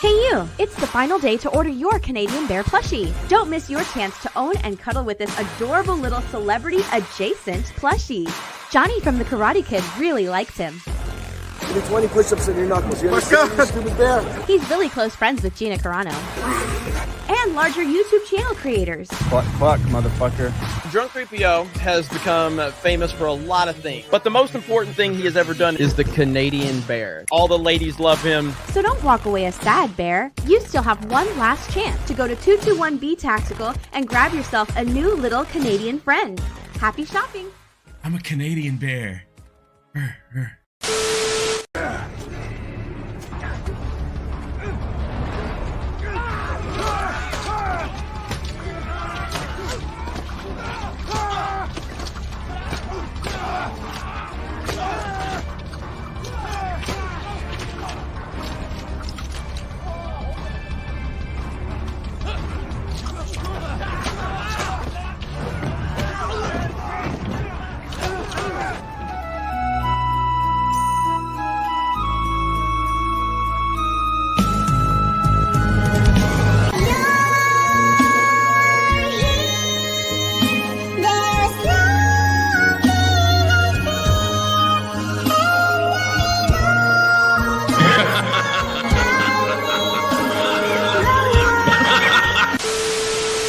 Hey you! It's the final day to order your Canadian Bear plushie. Don't miss your chance to own and cuddle with this adorable little celebrity-adjacent plushie. Johnny from The Karate Kid really likes him. Do 20 push-ups in your knuckles. You understand, you stupid bear? He's really close friends with Gina Carano. And larger YouTube channel creators. Fuck, motherfucker. Drunk 3PO has become famous for a lot of things, but the most important thing he has ever done is the Canadian Bear. All the ladies love him. So don't walk away a sad bear. You still have one last chance to go to 221B Tactical and grab yourself a new little Canadian friend. Happy shopping! I'm a Canadian bear.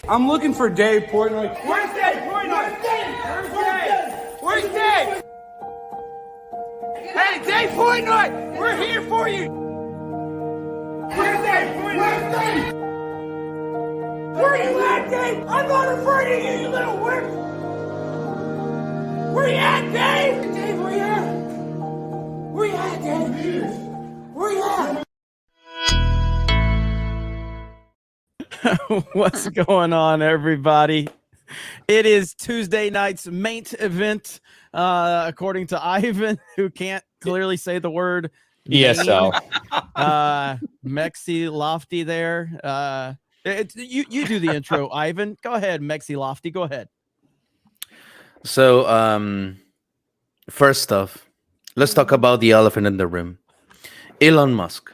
I'm looking for Dave Portnoy. Where's Dave Portnoy? Where's Dave? Hey, Dave Portnoy! We're here for you! Where's Dave? Where's Dave? Where are you at, Dave? I'm not afraid of you, you little wimp! Where you at, Dave? Dave, where you at? Where you at, Dave? Where you at? What's going on, everybody? It is Tuesday night's main event, according to Ivan, who can't clearly say the word ESL. Mexi Lofty there. You do the intro, Ivan. Go ahead, Mexi Lofty. Go ahead. So, first off, let's talk about the elephant in the room. Elon Musk.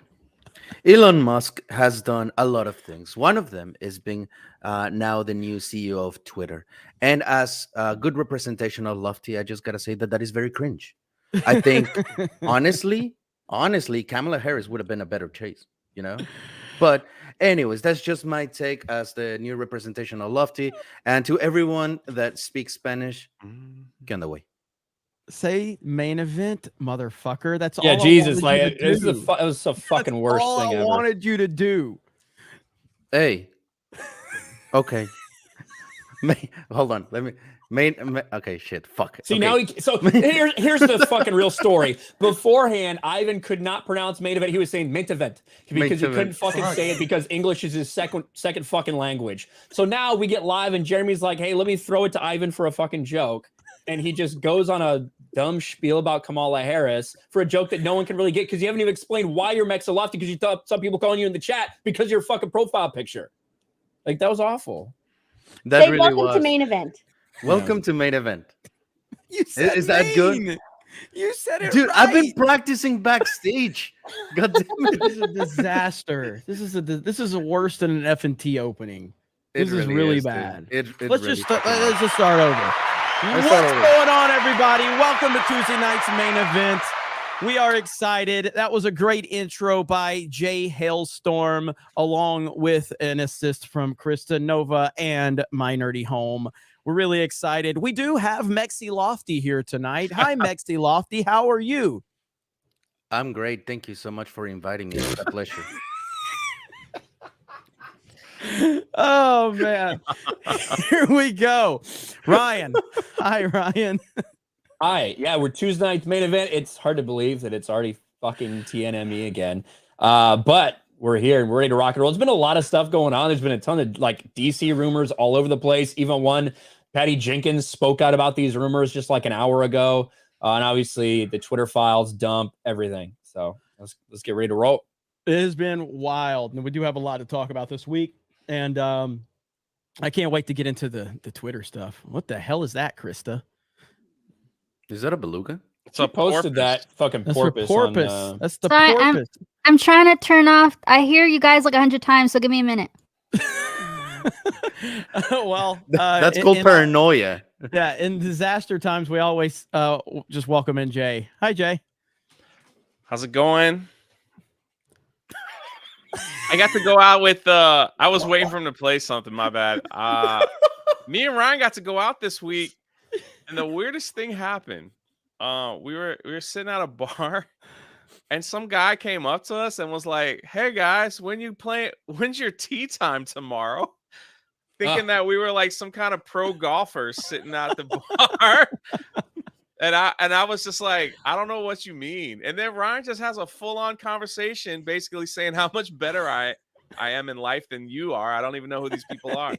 Elon Musk has done a lot of things. One of them is being now the new CEO of Twitter. And as a good representation of Lofty, I just got to say that is very cringe. I think, honestly, Kamala Harris would have been a better choice, you know? But anyways, that's just my take as the new representation of Lofty. And to everyone that speaks Spanish, get on the way. Say main event, motherfucker. That's all. Yeah, Jesus, like it was the fucking worst thing ever. I wanted you to do. Hey, okay. Hold on. Let me. Okay, shit. Fuck. See, okay. now here's the fucking real story. Beforehand, Ivan could not pronounce main event. He was saying main event because he couldn't fucking say it because English is his second fucking language. So now we get live and Jeremy's like, hey, let me throw it to Ivan for a fucking joke. And he just goes on a dumb spiel about Kamala Harris for a joke that no one can really get because you haven't even explained why you're Mexa Lofty because you thought some people calling you in the chat because of your fucking profile picture. Like, that was awful. That really welcome was. to main event. Welcome to main event. You said is that good? You said it, dude. right. I've been practicing backstage. God damn it. This is a disaster. This is worse than an F&T opening. This is really bad. Let's just start over. What's going on, everybody? Welcome to Tuesday night's main event. We are excited. That was a great intro by Jay Hailstorm, along with an assist from Krista Nova and My Nerdy Home. We're really excited. We do have Mexi Lofty here tonight. Hi, Mexi Lofty. How are you? I'm great. Thank you so much for inviting me. It's a pleasure. Oh, man. Here we go. Ryan. Hi, Ryan. Hi. Yeah, we're Tuesday night's main event. It's hard to believe that it's already fucking TNME again. But we're here and we're ready to rock and roll. There's been a lot of stuff going on. There's been a ton of like DC rumors all over the place. Even one, Patty Jenkins spoke out about these rumors just like an hour ago. And obviously the Twitter files dump everything. So let's get ready to roll. It has been wild. And we do have a lot to talk about this week. And I can't wait to get into the Twitter stuff. What the hell is that, Krista? Is that a beluga? It's a posted that fucking porpoise. That's the Sorry, porpoise. I'm trying to turn off. I hear you guys like 100 times, so give me a minute. Well, that's called paranoia. Yeah, in disaster times, we always just welcome in Jay. Hi, Jay. How's it going? I got to go out with I was waiting for him to play something, my bad. Me and Ryan got to go out this week, and the weirdest thing happened. We were sitting at a bar, and some guy came up to us and was like, "Hey guys, when's your tea time tomorrow?" Thinking that we were like some kind of pro golfers sitting at the bar. And I was just like, I don't know what you mean. And then Ryan just has a full-on conversation basically saying how much better I am in life than you are. I don't even know who these people are.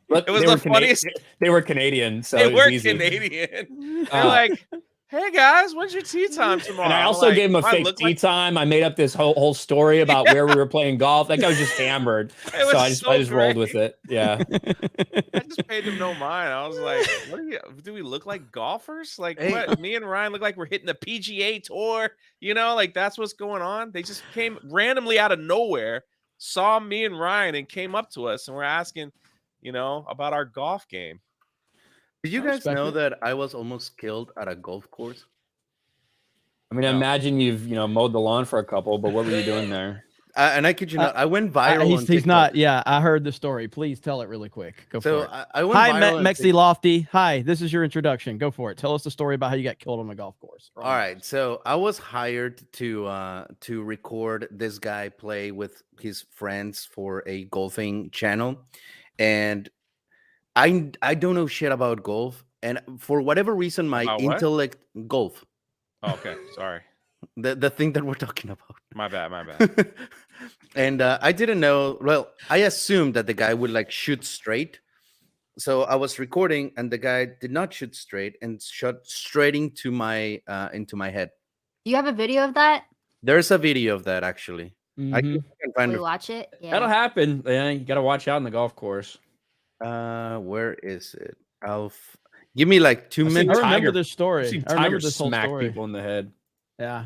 Look, it was the funniest. They were Canadian, so they were easy. Canadian. They're like, "Hey guys, when's your tea time tomorrow?" And I also gave him a fake tea time. I made up this whole story about where we were playing golf. That guy was just hammered. So I just rolled with it. Yeah. I just paid him no mind. I was like, do we look like golfers? Like what? Me and Ryan look like we're hitting the PGA tour, like that's what's going on. They just came randomly out of nowhere, saw me and Ryan and came up to us and were asking, about our golf game. Did you guys know that I was almost killed at a golf course? I mean, I imagine you've mowed the lawn for a couple, but what were you doing there? And I kid you not, I went viral. He's not. Yeah, I heard the story. Please tell it really quick. Go for it. I went Hi, viral Mexi Lofty. Hi, this is your introduction. Go for it. Tell us the story about how you got killed on the golf course. All right. So I was hired to record this guy play with his friends for a golfing channel, and I don't know shit about golf, and for whatever reason, my intellect golf. Oh, okay, sorry. The thing that we're talking about. My bad. And I didn't know. Well, I assumed that the guy would like shoot straight, so I was recording, and the guy did not shoot straight and shot straight into my head. You have a video of that? There's a video of that actually. I can find it. Watch it. Yeah. That'll happen. Yeah, you got to watch out on the golf course. Where is it? Give me like 2 minutes. I remember this story. I remember this whole smack story. people in the head. Yeah.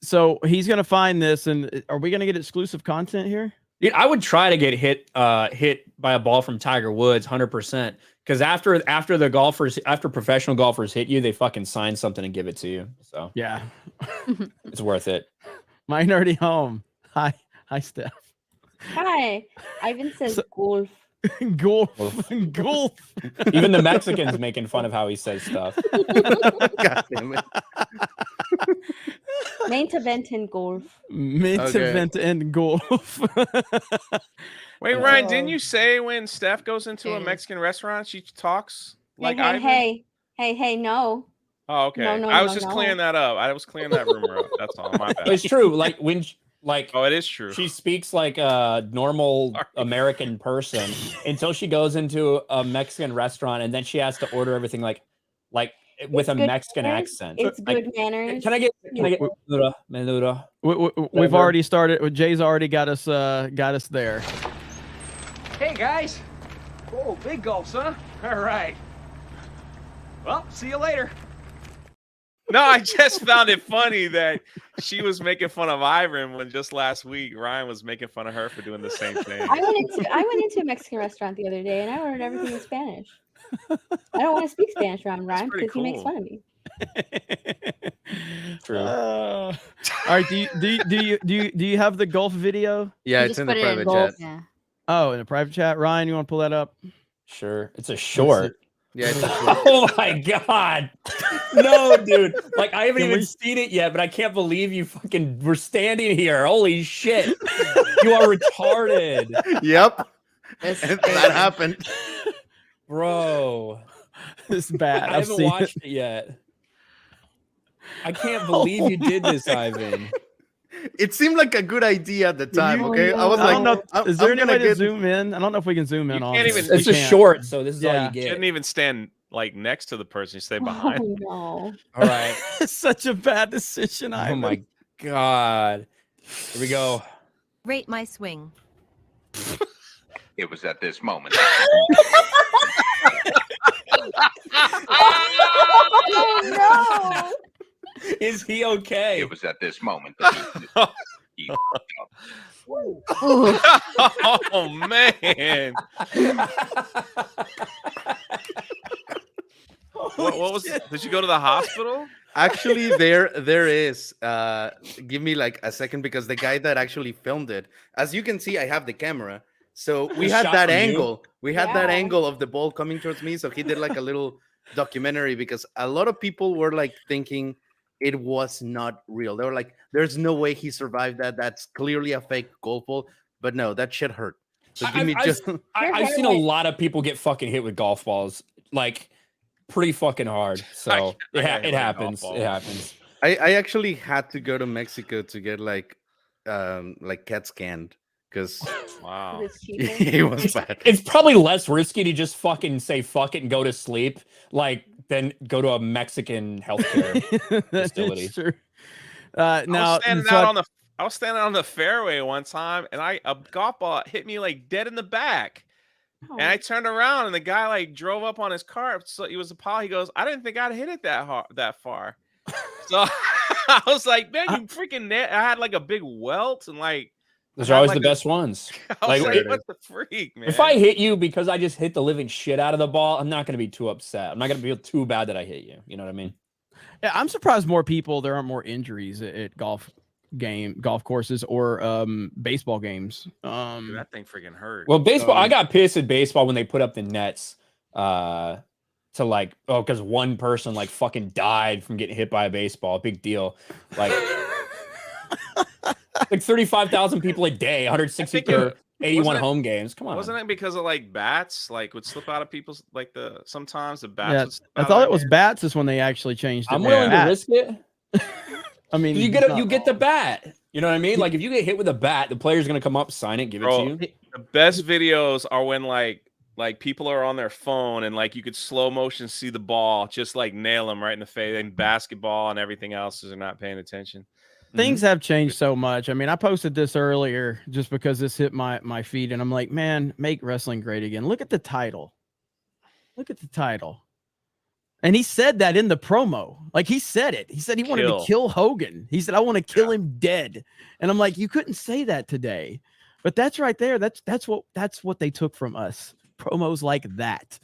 So he's gonna find this, and are we gonna get exclusive content here? Dude, I would try to get hit by a ball from Tiger Woods, 100%. Because after professional golfers hit you, they fucking sign something and give it to you. So yeah, it's worth it. My nerdy home. Hi, Steph. Hi. Ivan says golf. Golf. Even the Mexicans making fun of how he says stuff. God damn it. Main event in golf. Event in golf. Wait, Ryan, didn't you say when Steph goes into a Mexican restaurant, she talks like Ivan? Hey, no. Oh, okay. No, I was just clearing that up. I was clearing that rumor up. That's all. My bad. It's true. Like when oh, it is true. She speaks like a normal American person until she goes into a Mexican restaurant, and then she has to order everything like with a Mexican accent. It's good manners. Can I get menudo? We've already started. Jay's already got us there. Hey, guys. Oh, big gulps, huh? All right. Well, see you later. No, I just found it funny that she was making fun of Ivan when just last week Ryan was making fun of her for doing the same thing. I went into a Mexican restaurant the other day and I ordered everything in Spanish. I don't want to speak Spanish around Ryan because he makes fun of me. True. All right. Do you have the golf video? Yeah, it's in the private chat. Yeah. Oh, in a private chat. Ryan, you want to pull that up? Sure. It's a short. Yeah. Oh my god. No, dude. Like I haven't even seen it yet, but I can't believe you fucking were standing here. Holy shit. You are retarded. Yep. That happened. Bro. It's bad. I haven't watched it yet. I can't believe you did this, Ivan. It seemed like a good idea at the time. Okay, I was like, I don't know. Is there any way to zoom in? I don't know if we can zoom in on can't this. even- It's a short, so this is all you get. You didn't even stand like next to the person. You stay behind. Oh, no. All right. It's such a bad decision. Oh my god. Here we go. Rate my swing. It was at this moment. Oh, no. Is he okay? It was at this moment that he Oh man. What was? Did you go to the hospital? Actually, there is. Give me like a second because the guy that actually filmed it, as you can see, I have the camera. So we had that angle. We had that angle of the ball coming towards me. So he did like a little documentary because a lot of people were like thinking it was not real. They were like, "There's no way he survived that. That's clearly a fake golf ball." But no, that shit hurt. So give me just. I've seen a lot of people get fucking hit with golf balls, like pretty fucking hard. So it happens. It happens. I actually had to go to Mexico to get like CAT scanned because wow, it was bad. It's probably less risky to just fucking say fuck it and go to sleep, like than go to a Mexican healthcare facility. True. Now, I was standing on the fairway one time, and a golf ball hit me like dead in the back. And I turned around, and the guy like drove up on his car. So he was he goes, "I didn't think I'd hit it that far." So I was like, "Man, you freaking!" I had like a big welt, and like those are always the best ones. I was like, "What the freak, man?" If I hit you because I just hit the living shit out of the ball, I'm not gonna be too upset. I'm not gonna feel too bad that I hit you. You know what I mean? Yeah, I'm surprised there aren't more injuries at golf courses or baseball games. Dude, that thing freaking hurt. Well, baseball, I got pissed at baseball when they put up the nets to like, because one person like fucking died from getting hit by a baseball. Big deal. Like 35,000 people a day, 160 per 81 home games. Come on. Wasn't it because of like bats like would slip out of people's like sometimes the bats would slip I out thought of it was bats is when they actually changed it. I'm willing to risk it. I mean, you get the bat. You know what I mean? Like if you get hit with a bat, the player's gonna come up, sign it, give it to you. The best videos are when like people are on their phone and like you could slow motion see the ball just like nail them right in the face. And basketball and everything else is not paying attention. Things have changed so much. I mean, I posted this earlier just because this hit my feed, and I'm like, man, make wrestling great again. Look at the title. Look at the title. And he said that in the promo. Like he said it. He said he wanted to kill Hogan. He said, I want to kill him dead. And I'm like, you couldn't say that today. But that's right there. That's what they took from us. Promos like that.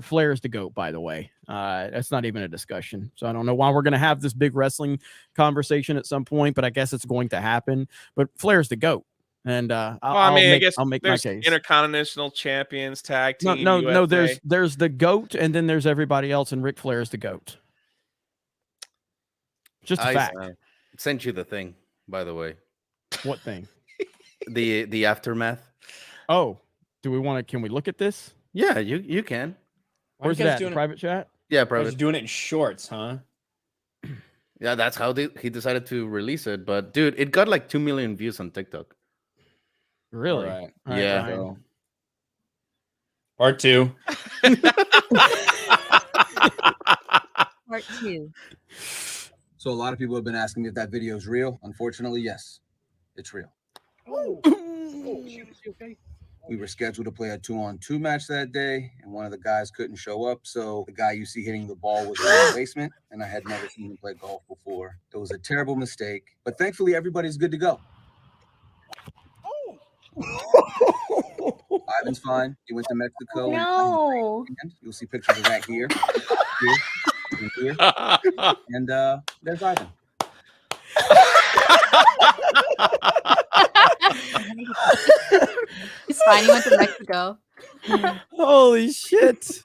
Flair is the GOAT, by the way. That's not even a discussion. So I don't know why we're going to have this big wrestling conversation at some point, but I guess it's going to happen. But Flair's the GOAT. And I'll make my case. Intercontinental champions, tag team. No. There's the GOAT, and then there's everybody else, and Ric Flair is the GOAT. Just a fact. Sent you the thing, by the way. What thing? the aftermath. Oh, can we look at this? Yeah, you can. Where's that? Private chat? Yeah, private. Doing it in shorts, huh? Yeah, that's how he decided to release it. But dude, it got like 2 million views on TikTok. Really? Right. Yeah. Part 2. Part 2. So a lot of people have been asking me if that video is real. Unfortunately, yes, it's real. We were scheduled to play a 2-on-2 match that day, and one of the guys couldn't show up. So the guy you see hitting the ball was in the basement, and I had never seen him play golf before. It was a terrible mistake, but thankfully everybody's good to go. Ivan's fine. He went to Mexico. No. You'll see pictures of that here, here, and there's Ivan. He's fine. He went to Mexico. Holy shit.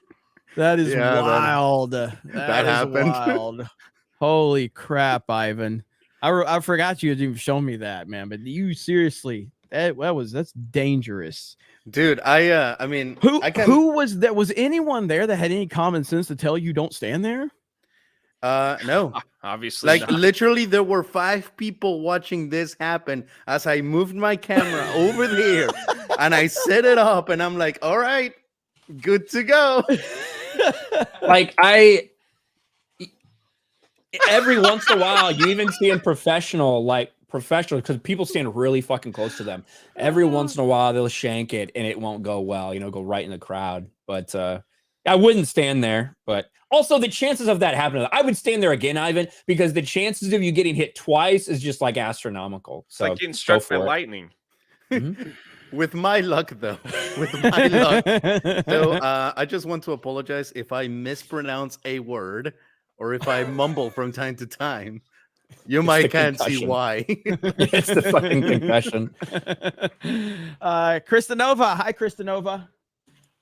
That is wild. That happened. Wild. Holy crap, Ivan. I forgot you had even shown me that, man. But you seriously, that's dangerous. Dude, I mean, who was that? Was anyone there that had any common sense to tell you don't stand there? No. Obviously like not. literally there were 5 people watching this happen as I moved my camera over there and I set it up and I'm like, all right, good to go. Like every once in a while you even see in professional because people stand really fucking close to them. Every once in a while they'll shank it and it won't go well, go right in the crowd. But I wouldn't stand there, but also the chances of that happening, I would stand there again, Ivan, because the chances of you getting hit twice is just like astronomical. It's like getting struck by lightning. With my luck, though, so I just want to apologize if I mispronounce a word or if I mumble from time to time. You can't see why. It's the fucking concussion. Christinova. Hi, Christinova.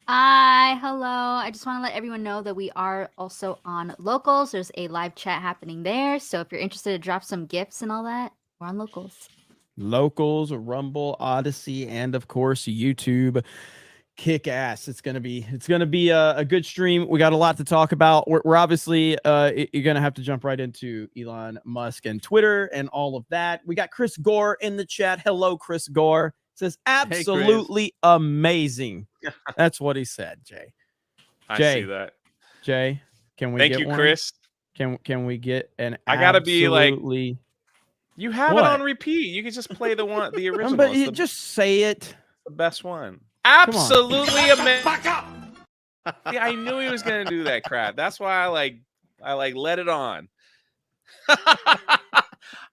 Hi, hello. I just want to let everyone know that we are also on Locals. There's a live chat happening there. So if you're interested to drop some gifts and all that, we're on Locals. Locals, Rumble, Odyssey, and of course YouTube. Kick ass. It's gonna be a good stream. We got a lot to talk about. We're obviously you're gonna have to jump right into Elon Musk and Twitter and all of that. We got Chris Gore in the chat. Hello, Chris Gore. Says absolutely amazing. That's what he said, Jay. I see that. Jay, can we Thank get you, one? Chris. Can we get an I gotta be like, absolutely- you have What? it on repeat. You can just play the original. But you just say it. The best one. Absolutely amazing. Yeah, I knew he was gonna do that crap. That's why I let it on. I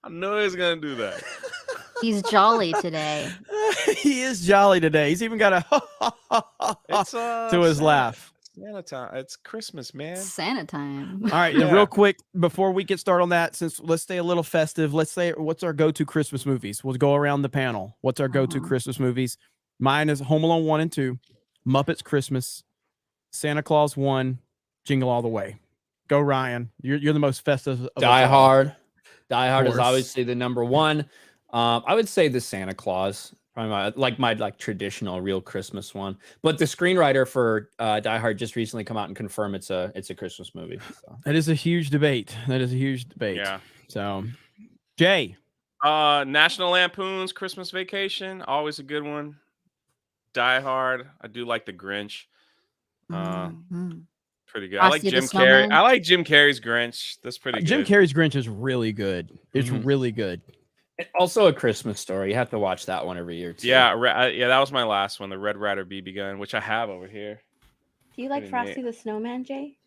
knew he was gonna do that. He's jolly today. He is jolly today. He's even got a to his laugh. Santa time. It's Christmas, man. Santa time. All right, real quick before we get started on that, since let's stay a little festive. Let's say what's our go-to Christmas movies. We'll go around the panel. What's our go-to Christmas movies? Mine is Home Alone 1 and 2, Muppets Christmas, Santa Claus 1, Jingle All the Way. Go Ryan. You're the most festive. Of Die us all. Hard. Die Hard is obviously the number one. I would say the Santa Claus, probably my traditional real Christmas one. But the screenwriter for Die Hard just recently come out and confirm it's a Christmas movie. So. That is a huge debate. Yeah. So, Jay. National Lampoon's Christmas Vacation, always a good one. Die Hard. I do like the Grinch. Pretty good. I like Jim Carrey. I like Jim Carrey's Grinch. That's pretty good. Jim Carrey's Grinch is really good. It's really good. Also a Christmas Story. You have to watch that one every year too. Yeah, that was my last one, the Red Ryder BB gun, which I have over here. Do you like Frosty the Snowman, Jay?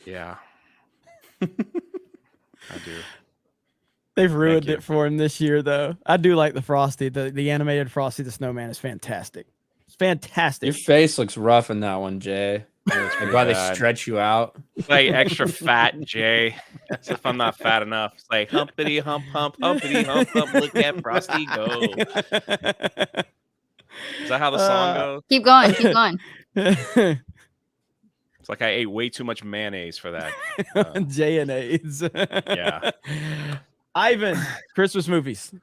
Yeah. I do. They've ruined it for him this year, though. I do like the Frosty. The animated Frosty the Snowman is fantastic. It's fantastic. Your face looks rough in that one, Jay. Like why they stretch you out. It's like extra fat, Jay. As if I'm not fat enough. It's like humpity hump hump, humpity hump hump. Look at Frosty go. Is that how the song goes? Keep going. Keep going. It's like I ate way too much mayonnaise for that. J&A's. Yeah. Ivan, Christmas movies.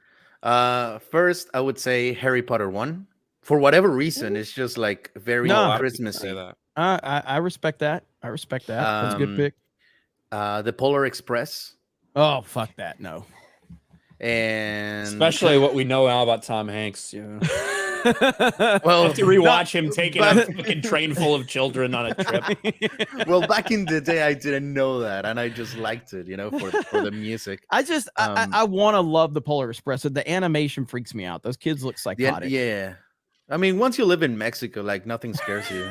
First, I would say Harry Potter 1. For whatever reason, it's just like very Christmassy. I respect that. That's a good pick. The Polar Express. Oh, fuck that. No. And especially what we know now about Tom Hanks. Yeah. Well, I have to rewatch him taking a fucking train full of children on a trip. Well, back in the day, I didn't know that, and I just liked it, for the music. I want to love the Polar Express. The animation freaks me out. Those kids look psychotic. Yeah. I mean, once you live in Mexico, like nothing scares you.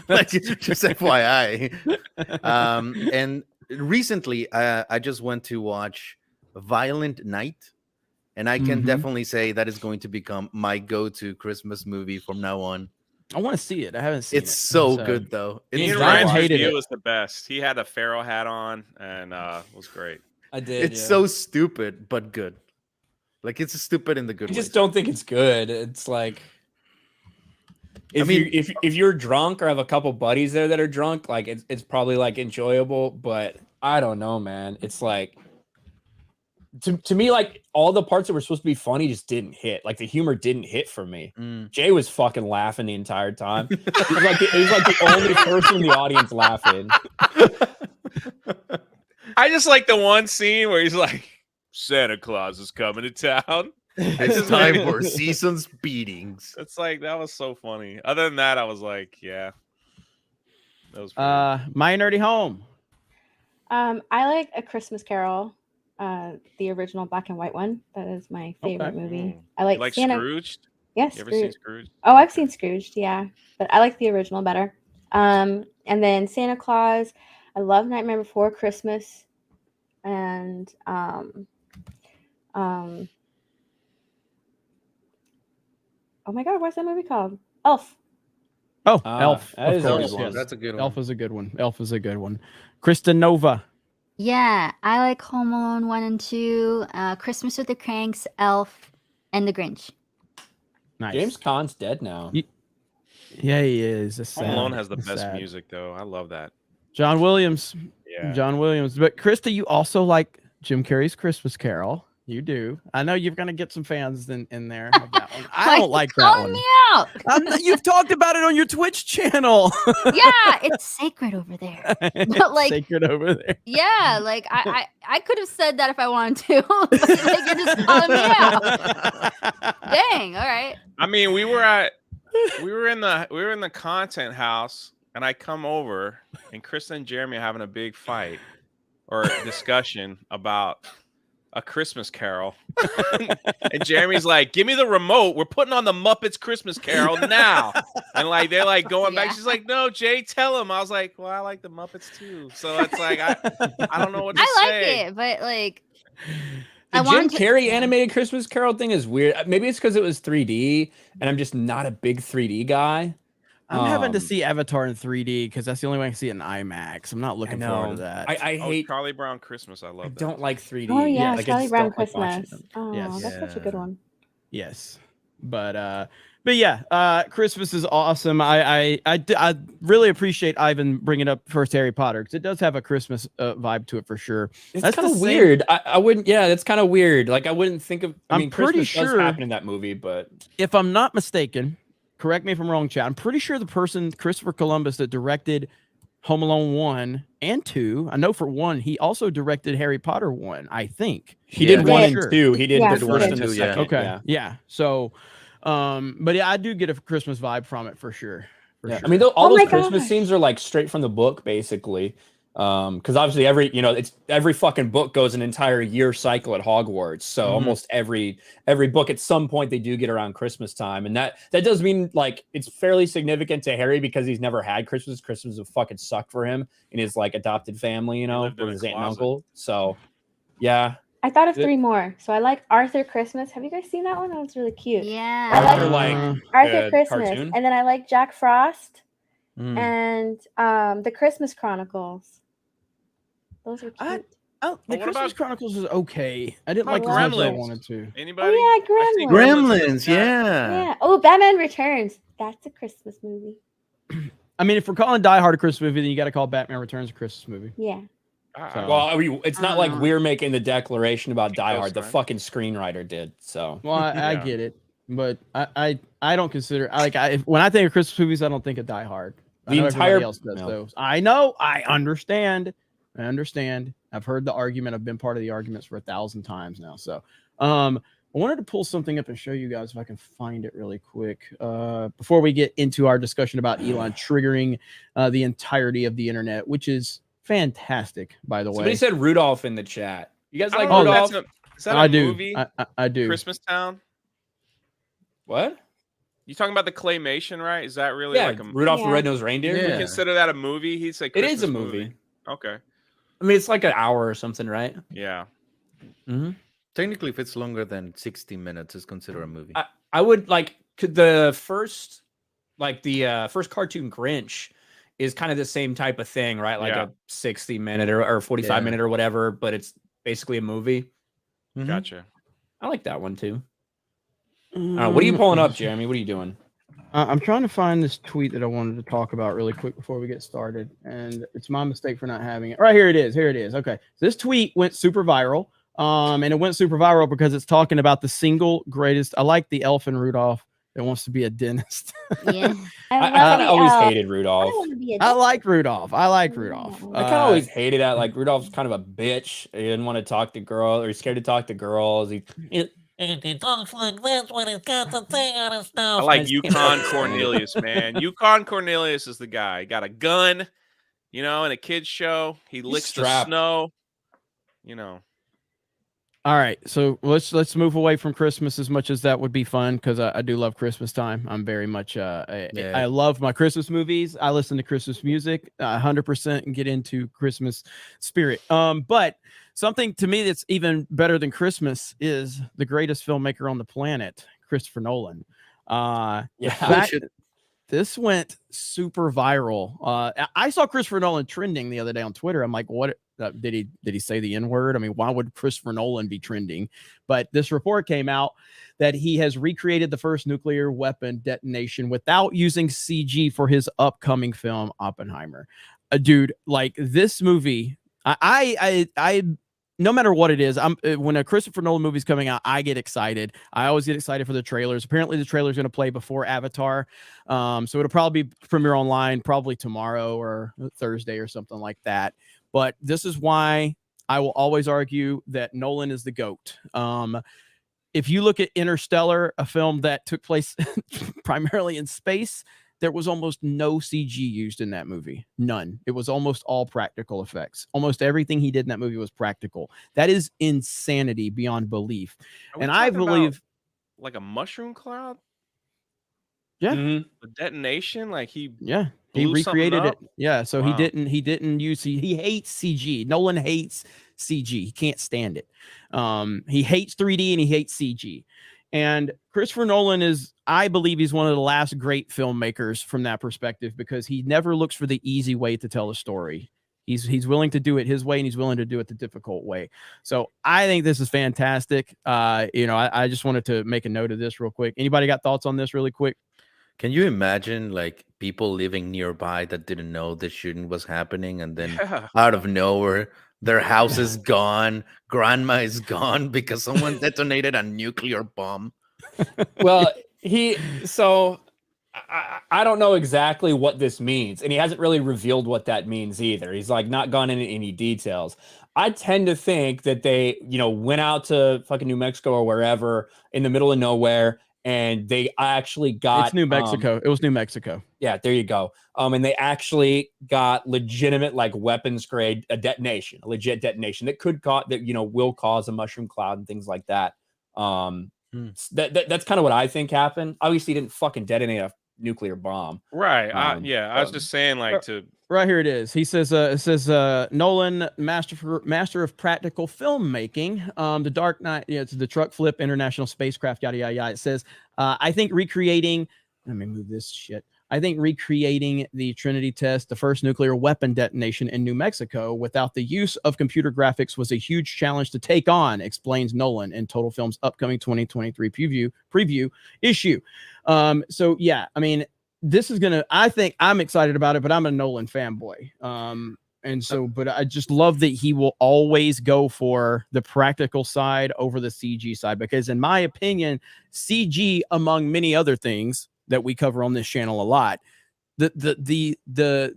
Like just FYI. And recently, I just went to watch Violent Night. And I can definitely say that is going to become my go-to Christmas movie from now on. I want to see it. I haven't seen it. It's so good, though. Ryan's review was the best. He had a Pharaoh hat on, and it was great. I did. It's so stupid, but good. Like, it's stupid in the good way. I just don't think it's good. It's like... If you're drunk or have a couple buddies there that are drunk, like it's probably like enjoyable, but I don't know, man. It's like to me, like all the parts that were supposed to be funny just didn't hit. Like the humor didn't hit for me. Jay was fucking laughing the entire time. He was like the only person in the audience laughing. I just like the one scene where he's like, Santa Claus is coming to town. It's time for season's beatings. It's like that was so funny. Other than that, I was like, yeah. That was My Nerdy Home. I like A Christmas Carol, the original black and white one. That is my favorite movie. I like you like Santa. Scrooged? Yes. You ever seen Scrooge? Oh, I've seen Scrooge, yeah, but I like the original better. And then Santa Claus. I love Nightmare Before Christmas, and oh my God, what's that movie called? Elf. Oh, Elf. That Of is a course, good one. yes. That's a good one. Elf is a good one. Elf is a good one. Kristen Nova. Yeah, I like Home Alone 1 and 2, Christmas with the Cranks, Elf, and The Grinch. Nice. James Caan's dead now. Yeah, he is. It's Home sad. Alone has the It's best sad. music, though. I love that. John Williams. Yeah. John Williams. But Krista, you also like Jim Carrey's Christmas Carol. You do. I know you're going to get some fans in there of that one. I don't like that one. Me out. You've talked about it on your Twitch channel. Yeah, it's sacred over there. But like, sacred over there. yeah, like I could have said that if I wanted to. But like, you're just calling me out. Dang. All right. I mean, we were in the content house, and I come over, and Krista and Jeremy are having a big fight or discussion about a Christmas Carol. And Jeremy's like, give me the remote. We're putting on the Muppets Christmas Carol now. And like they're like going back. She's like, no, Jay, tell him. I was like, well, I like the Muppets too. So it's like I don't know what to I say. like it, but like The Jim Carrey animated Christmas Carol thing is weird. Maybe it's because it was 3D, and I'm just not a big 3D guy. I'm having to see Avatar in 3D because that's the only way I can see it in IMAX. I'm not looking forward to that. I hate Charlie Brown Christmas. I love that. don't like 3D. Oh yeah, like, I Charlie just Brown don't like watching Christmas. them. Oh, Yes. that's such a good one. Yes, but yeah, Christmas is awesome. I really appreciate Ivan bringing up first Harry Potter because it does have a Christmas vibe to it for sure. It's That's kind the of same- weird. I wouldn't. Yeah, that's kind of weird. Like I wouldn't think of. I I'm mean, pretty Christmas sure- does happen in that movie, but If I'm not mistaken, correct me if I'm wrong, chat. I'm pretty sure the person Christopher Columbus that directed Home Alone 1 and 2, I know for 1, he also directed Harry Potter 1, I think. he did I'm 1 not and sure. 2. He did Yeah, the he first did. and the 2, yeah. second. Okay. Yeah. So, but yeah, I do get a Christmas vibe from it for sure. For Yeah. sure. I mean, all Oh those my Christmas gosh. scenes are like straight from the book, basically. Because obviously every fucking book goes an entire year cycle at Hogwarts. So almost every book at some point they do get around Christmas time, and that does mean like it's fairly significant to Harry because he's never had Christmas. Christmas have fucking sucked for him in his like adopted family, you know, lived in with a his aunt and closet. uncle. So yeah, I thought of It- 3 more. So I like Arthur Christmas. Have you guys seen that one? That was really cute. Yeah. I like or like Arthur the Christmas, cartoon? and then I like Jack Frost Mm. and the Christmas Chronicles. Those are I- cute. Oh, the But what Christmas about- Chronicles was okay. I didn't How like about as much as I Gremlins? wanted to. Anybody? Oh yeah, I see Gremlins, Yeah. yeah. Oh, Batman Returns. That's a Christmas movie. I mean, if we're calling Die Hard a Christmas movie, then you got to call Batman Returns a Christmas movie. Yeah. So- well, it's not like Uh. we're making the declaration about Die Close Hard. The time. fucking screenwriter did. So Well, I Yeah. get it, but I don't consider when I think of Christmas movies, I don't think of Die Hard. I The know everybody entire- else does no. those. I know. I understand. I've heard the argument. I've been part of the arguments for 1,000 times now. So, I wanted to pull something up and show you guys if I can find it really quick before we get into our discussion about Elon triggering the entirety of the internet, which is fantastic, by the somebody way. said Rudolph in the chat. You guys I like don't know if Rudolph? that's is that a I do. movie? I do. Christmas Town? What? You talking about the claymation, right? Is that really Yeah, like a Rudolph the Yeah. Red-Nosed Reindeer. Yeah. We consider that a movie? He's like It is a movie. Okay. I mean, it's like an hour or something, right? Yeah. Technically, if it's longer than 60 minutes, it's considered a movie. I would like the first cartoon Grinch is kind of the same type of thing, right? Like Yeah. a 60-minute or 45-minute or whatever, but it's basically a movie. Mhm. Gotcha. I like that one too. What are you pulling up, Jeremy? What are you doing? I'm trying to find this tweet that I wanted to talk about really quick before we get started, and it's my mistake for not having it. Right, here it is. Here it is. Okay, so this tweet went super viral, and it went super viral because it's talking about the single greatest. I like the elf in Rudolph that wants to be a dentist. Yeah. I kind of always hated I Rudolph. want to be a I like Rudolph. I like Rudolph. I I kind of always hated that. Like Rudolph's kind of a bitch. He didn't want to talk to girls, or he's scared to talk to girls. He talks like this when he's got the thing on his nose. I like Yukon Cornelius, man. Yukon Cornelius is the guy. He got a gun, in a kid's show. He licks the strapped. snow, All right, so let's move away from Christmas as much as that would be fun, because I do love Christmas time. I'm very much I love my Christmas movies. I listen to Christmas music 100% and get into Christmas spirit. But something to me that's even better than Christmas is the greatest filmmaker on the planet, Christopher Nolan. This went super viral. I saw Christopher Nolan trending the other day on Twitter. I'm like, what? Did he say the N-word? I mean, why would Christopher Nolan be trending? But this report came out that he has recreated the first nuclear weapon detonation without using CG for his upcoming film Oppenheimer. Dude, like this movie, I no matter what it is, when a Christopher Nolan movie's coming out, I get excited. I always get excited for the trailers. Apparently, the trailer's going to play before Avatar, so it'll probably premiere online probably tomorrow or Thursday or something like that. But this is why I will always argue that Nolan is the GOAT. If you look at Interstellar, a film that took place primarily in space, there was almost no CG used in that movie. None. It was almost all practical effects. Almost everything he did in that movie was practical. That is insanity beyond belief. And I believe like a mushroom cloud. Yeah. The detonation, like he recreated it. Yeah. So he didn't use he hates CG. Nolan hates CG. He can't stand it. He hates 3D and he hates CG. And Christopher Nolan I believe he's one of the last great filmmakers from that perspective, because he never looks for the easy way to tell a story. He's willing to do it his way, and he's willing to do it the difficult way. So I think this is fantastic. I just wanted to make a note of this real quick. Anybody got thoughts on this really quick? Can you imagine like people living nearby that didn't know the shooting was happening, and then out of nowhere, their house is gone, grandma is gone because someone detonated a nuclear bomb? Well, I don't know exactly what this means, and he hasn't really revealed what that means either. He's like not gone into any details. I tend to think that they, went out to fucking New Mexico or wherever in the middle of nowhere, and they actually got... It's New Mexico. It was New Mexico. Yeah, there you go. And they actually got legitimate, like, weapons grade a legit detonation that could cause, will cause a mushroom cloud and things like that. That's kind of what I think happened. Obviously, he didn't fucking detonate a nuclear bomb. Right. I was just saying, like, right here it is. He says, Nolan, master of practical filmmaking. The Dark Knight, it's the truck flip, international spacecraft, yada, yada, yada. It says, I think recreating, let me move this shit. I think recreating the Trinity test, the first nuclear weapon detonation in New Mexico without the use of computer graphics, was a huge challenge to take on, explains Nolan in Total Film's upcoming 2023 preview issue. So yeah, I mean, this is I think I'm excited about it, but I'm a Nolan fanboy. But I just love that he will always go for the practical side over the CG side, because in my opinion, CG, among many other things that we cover on this channel a lot, the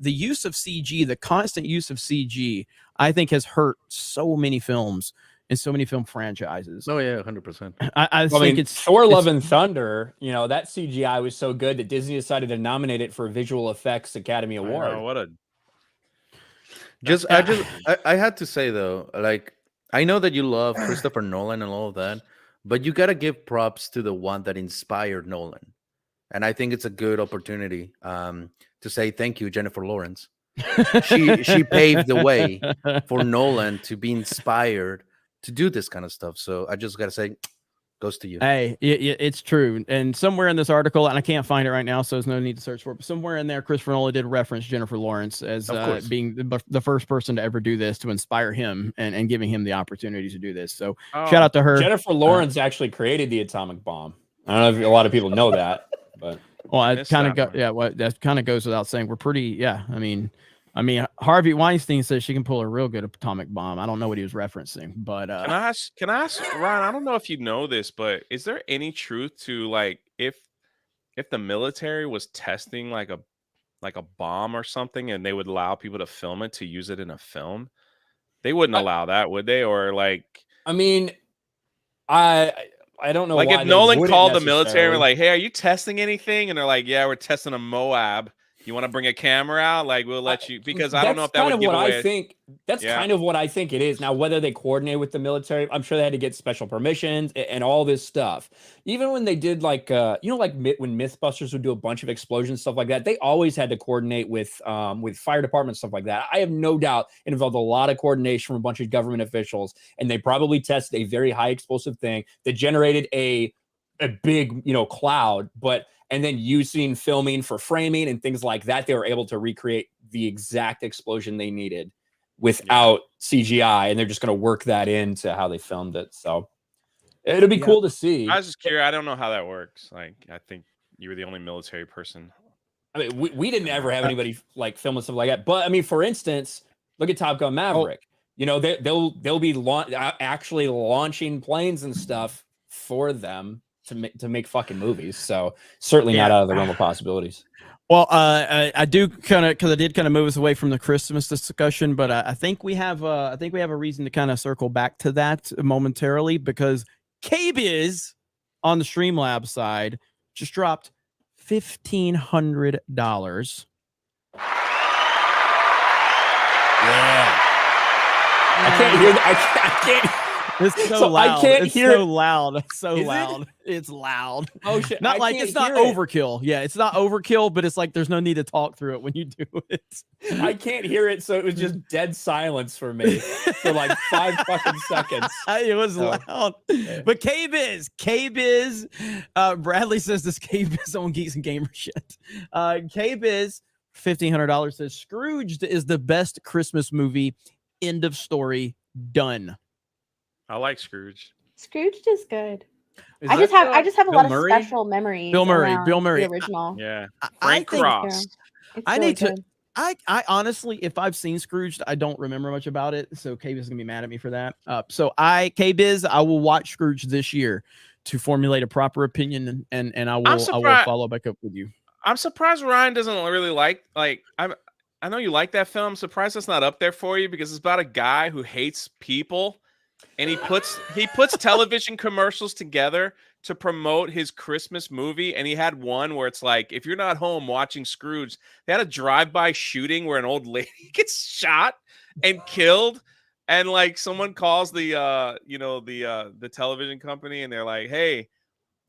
use of CG, the constant use of CG, I think has hurt so many films and so many film franchises. Oh yeah, 100%. I think it's Thor: Love and Thunder. That CGI was so good that Disney decided to nominate it for a Visual Effects Academy Award. I had to say though, like, I know that you love Christopher Nolan and all of that, but you gotta give props to the one that inspired Nolan. And I think it's a good opportunity to say thank you, Jennifer Lawrence. She paved the way for Nolan to be inspired to do this kind of stuff. So I just got to say, goes to you. Hey, it's true. And somewhere in this article, and I can't find it right now, so there's no need to search for it, but somewhere in there, Christopher Nolan did reference Jennifer Lawrence as being the first person to ever do this, to inspire him and giving him the opportunity to do this. So shout out to her. Jennifer Lawrence actually created the atomic bomb. I don't know if a lot of people know that. But that kind of goes without saying. We're pretty, I mean, Harvey Weinstein says she can pull a real good atomic bomb. I don't know what he was referencing, but can I ask Ryan? I don't know if you know this, but is there any truth to, like, if the military was testing like a bomb or something, and they would allow people to film it to use it in a film, they wouldn't allow that, would they? Or like, I mean, I don't know. Like, why if Nolan called the military and were like, "Hey, are you testing anything?" and they're like, "Yeah, we're testing a Moab," You want to bring a camera out? Like, we'll let you, because I don't know if that would give away. That's kind of what I think it is. Now, whether they coordinate with the military, I'm sure they had to get special permissions and all this stuff. Even when they did like, when Mythbusters would do a bunch of explosions, stuff like that, they always had to coordinate with fire departments, stuff like that. I have no doubt it involved a lot of coordination from a bunch of government officials, and they probably tested a very high explosive thing that generated a big, cloud, and then using filming for framing and things like that, they were able to recreate the exact explosion they needed without CGI, and they're just going to work that into how they filmed it. So it'll be cool to see. I was just curious. I don't know how that works. Like, I think you were the only military person. I mean, we didn't ever have anybody like filming stuff like that. But I mean, for instance, look at Top Gun Maverick. They'll be actually launching planes and stuff for them to make fucking movies. So certainly not out of the realm of possibilities. Well, I do kind of, because I did kind of move us away from the Christmas discussion, but I think we have a reason to kind of circle back to that momentarily, because KBiz on the Streamlabs side just dropped $1,500. Yeah. I can't hear that. I can't. It's so loud. I can't hear so loud. It's so loud. It's loud. Oh shit! Not like it's not overkill. Yeah, it's not overkill, but it's like there's no need to talk through it when you do it. I can't hear it, so it was just dead silence for me for like 5 fucking seconds. It was loud. But KBiz, Bradley says this KBiz on Geeks and Gamers shit. KBiz, $1,500 says Scrooged is the best Christmas movie. End of story. Done. I like Scrooge. Scrooge is good. I just have a lot of special memories. Bill Murray. The original. Yeah. Frank Cross. I honestly, if I've seen Scrooge, I don't remember much about it. So KBiz is gonna be mad at me for that. KBiz, I will watch Scrooge this year to formulate a proper opinion, and I will follow back up with you. I'm surprised Ryan doesn't really like I know you like that film. I'm surprised that's not up there for you, because it's about a guy who hates people. And he puts television commercials together to promote his Christmas movie. And he had one where it's like, if you're not home watching Scrooge, they had a drive-by shooting where an old lady gets shot and killed. And like someone calls the television company, and they're like, hey,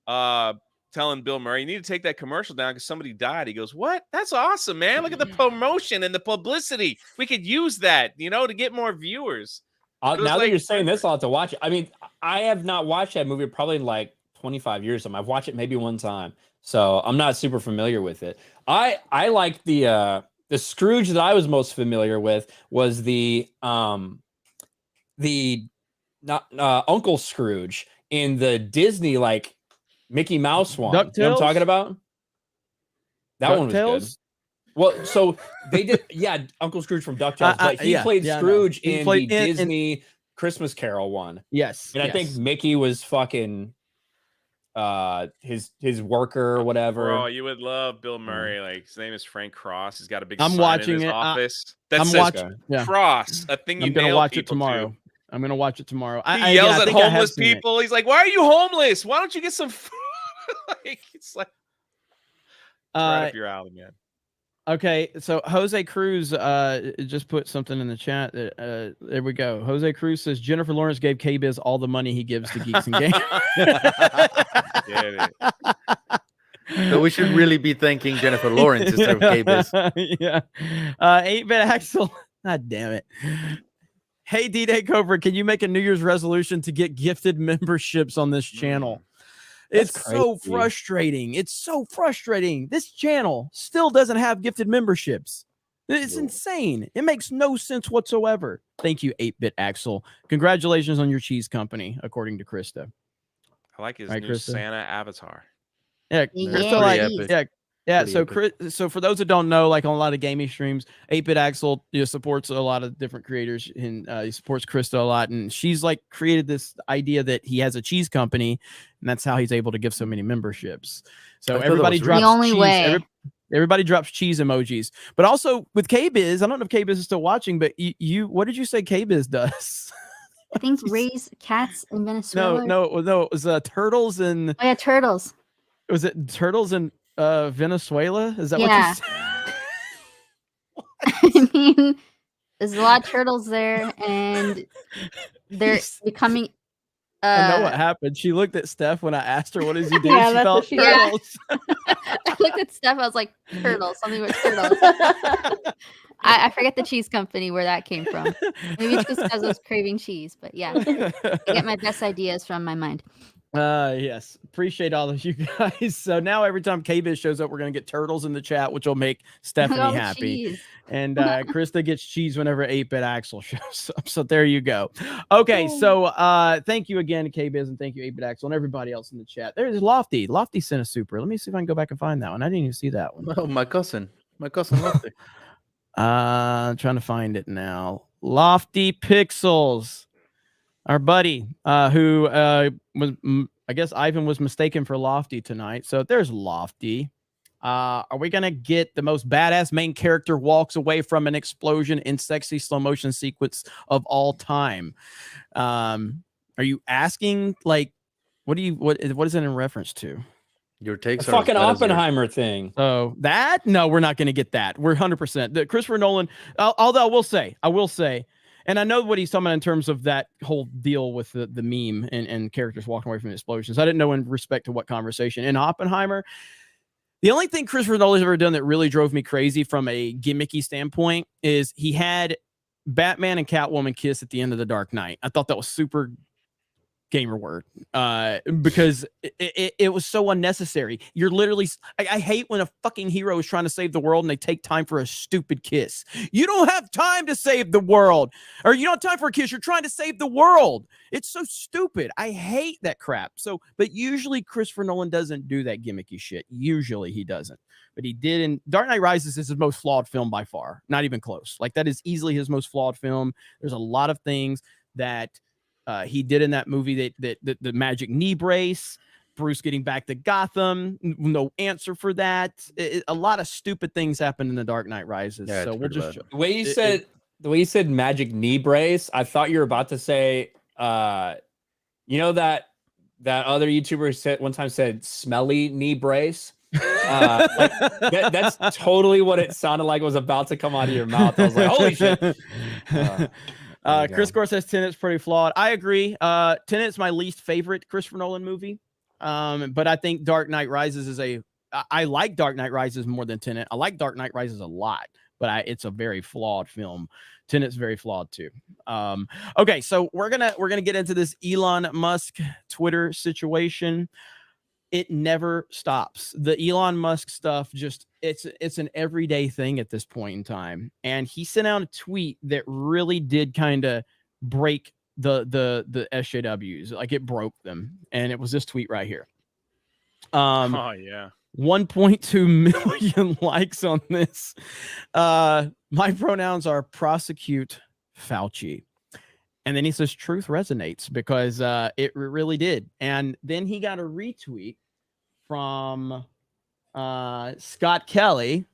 telling Bill Murray, you need to take that commercial down because somebody died. He goes, what? That's awesome, man. Look at the promotion and the publicity. We could use that, to get more viewers. Now that you're saying this, I'll have to watch it. I mean, I have not watched that movie probably in like 25 years. I've watched it maybe one time, so I'm not super familiar with it. I like the Scrooge that I was most familiar with was the Uncle Scrooge in the Disney like Mickey Mouse one. DuckTales? You know what I'm talking about? That one was good. Well, so they did, Uncle Scrooge from DuckTales, but he played Scrooge in the Disney Christmas Carol one. Yes, and I think Mickey was fucking his worker or whatever. Bro, you would love Bill Murray. Like, his name is Frank Cross. He's got a big I'm sign watching in his it. office that says Cross, a thing you I'm gonna nail watch it people tomorrow. to. I'm gonna watch it tomorrow. He yells at homeless people. He's like, "Why are you homeless? Why don't you get some food?" It's like right up your alley, man. Okay, so Jose Cruz just put something in the chat. There we go. Jose Cruz says Jennifer Lawrence gave KBiz all the money he gives to Geeks and Gamers. So we should really be thanking Jennifer Lawrence instead of KBiz. Yeah. 8-Bit Axel. God damn it. Hey, D-Day Cobra, can you make a New Year's resolution to get gifted memberships on this channel? It's so frustrating. It's so frustrating. This channel still doesn't have gifted memberships. It's insane. It makes no sense whatsoever. Thank you, 8-Bit Axel. Congratulations on your cheese company, according to Krista. I like his new Santa avatar. Yeah, Krista, so for those that don't know, like on a lot of gaming streams, 8-Bit Axel supports a lot of different creators, and he supports Krista a lot, and she's like created this idea that he has a cheese company, and that's how he's able to give so many memberships. So everybody drops the only cheese. way. Everybody drops cheese emojis, but also with KBiz, I don't know if KBiz is still watching, but you what did you say KBiz does? I think raise cats in Venezuela. No, it was turtles and. Oh yeah, turtles. Was it turtles and Venezuela? Is that what you said? I mean, there's a lot of turtles there, and they're becoming. I know what happened. She looked at Steph when I asked her, what does he do? Yeah, She that's thought what she did. turtles. I looked at Steph. I was like, turtles. Something with turtles. I forget the cheese company where that came from. Maybe it's just because I was craving cheese. But yeah, I get my best ideas from my mind. Yes, appreciate all of you guys. So now every time K-Biz shows up, we're gonna get turtles in the chat, which will make Stephanie Oh, happy. cheese. And Krista gets cheese whenever 8-Bit Axel shows up. So there you go. Okay, so thank you again to K-Biz, and thank you 8-Bit Axel and everybody else in the chat. There's Lofty. Lofty sent a super. Let me see if I can go back and find that one. I didn't even see that one. Oh, my cousin Lofty. I'm trying to find it now. Lofty Pixels. Our buddy, who was, I guess Ivan was mistaken for Lofty tonight. So there's Lofty. Are we going to get the most badass main character walks away from an explosion in sexy slow motion sequence of all time? Are you asking, like, what is it in reference to? Your takes the are fucking Oppenheimer thing. Oh, that? No, we're not going to get that. We're 100%. The Christopher Nolan, although I will say, and I know what he's talking about in terms of that whole deal with the meme and characters walking away from the explosions. I didn't know in respect to what conversation. In Oppenheimer, the only thing Christopher Nolan's ever done that really drove me crazy from a gimmicky standpoint is he had Batman and Catwoman kiss at the end of The Dark Knight. I thought that was super gamer word because it was so unnecessary. You're literally, I hate when a fucking hero is trying to save the world and they take time for a stupid kiss. You don't have time to save the world, or you don't have time for a kiss. You're trying to save the world. It's so stupid. I hate that crap. So, but usually Christopher Nolan doesn't do that gimmicky shit. Usually he doesn't, but he did in Dark Knight Rises. Is his most flawed film by far. Not even close. Like, that is easily his most flawed film. There's a lot of things that he did in that movie, that the magic knee brace, Bruce getting back to Gotham, no answer for that. A lot of stupid things happened in The Dark Knight Rises. Yeah, so we'll just the way you said magic knee brace, I thought you were about to say, you know, that other YouTuber said one time said smelly knee brace. Like that's totally what it sounded like was about to come out of your mouth. I was like, holy shit. Chris Gore says Tenet's pretty flawed. I agree. Tenet's my least favorite Christopher Nolan movie. But I think Dark Knight Rises is I like Dark Knight Rises more than Tenet. I like Dark Knight Rises a lot, but it's a very flawed film. Tenet's very flawed too. Okay, so we're gonna get into this Elon Musk Twitter situation. It never stops. The Elon Musk stuff, just it's an everyday thing at this point in time. And he sent out a tweet that really did kind of break the SJWs. Like, it broke them. And it was this tweet right here. Oh yeah. 1.2 million likes on this. My pronouns are prosecute Fauci. And then he says truth resonates, because it really did. And then he got a retweet from Scott Kelly.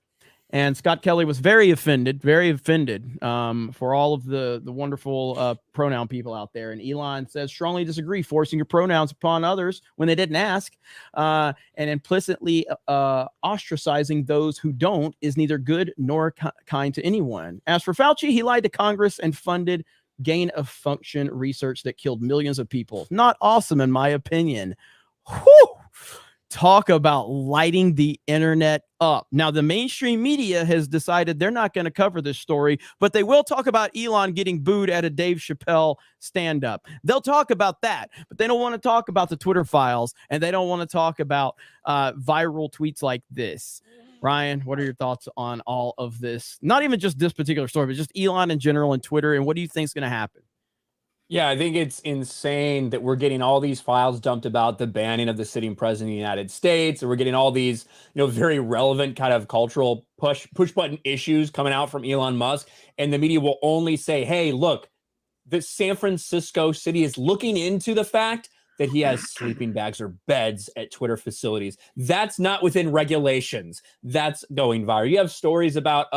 And Scott Kelly was very offended for all of the wonderful pronoun people out there. And Elon says, strongly disagree, forcing your pronouns upon others when they didn't ask, and implicitly ostracizing those who don't is neither good nor kind to anyone. As for Fauci, he lied to Congress and funded gain of function research that killed millions of people. Not awesome, in my opinion. Whew! Talk about lighting the internet up. Now, the mainstream media has decided they're not going to cover this story, but they will talk about Elon getting booed at a Dave Chappelle stand-up. They'll talk about that, but they don't want to talk about the Twitter files, and they don't want to talk about viral tweets like this. Ryan, what are your thoughts on all of this? Not even just this particular story, but just Elon in general and Twitter, and what do you think is going to happen? Yeah, I think it's insane that we're getting all these files dumped about the banning of the sitting president of the United States, and we're getting all these, very relevant kind of cultural push button issues coming out from Elon Musk, and the media will only say, hey, look, the San Francisco city is looking into the fact that he has sleeping bags or beds at Twitter facilities. That's not within regulations. That's going viral. You have stories about,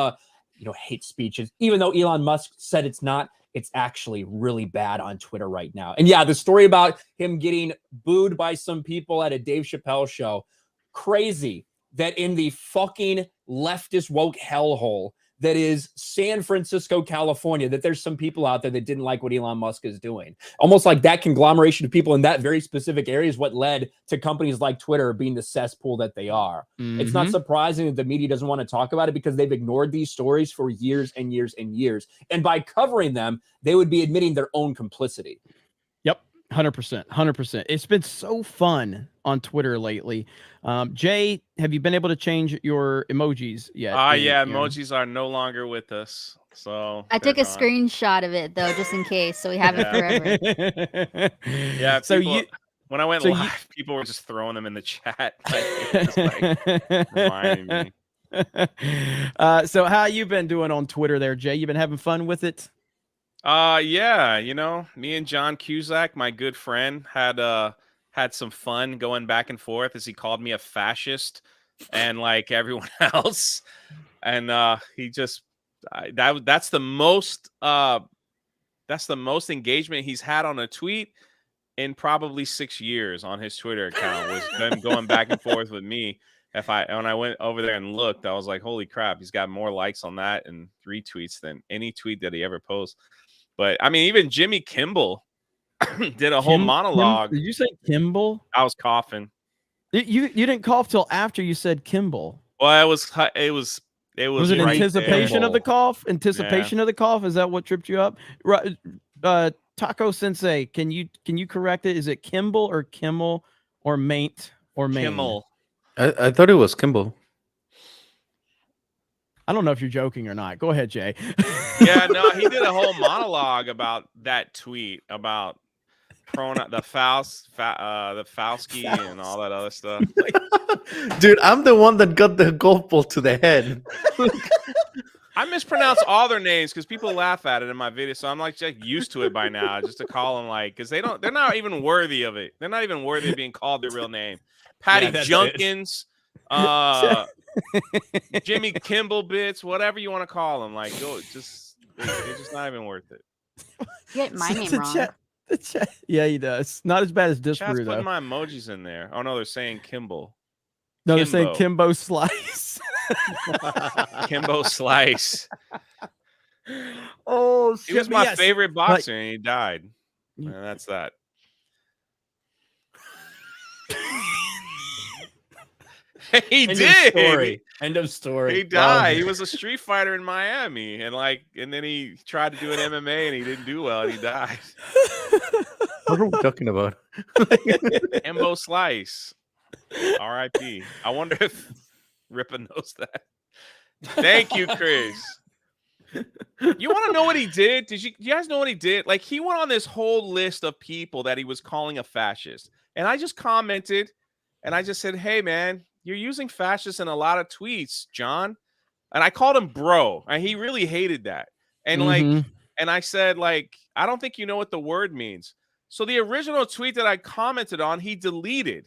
hate speeches, even though Elon Musk said it's not. It's actually really bad on Twitter right now. And yeah, the story about him getting booed by some people at a Dave Chappelle show, crazy that in the fucking leftist woke hellhole that is San Francisco, California, that there's some people out there that didn't like what Elon Musk is doing. Almost like that conglomeration of people in that very specific area is what led to companies like Twitter being the cesspool that they are. It's not surprising that the media doesn't want to talk about it because they've ignored these stories for years and years and years. And by covering them, they would be admitting their own complicity. Yep. 100%. It's been so fun on Twitter lately. Jay, have you been able to change your emojis yet? Yeah, emojis are no longer with us. So I took a screenshot of it though, just in case, so we have it forever. Yeah. People, when I went live, people were just throwing them in the chat, like reminding me. So how you been doing on Twitter there, Jay? You been having fun with it? Yeah, me and John Cusack, my good friend, had some fun going back and forth as he called me a fascist and like everyone else. And he just that's the most engagement he's had on a tweet in probably 6 years on his Twitter account, was them going back and forth with me. When I went over there and looked, I was like, holy crap, he's got more likes on that and retweets than any tweet that he ever posts. But I mean, even Jimmy Kimmel did a whole monologue. Did you say Kimball? I was coughing. You didn't cough till after you said Kimball. Well, it was Was it right anticipation there. of the cough? Anticipation of the cough? Is that what tripped you up? Taco Sensei, can you correct it? Is it Kimball or Kimmel or Maint or Maine? Kimmel. I thought it was Kimball. I don't know if you're joking or not. Go ahead, Jay. Yeah, no, he did a whole monologue about that tweet about the Fauski and all that other stuff. Dude, I'm the one that got the golf ball to the head. I mispronounce all their names because people laugh at it in my video, so I'm like just used to it by now, just to call them because they're not even worthy of it. They're not even worthy of being called their real name. Patty Junkins, Jimmy Kimball bits, whatever you want to call them. Like, they're just not even worth it. You get my name wrong. Yeah, he does. Not as bad as Disparu, Chat's though. putting my emojis in there. Oh no, they're saying Kimball. No, they're saying Kimbo Slice. Kimbo Slice. Oh, he was my favorite boxer, and he died. And that's that. He did. End of story. He died. He was a street fighter in Miami, and then he tried to do an MMA, and he didn't do well, and he died. What are we talking about? Kimbo Slice. R.I.P. I wonder if Rippa knows that. Thank you, Chris. You want to know what he did? You guys know what he did? Like, he went on this whole list of people that he was calling a fascist, and I just commented, and I just said, "Hey, man, you're using fascist in a lot of tweets, John." And I called him bro, and he really hated that. And and I said, I don't think you know what the word means. So the original tweet that I commented on, he deleted.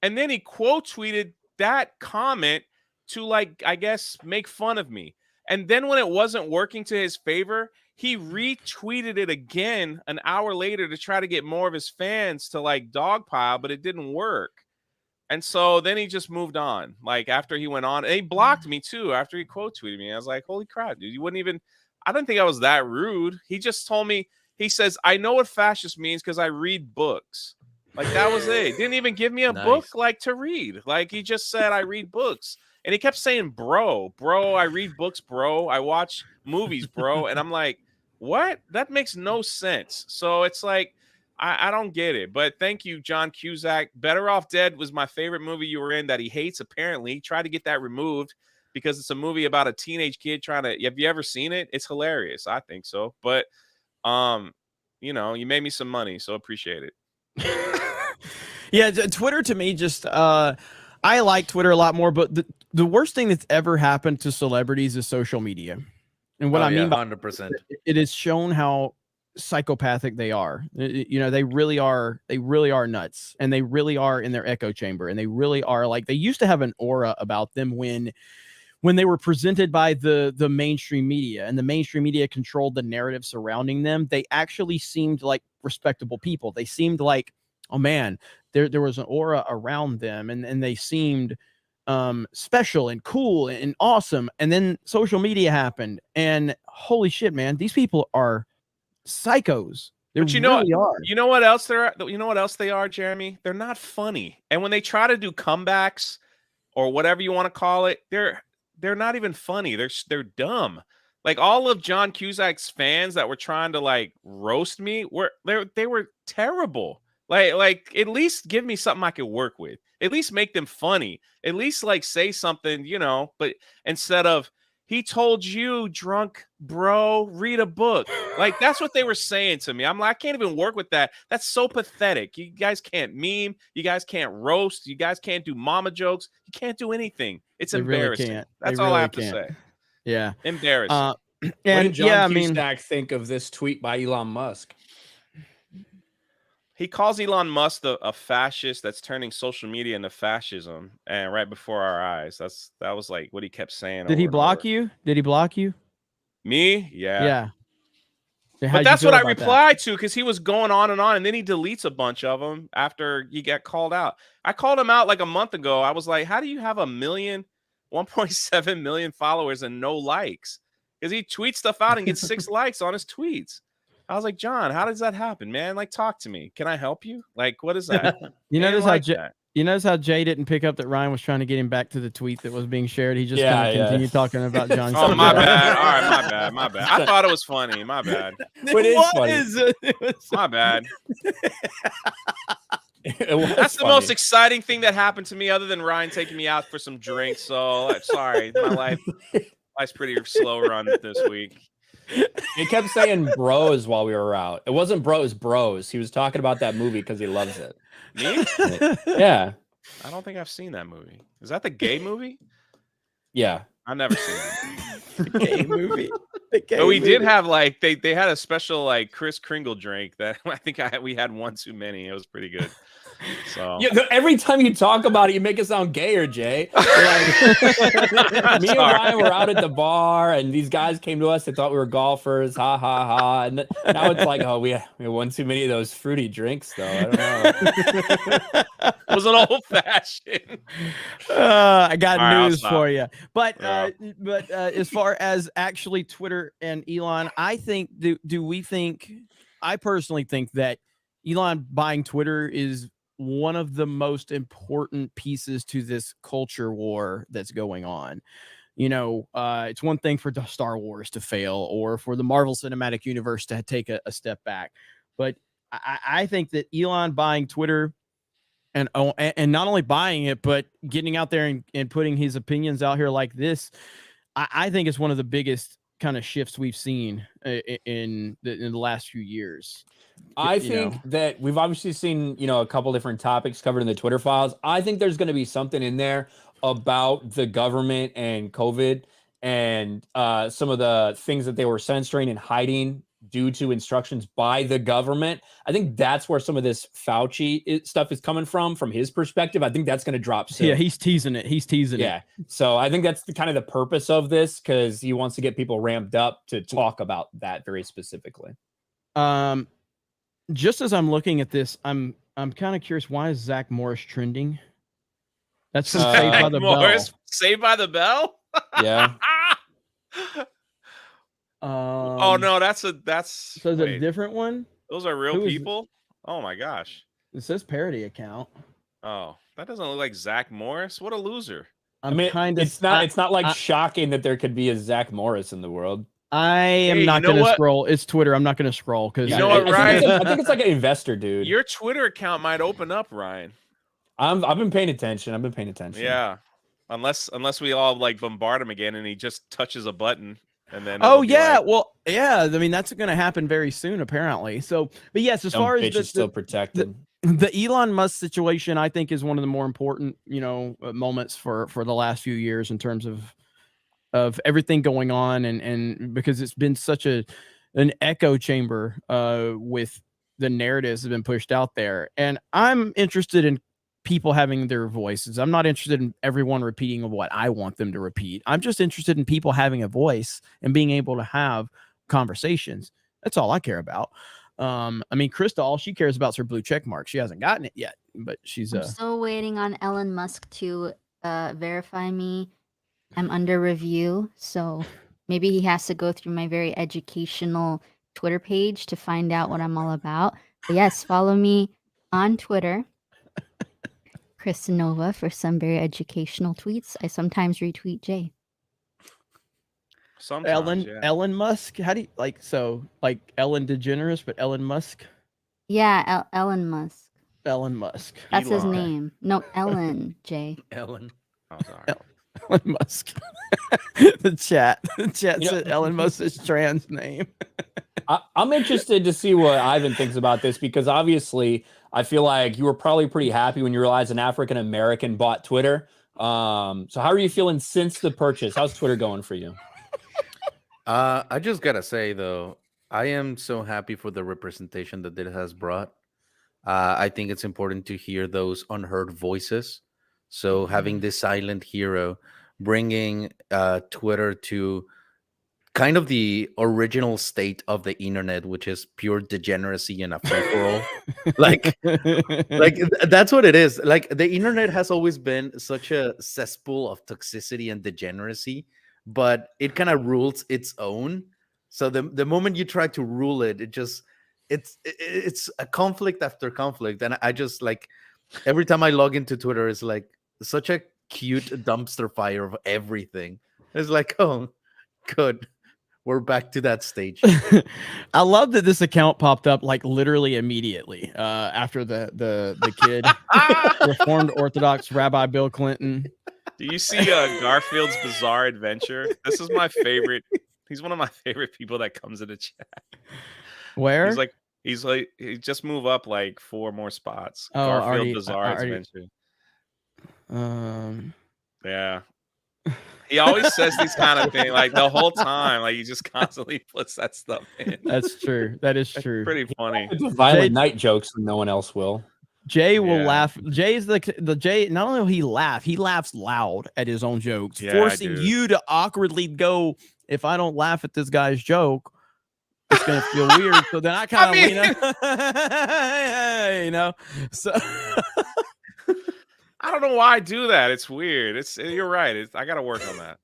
And then he quote tweeted that comment to I guess make fun of me. And then when it wasn't working to his favor, he retweeted it again an hour later to try to get more of his fans to dogpile, but it didn't work. And so then he just moved on. After he went on, and he blocked me too after he quote tweeted me. I was like, holy crap, dude, you wouldn't even, I didn't think I was that rude. He just told me, he says, I know what fascist means because I read books. That was it. Didn't even give me a book to read. He just said I read books. And he kept saying, bro, I read books, bro. I watch movies, bro. And I'm like, what? That makes no sense. So it's I don't get it. But thank you, John Cusack. Better Off Dead was my favorite movie you were in that he hates, apparently. He tried to get that removed because it's a movie about a teenage kid trying to, have you ever seen it? It's hilarious. I think so. But, you made me some money, so appreciate it. Yeah, Twitter to me just I like Twitter a lot more, but the worst thing that's ever happened to celebrities is social media. And what I mean by 100%, it is shown how psychopathic they are. They really are nuts, and they really are in their echo chamber, and they really are they used to have an aura about them when they were presented by the mainstream media, and the mainstream media controlled the narrative surrounding them. They actually seemed like respectable people. They seemed like, oh man, there was an aura around them, and they seemed special and cool and awesome. And then social media happened, and holy shit, man, these people are psychos. They really are. You know what else they're? You know what else they are, Jeremy? They're not funny. And when they try to do comebacks or whatever you want to call it, they're not even funny. They're dumb. Like all of John Cusack's fans that were trying to like roast me they were terrible. Like at least give me something I could work with. At least make them funny. At least like say something, you know, but instead of he told you, drunk bro, read a book. Like that's what they were saying to me. I'm like, I can't even work with that. That's so pathetic. You guys can't meme. You guys can't roast. You guys can't do mama jokes. You can't do anything. It's embarrassing. Really That's all I have to say. Yeah. Embarrassing. And what did John Cusack think of this tweet by Elon Musk? He calls Elon Musk a fascist that's turning social media into fascism, and right before our eyes. That was like what he kept saying. Did he block you? Did he block you? Me? Yeah. Yeah. But that's what I replied to, because he was going on, and then he deletes a bunch of them after he got called out. I called him out like a month ago. I was like, how do you have 1.7 million followers and no likes? Because he tweets stuff out and gets 6 likes on his tweets. I was like, John, how does that happen, man? Like, talk to me. Can I help you? Like, what is that? You notice how Jay didn't pick up that Ryan was trying to get him back to the tweet that was being shared. He just continued talking about John. Oh, my bad. All right, my bad. I thought it was funny. My bad. It is funny. My bad. That's the most exciting thing that happened to me, other than Ryan taking me out for some drinks. So sorry, my life's pretty slow run this week. He kept saying bros while we were out. It wasn't bros. He was talking about that movie because he loves it. Me? Yeah. I don't think I've seen that movie. Is that the gay movie? Yeah. I've never seen it. The gay movie. But we did have like they had a special like Kris Kringle drink that I think we had one too many. It was pretty good. So yeah, every time you talk about it, you make it sound gayer, Jay. Like, me and Ryan were out at the bar, and these guys came to us. They thought we were golfers. Ha ha ha! And now it's like, oh, we won too many of those fruity drinks, though. I don't know. It was an old fashioned. I got news for you, but as far as actually Twitter and Elon, I think I personally think that Elon buying Twitter is one of the most important pieces to this culture war that's going on. You know, it's one thing for the Star Wars to fail or for the Marvel Cinematic Universe to take a step back. But I think that Elon buying Twitter and not only buying it, but getting out there and putting his opinions out here like this, I think it's one of the biggest kind of shifts we've seen in the last few years. I think that we've obviously seen, a couple different topics covered in the Twitter files. I think there's going to be something in there about the government and COVID and some of the things that they were censoring and hiding due to instructions by the government. I think that's where some of this Fauci stuff is coming from his perspective. I think that's going to drop soon. Yeah, he's teasing it. Yeah. So I think that's kind of the purpose of this, because he wants to get people ramped up to talk about that very specifically. Just as I'm looking at this, I'm kind of curious, why is Zach Morris trending? That's from Saved by the Bell. Saved by the Bell? Yeah. Oh no, that's so it's a different one. Those are real people. Oh my gosh. It says parody account. Oh, that doesn't look like Zach Morris. What a loser. It's not like shocking that there could be a Zach Morris in the world. I am not going to scroll. It's Twitter. I'm not going to scroll because you know what, Ryan? I think it's like an investor, dude. Your Twitter account might open up, Ryan. I've been paying attention. Yeah, unless we all like bombard him again and he just touches a button and then. Oh yeah, well yeah. I mean that's going to happen very soon apparently. So, but yes, as far as still protected. The Elon Musk situation, I think, is one of the more important moments for the last few years in terms of everything going on, and because it's been such an echo chamber with the narratives that have been pushed out there. And I'm interested in people having their voices. I'm not interested in everyone repeating what I want them to repeat. I'm just interested in people having a voice and being able to have conversations. That's all I care about. I mean, Krista, all she cares about is her blue check mark. She hasn't gotten it yet, but she's I'm still waiting on Elon Musk to verify me. I'm under review, so maybe he has to go through my very educational Twitter page to find out what I'm all about. But yes, follow me on Twitter, Kristanova, for some very educational tweets. I sometimes retweet Jay. Sometimes, Elon Musk. How do you like Ellen DeGeneres, but Elon Musk? Yeah, Elon Musk. Elon Musk. That's his Elon. name. No, Ellen, Jay. Ellen. Oh, sorry. Elon Musk. the chat said Elon Musk's trans name. I'm interested to see what Ivan thinks about this, because obviously I feel like you were probably pretty happy when you realized an African American bought Twitter. So how are you feeling since the purchase? How's Twitter going for you? I just gotta say though, I am so happy for the representation that it has brought. I think it's important to hear those unheard voices. So having this silent hero bringing Twitter to kind of the original state of the internet, which is pure degeneracy and a free-for-all. like that's what it is. Like, the internet has always been such a cesspool of toxicity and degeneracy, but it kind of rules its own. So the moment you try to rule it, it's a conflict after conflict. And I just, like, every time I log into Twitter, it's like such a cute dumpster fire of everything. It's like, oh, good. We're back to that stage. I love that this account popped up like literally immediately after the kid, Reformed Orthodox Rabbi Bill Clinton. Do you see Garfield's Bizarre Adventure? This is my favorite. He's one of my favorite people that comes in the chat. Where? He's like he just move up like 4 more spots. Oh, Garfield Bizarre Adventure. Yeah. He always says these kind of things, like the whole time, like he just constantly puts that stuff in. That's true. That is true. Pretty funny. Violent night jokes when no one else will. Jay will laugh. Jay's the Jay. Not only will he laugh, he laughs loud at his own jokes, forcing you to awkwardly go. If I don't laugh at this guy's joke, it's gonna feel weird. So then I kind of, you know, so. I don't know why I do that. It's weird. You're right. I got to work on that.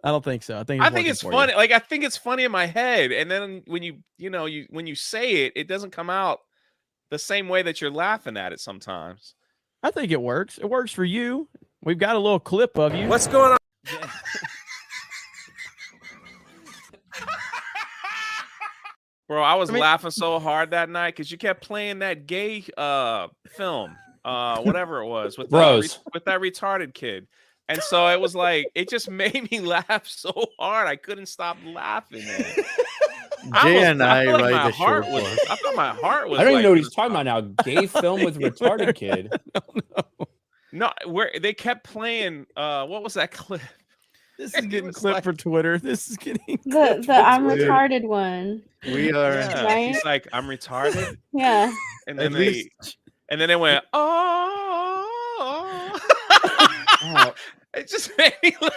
I don't think so. I think it's funny. Like, I think it's funny in my head, and then when you say it, it doesn't come out the same way that you're laughing at it sometimes. I think it works. It works for you. We've got a little clip of you. What's going on? Bro, I was laughing so hard that night because you kept playing that gay film. Whatever it was with that retarded kid, and so it was like it just made me laugh so hard I couldn't stop laughing. Jay and I write the show. I thought my heart was. I don't even know what he's talking about now. Gay film with retarded kid. No, where they kept playing. What was that clip? This is getting clipped for Twitter. This is getting the I'm retarded one. We are. Yeah. Right? He's like, I'm retarded. Yeah. And then they went, oh. It just made me laugh.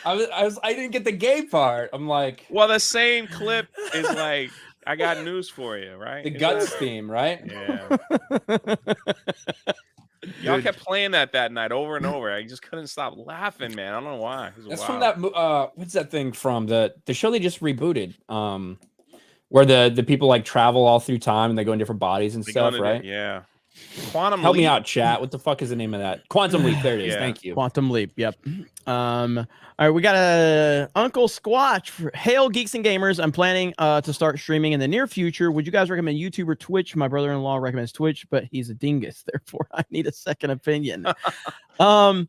I didn't get the gay part. I'm like, well, the same clip is like, I got news for you, right? The guts theme, right? Yeah. Y'all kept playing that night over and over. I just couldn't stop laughing, man. I don't know why. That's from that. What's that thing from the show they just rebooted? Where the people like travel all through time and they go in different bodies and stuff, right? Yeah. Quantum Help Leap. me out, chat. What the fuck is the name of that? Quantum Leap. There it is. Yeah. Thank you. Quantum Leap. Yep. All right, we got a Uncle Squatch. Hail, Geeks and Gamers. I'm planning to start streaming in the near future. Would you guys recommend YouTube or Twitch? My brother-in-law recommends Twitch, but he's a dingus. Therefore, I need a second opinion. So,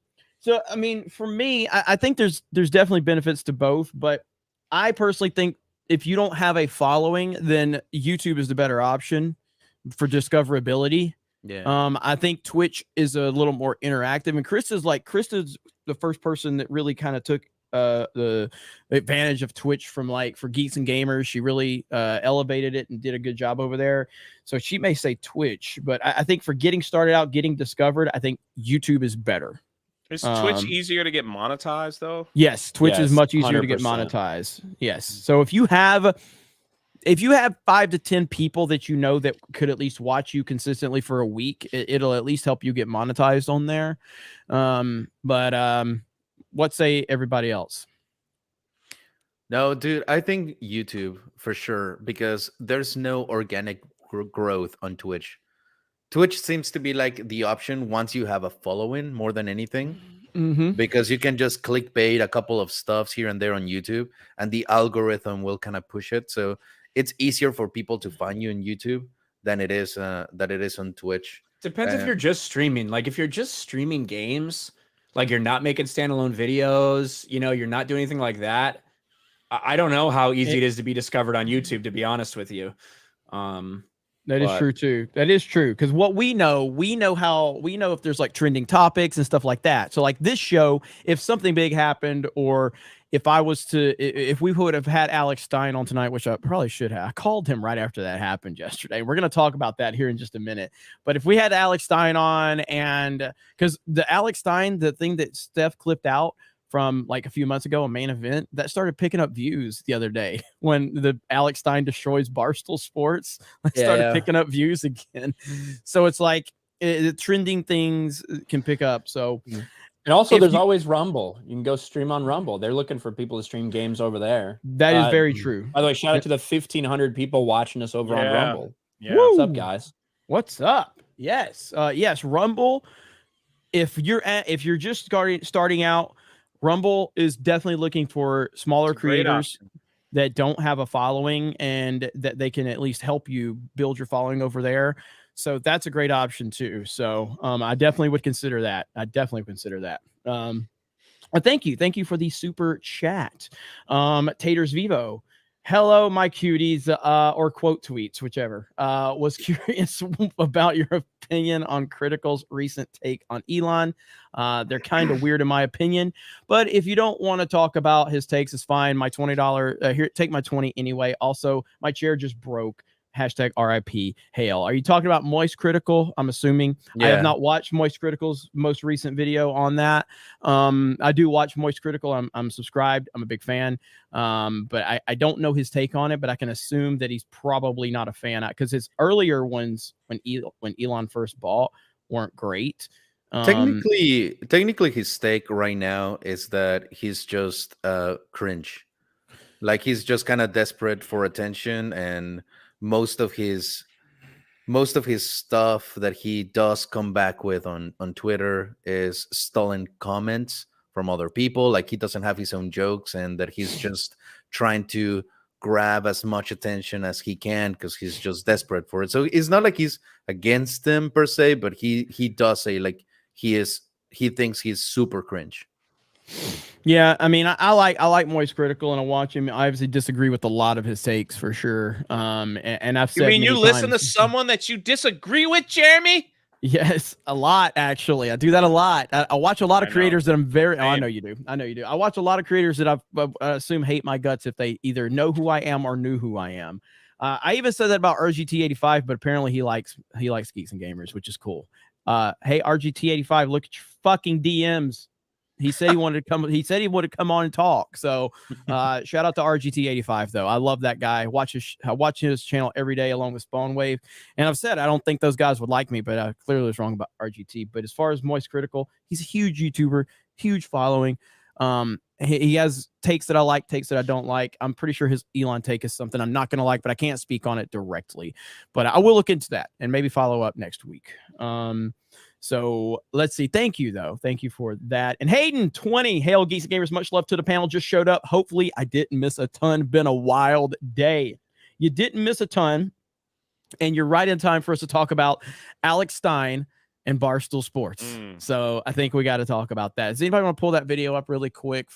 I mean, for me, I think there's definitely benefits to both, but I personally think if you don't have a following, then YouTube is the better option for discoverability. Yeah. I think Twitch is a little more interactive, and Krista's the first person that really kind of took the advantage of Twitch for Geeks and Gamers. She really elevated it and did a good job over there. So she may say Twitch, but I think for getting started out, getting discovered, I think YouTube is better. Is Twitch easier to get monetized though? Yes, Twitch is much easier to get 100%. monetized. Yes. So if you have if you have 5 to 10 people that you know that could at least watch you consistently for a week, it'll at least help you get monetized on there. What say everybody else? No, dude, I think YouTube for sure, because there's no organic growth on Twitch. Twitch seems to be like the option once you have a following more than anything, because you can just clickbait a couple of stuffs here and there on YouTube, and the algorithm will kind of push it. So it's easier for people to find you on YouTube than it is on Twitch. Depends if you're just streaming. Like if you're just streaming games, like you're not making standalone videos, you know, you're not doing anything like that. I don't know how easy it is to be discovered on YouTube, to be honest with you. That is true too. That is true. Because what we know if there's like trending topics and stuff like that. So like this show, if something big happened, or if we would have had Alex Stein on tonight, which I probably should have. I called him right after that happened yesterday. We're going to talk about that here in just a minute. But if we had Alex Stein on, and because the Alex Stein, the thing that Steph clipped out from like a few months ago, a main event that started picking up views the other day when the Alex Stein destroys Barstool Sports, started picking up views again. So it's like trending things can pick up. So, and also there's always Rumble. You can go stream on Rumble. They're looking for people to stream games over there. That is very true. By the way, shout out to the 1,500 people watching us over on Rumble. Yeah. What's up, guys? What's up? Yes. Yes. Rumble. If you're just starting out, Rumble is definitely looking for smaller creators that don't have a following, and that they can at least help you build your following over there. So that's a great option too. So I definitely would consider that. Thank you for the super chat. Taters Vivo. Hello, my cuties, or quote tweets, whichever. Was curious about your opinion on Critical's recent take on Elon. They're kind of weird in my opinion, but if you don't want to talk about his takes, it's fine. My $20 here, take my 20 anyway. Also, my chair just broke. Hashtag RIP Hail. Are you talking about Moist Critical? I'm assuming. I have not watched Moist Critical's most recent video on that. I do watch Moist Critical. I'm subscribed. I'm a big fan. But I don't know his take on it, but I can assume that he's probably not a fan, because his earlier ones when Elon first bought weren't great. Technically his take right now is that he's just cringe. Like he's just kind of desperate for attention, and most of his stuff that he does come back with on Twitter is stolen comments from other people. Like he doesn't have his own jokes, and that he's just trying to grab as much attention as he can because he's just desperate for it. So it's not like he's against them per se, but he does say like he thinks he's super cringe. Yeah, I mean, I like Moist Critical, and I watch him. I obviously disagree with a lot of his takes for sure. And I've said, you mean you listen to someone that you disagree with, Jeremy? Yes, a lot actually. I do that a lot. I watch a lot of creators that I'm very. Oh, I know you do. I watch a lot of creators that I assume hate my guts if they either know who I am or knew who I am. I even said that about RGT85, but apparently he likes Geeks and Gamers, which is cool. Hey RGT85, look at your fucking DMs. He said he wanted to come. He said he would come on and talk. So, shout out to RGT85 though. I love that guy. I watch his channel every day along with Spawn Wave. And I've said I don't think those guys would like me, but I clearly was wrong about RGT. But as far as Moist Critical, he's a huge YouTuber, huge following. He has takes that I like, takes that I don't like. I'm pretty sure his Elon take is something I'm not going to like, but I can't speak on it directly. But I will look into that and maybe follow up next week. So let's see. Thank you, though. Thank you for that. And Hayden 20, hail Geeks Gamers. Much love to the panel. Just showed up. Hopefully, I didn't miss a ton. Been a wild day. You didn't miss a ton, and you're right in time for us to talk about Alex Stein and Barstool Sports. So I think we got to talk about that. Does anybody want to pull that video up really quick?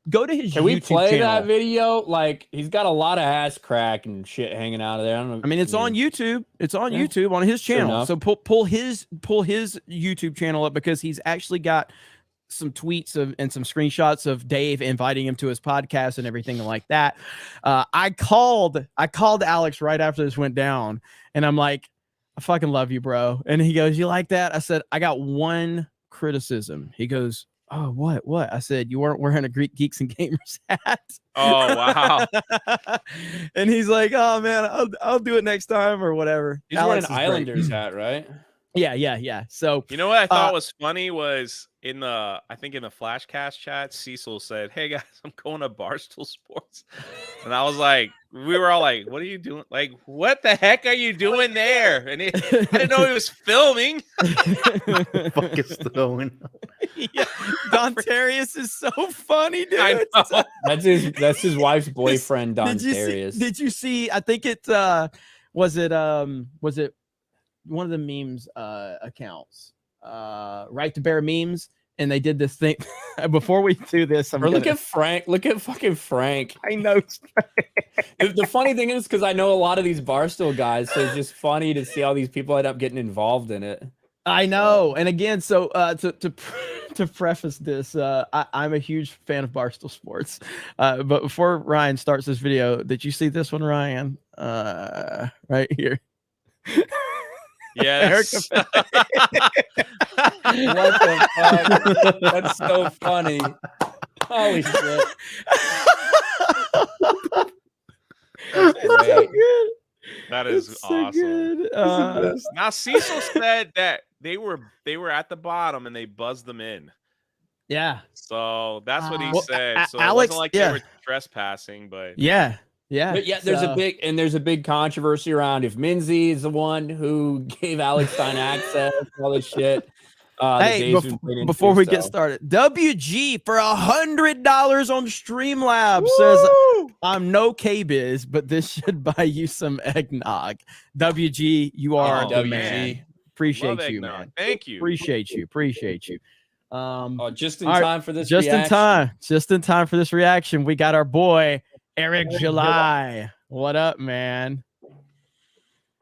Go to his Can YouTube we play channel. that video? Like he's got a lot of ass crack and shit hanging out of there. I don't know. I mean, it's on YouTube. It's on YouTube on his channel. So pull his YouTube channel up, because he's actually got some tweets and some screenshots of Dave inviting him to his podcast and everything like that. I called Alex right after this went down, and I'm like, I fucking love you, bro. And he goes, you like that? I said, I got one criticism. He goes, oh, what? I said, you weren't wearing a Greek Geeks and Gamers hat. Oh, wow. And he's like, oh, man, I'll do it next time or whatever. He's wearing an Islanders hat, right? Yeah. So, you know what I thought was funny was I think in the Flashcast chat, Cecil said, "Hey guys, I'm going to Barstool Sports," and I was like, we were all like, "What are you doing? Like, what the heck are you doing there?" And I didn't know he was filming. Fuck is going on? Yeah, Dontarius is so funny, dude. I know. That's his wife's boyfriend, Dontarius. Did you see? I think it was it one of the memes accounts, Right to Bear Memes, and they did this thing. Before we do this, look at Frank. Look at fucking Frank. I know. The funny thing is, because I know a lot of these Barstool guys, so it's just funny to see how these people end up getting involved in it. I know. And again, so to preface this, I'm a huge fan of Barstool Sports. But before Ryan starts this video, did you see this one, Ryan? Right here. Yes. What the fuck? That's so funny. Holy shit. That's so good. That is awesome. Now Cecil said that they were at the bottom and they buzzed them in. Yeah. So that's what he said. So Alex, it wasn't like they were trespassing, but yeah. But yeah, there's a big controversy around if Minzy is the one who gave Alex Stein access, all this shit. Hey, before we get started, WG for $100 on Streamlabs says, "I'm no K-Biz, but this should buy you some eggnog." WG, you are the man. Appreciate you, man. Thank you. Appreciate you. Just in time for this. Just in time for this reaction. We got our boy Eric July. What up, man?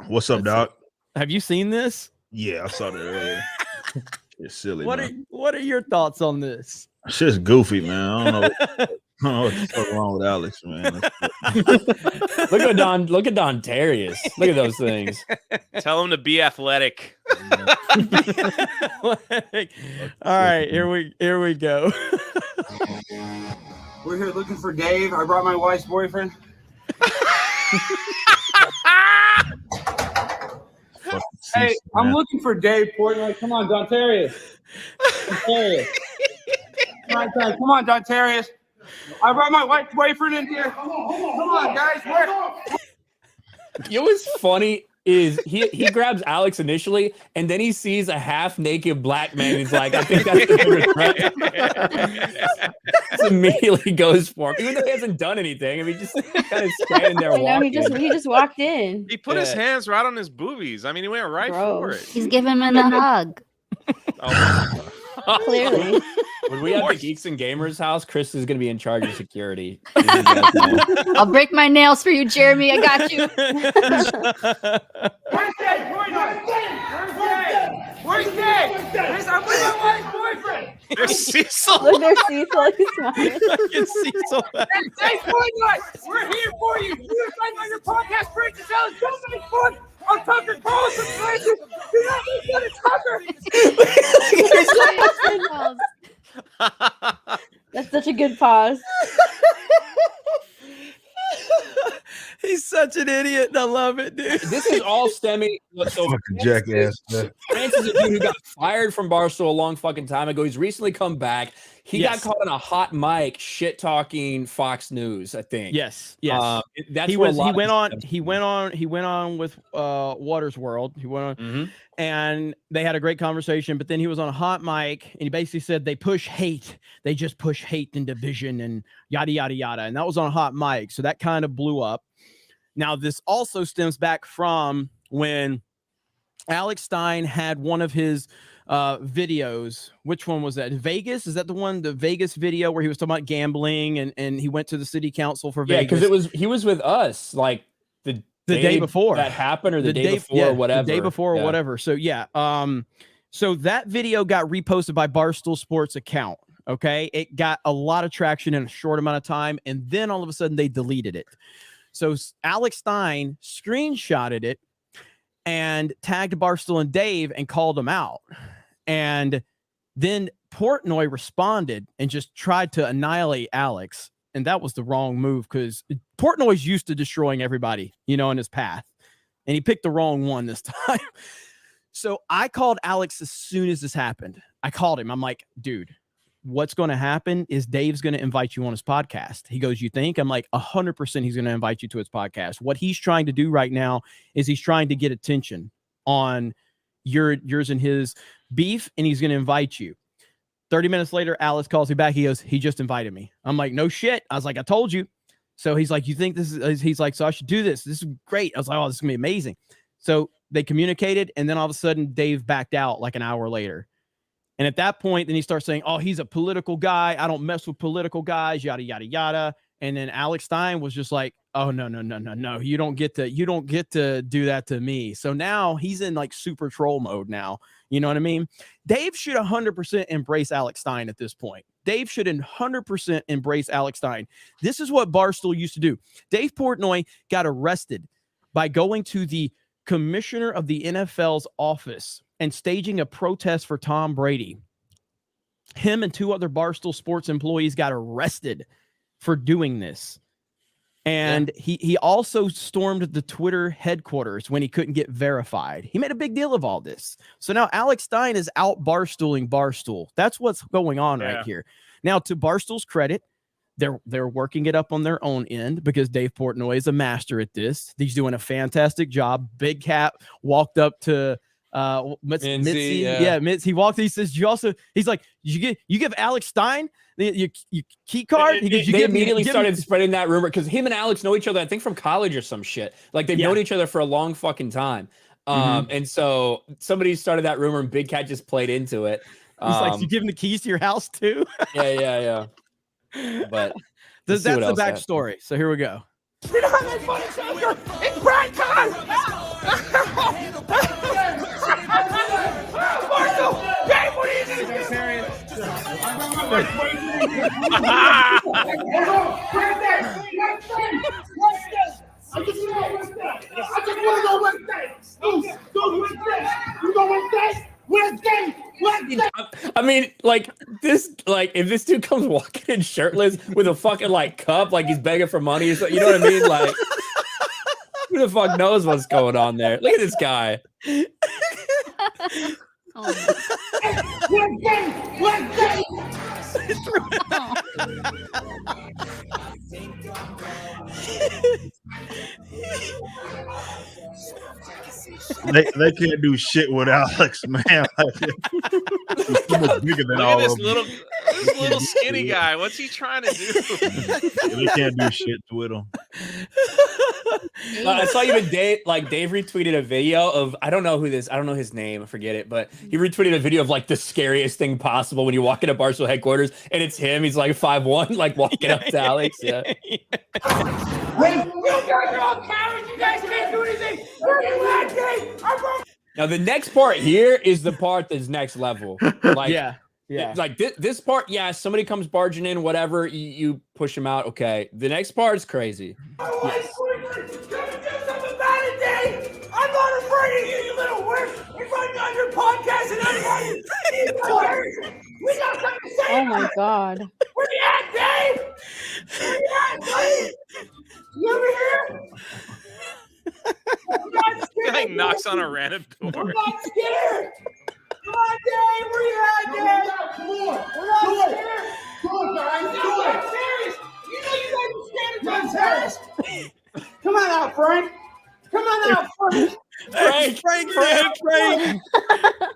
What's up, dog? Have you seen this? Yeah, I saw that earlier. It's silly. What are your thoughts on this? It's just goofy, man. I don't know what's wrong with Alex, man. Look at Dontarius. Look at those things. Tell him to be athletic. All right, here we go. We're here looking for Dave. I brought my wife's boyfriend. Hey, I'm looking for Dave Portnoy. Come on, Dontarius. Come on, Dontarius. I brought my wife's boyfriend in here. Come on, guys. You know what's funny is he grabs Alex initially, and then he sees a half-naked black man. He's like, I think that's the bigger threat. Just immediately goes for him, even though he hasn't done anything. I mean, just kind of standing there walking. He just walked in. He put his hands right on his boobies. I mean, he went right for it. He's giving him a hug. Clearly. When we have the Geeks and Gamers house, Chris is going to be in charge of security. I'll break my nails for you, Jeremy. I got you. Where's Dave? Where's Dave? I'm with my wife's boyfriend. There's Cecil. Look, there's Cecil. He's smiling. Cecil. Dave Portnoy, we're here for you. You're fighting on your podcast, Break the Challenge. Don't make fun of Tucker Carlson. You're not making fun of Tucker. That's such a good pause. He's such an idiot, and I love it, dude. This is all stemming. So fucking jackass. France is a dude who got fired from Barstool a long fucking time ago. He's recently come back. He got caught on a hot mic shit talking Fox News, I think. Yes. That's he went on with Waters World. He went on and they had a great conversation, but then he was on a hot mic and he basically said they push hate. They just push hate and division and yada yada yada. And that was on a hot mic. So that kind of blew up. Now, this also stems back from when Alex Stein had one of his videos. Which one was that? Vegas? Is that the Vegas video where he was talking about gambling and he went to the city council for Vegas? Because he was with us like the day before that happened, or the day before, or whatever. The day before or whatever. So so that video got reposted by Barstool Sports account. Okay, it got a lot of traction in a short amount of time, and then all of a sudden they deleted it. So Alex Stein screenshotted it and tagged Barstool and Dave and called them out. And then Portnoy responded and just tried to annihilate Alex. And that was the wrong move because Portnoy's used to destroying everybody, in his path. And he picked the wrong one this time. So I called Alex as soon as this happened. I called him. I'm like, dude, what's going to happen is Dave's going to invite you on his podcast. He goes, you think? I'm like, 100% he's going to invite you to his podcast. What he's trying to do right now is he's trying to get attention on yours and his beef, and he's going to invite you. 30 minutes later, Alex calls me back. He goes, he just invited me. I'm like, no shit. I was like, I told you. So he's like, you think this is, he's like, so I should do this. This is great. I was like, oh, this is going to be amazing. So they communicated, and then all of a sudden Dave backed out like an hour later. And at that point, then he starts saying, oh, he's a political guy. I don't mess with political guys, yada, yada, yada. And then Alex Stein was just like, oh, no. You don't get to do that to me. So now he's in like super troll mode now. You know what I mean? Dave should 100% embrace Alex Stein at this point. Dave should 100% embrace Alex Stein. This is what Barstool used to do. Dave Portnoy got arrested by going to the commissioner of the NFL's office and staging a protest for Tom Brady. Him and 2 other Barstool Sports employees got arrested for doing this. And he also stormed the Twitter headquarters when he couldn't get verified. He made a big deal of all this. So now Alex Stein is out Barstooling Barstool. That's what's going on right here. Now, to Barstool's credit, they're working it up on their own end because Dave Portnoy is a master at this. He's doing a fantastic job. Big Cat walked up to Mitzi. Mitzi. He walked. He says, he's like, you give Alex Stein your key card. They immediately started spreading that rumor because him and Alex know each other, I think, from college or some shit. Like they've known each other for a long fucking time. And so somebody started that rumor, and Big Cat just played into it. He's like, you give him the keys to your house too. Yeah. But that's the backstory. So here we go. We don't have that funny sucker. It's prime time. Marshall, Dave, what are you going to do? I just want to go Wednesday. You go Wednesday. I mean, like this, like if this dude comes walking in shirtless with a fucking like cup, like he's begging for money, so, you know what I mean? Like, who the fuck knows what's going on there? Look at this guy. They can't do shit with Alex, man. He's so much bigger than all this of them. little skinny guy. What's he trying to do? They can't do shit with him. I saw even Dave retweeted a video of I don't know his name, I forget it, but he retweeted a video of like the scariest thing possible when you walk into Barstool headquarters and it's him. He's like 5'1", like walking up to Alex. Yeah. You guys are all cowards. You guys can't do anything. Where are you at, Dave? Now the next part here is the part that's next level. Like like this part, somebody comes barging in, whatever, you push him out. Okay, the next part is crazy. I'm not afraid of you, you little worm. We're running on your podcast and everybody. We got something to say. Oh my god. Where you at, Dave? Where you at, buddy? You over here? Guy knocks on a random door. I'm not scared. Come on, Dave. Where you at, Dave? Come on. We're not scared. Come on, guys. No, I'm serious. You know you guys are scared of Frank. Come on out, Frank. Come on out, Frank. Frank.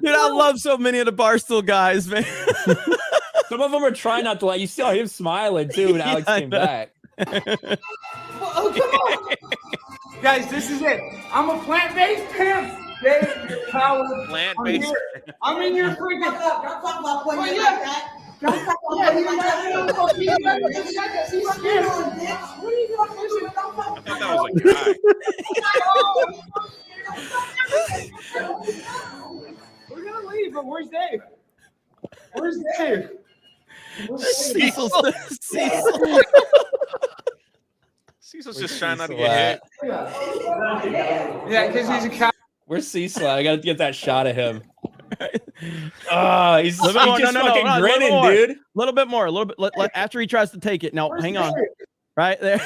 Dude, I love so many of the Barstool guys, man. Some of them are trying not to let you saw him smiling too when Alex came back. Oh, come on. Guys, this is it. I'm a plant-based pimp. Dave, you're power. Plant-based. I'm in your freaking. Don't talk about putting like that. Don't talk about Yeah, putting like that. what are you doing, bitch? What are you doing? I thought that was a guy. We're gonna leave, but where's Dave? Where's Dave? Cecil's just trying not to get hit. Yeah, because he's a cow. Where's Cecil? I gotta get that shot of him. He's just fucking grinning, dude. A little bit more. A little bit. After he tries to take it. No, hang on. Right there.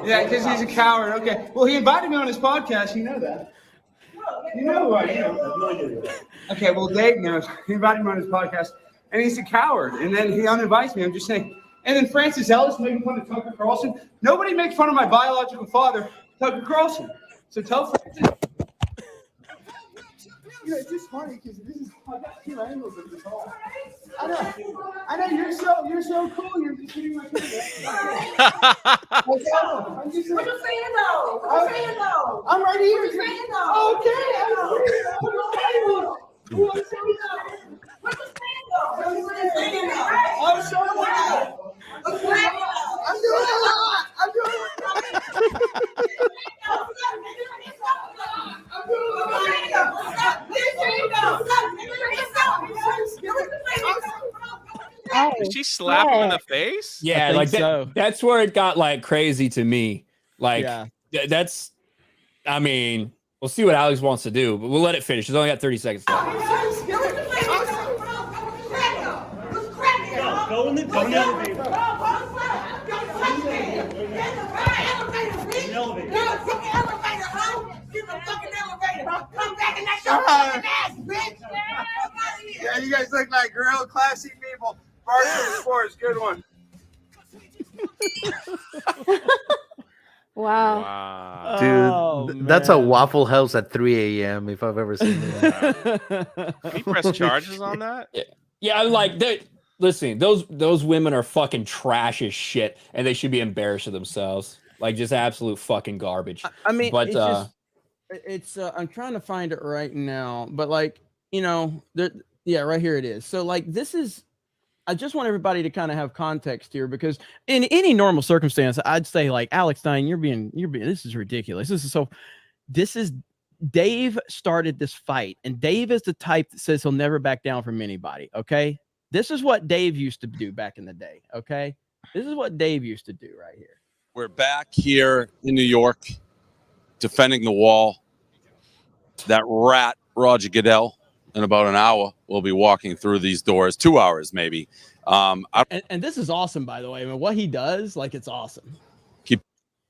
Yeah, because he's a coward. Okay. Well, he invited me on his podcast. You know that. You know who I am. Okay, well, Dave knows. He invited me on his podcast, and he's a coward. And then he uninvites me. I'm just saying. And then Francis Ellis making fun of Tucker Carlson. Nobody makes fun of my biological father, Tucker Carlson. So tell Francis. You know, it's just funny because this is I got two angles of this all. I know you're so cool. You're just hitting my camera. I'm just saying. What you saying though? What you saying though? I'm right here. What you saying though? Okay. What you saying though? I'm showing up. I'm doing a lot. I'm doing Did she slap him in the face? Yeah, like that's where it got like crazy to me. Like that's, I mean, we'll see what Alex wants to do, but we'll let it finish. She's only got 30 seconds left. Go in the elevator. Yeah, you guys look like real classy people. Varsity Sports, good one. Wow. Dude, that's a Waffle House at 3 a.m. if I've ever seen it. Can he press charges on that? Yeah, I'm like, listen, those women are fucking trash as shit, and they should be embarrassed of themselves. Like, just absolute fucking garbage. I mean, but it's I'm trying to find it right now, but like, you know, right here it is. So like, this is, I just want everybody to kind of have context here, because in any normal circumstance, I'd say like, Alex Stein, you're being, this is ridiculous. This is Dave started this fight, and Dave is the type that says he'll never back down from anybody. Okay. This is what Dave used to do back in the day. Okay. This is what Dave used to do right here. We're back here in New York, defending the wall. That rat, Roger Goodell, in about an hour, will be walking through these doors, 2 hours maybe. And this is awesome, by the way. I mean, what he does, like, it's awesome. Keep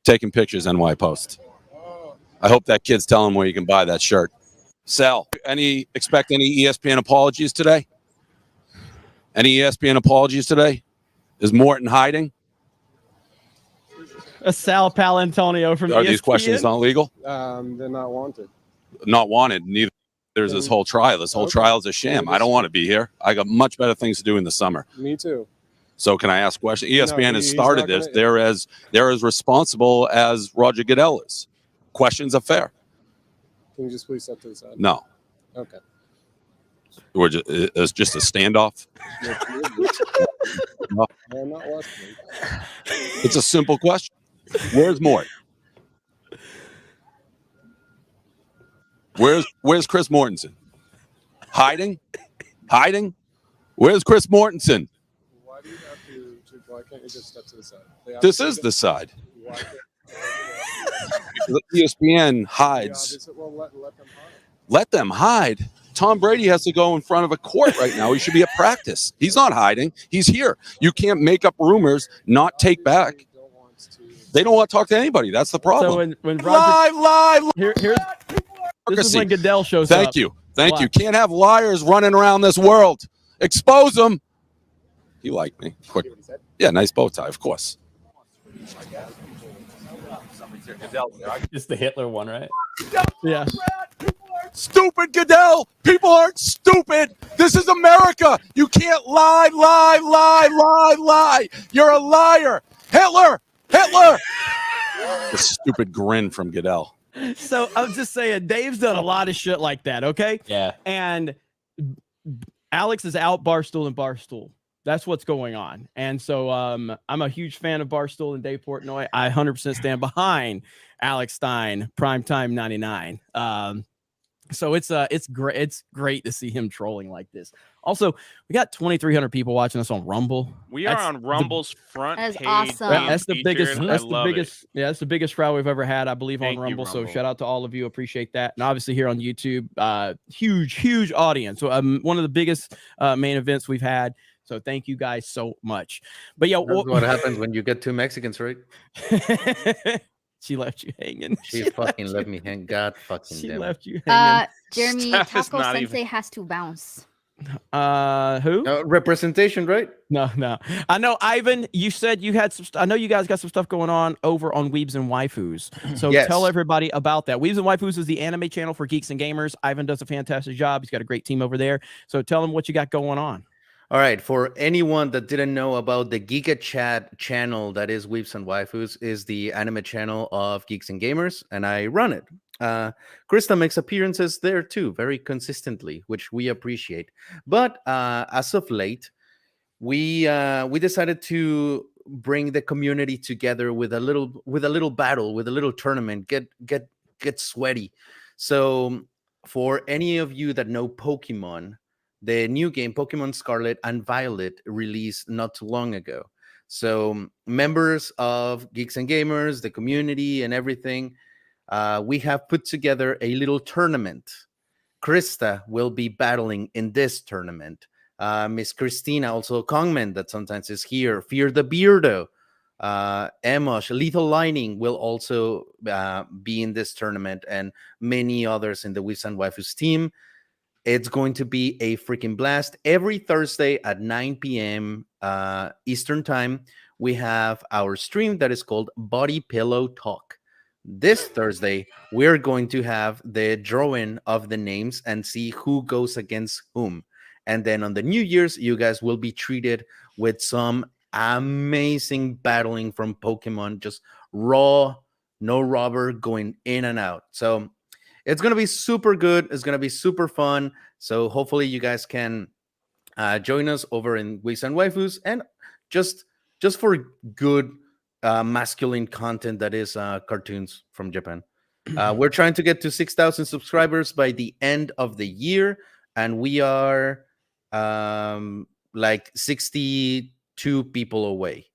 taking pictures, NY Post. I hope that kid's telling him where you can buy that shirt. Sal, expect any ESPN apologies today? Any ESPN apologies today? Is Morton hiding? A Sal Palantonio from Are ESPN? these questions not legal? They're not wanted. Not wanted. Neither. There's this whole trial. This whole trial is a sham. I don't want to be here. I got much better things to do in the summer. Me too. So can I ask questions? ESPN has he's started not this. gonna- They're as responsible as Roger Goodell is. Questions are fair. Can you just please step to the side? No. Okay. It's just a standoff. No. I'm not listening. It's a simple question. Where's Mort? Where's Chris Mortensen? Hiding? Where's Chris Mortensen? Why do you have to why can't you just step to the side? This is the side. Why can't ESPN hides. Let them hide. Tom Brady has to go in front of a court right now. He should be at practice. He's not hiding. He's here. You can't make up rumors, not take back. They don't want to talk to anybody. That's the problem. So when Roger, live. Here's this is when Goodell shows Thank up. you. Thank you. What? Can't have liars running around this world. Expose them. You like me. Quick. Yeah, nice bow tie, of course. It's the Hitler one, right? Yeah. Stupid Goodell. People aren't stupid. This is America. You can't lie. You're a liar. Hitler. The stupid grin from Goodell. So I'm just saying, Dave's done a lot of shit like that. Okay. Yeah. And Alex is out Barstool and Barstool. That's what's going on. And so I'm a huge fan of Barstool and Dave Portnoy. I 100% stand behind Alex Stein, Primetime 99. So it's great. It's great to see him trolling like this. Also, we got 2,300 people watching us on Rumble. We are on Rumble's front That is page. awesome. That's the biggest. That's the biggest. It. Yeah, that's the biggest crowd we've ever had, I believe, Thank on you, Rumble. So Rumble. shout out to all of you. Appreciate that. And obviously here on YouTube, huge audience. So one of the biggest main events we've had. So thank you guys so much. But yeah, that's what happens when you get two Mexicans, right? She left you hanging. She fucking left me hang. God fucking She damn left you hanging. Jeremy, Steph is Taco not Sensei even- has to bounce. Who? Representation, right? No. I know, Ivan, you said you had some. I know you guys got some stuff going on over on Weebs and Waifus. So Yes. tell everybody about that. Weebs and Waifus is the anime channel for Geeks and Gamers. Ivan does a fantastic job. He's got a great team over there. So tell him what you got going on. All right. For anyone that didn't know about the Giga Chat channel that is Weeps and Waifus, is the anime channel of Geeks and Gamers, and I run it. Krista makes appearances there too, very consistently, which we appreciate. But as of late, we decided to bring the community together with a little battle, with a little tournament, get sweaty. So for any of you that know Pokemon, the new game Pokemon Scarlet and Violet released not too long ago. So members of Geeks and Gamers, the community and everything, we have put together a little tournament. Krista will be battling in this tournament. Miss Christina, also Kongman, that sometimes is here. Fear the Beardo. Emosh, Lethal Lightning will also be in this tournament, and many others in the Weeps and Waifus team. It's going to be a freaking blast. Every Thursday at 9 p.m. Eastern time, we have our stream that is called Body Pillow Talk. This Thursday, we're going to have the drawing of the names and see who goes against whom. And then on the New Year's, you guys will be treated with some amazing battling from Pokemon, just raw, no rubber, going in and out. So it's going to be super good. It's going to be super fun. So hopefully you guys can join us over in Weeks and Waifus, and just for good masculine content that is cartoons from Japan. We're trying to get to 6,000 subscribers by the end of the year, and we are like 62 people away.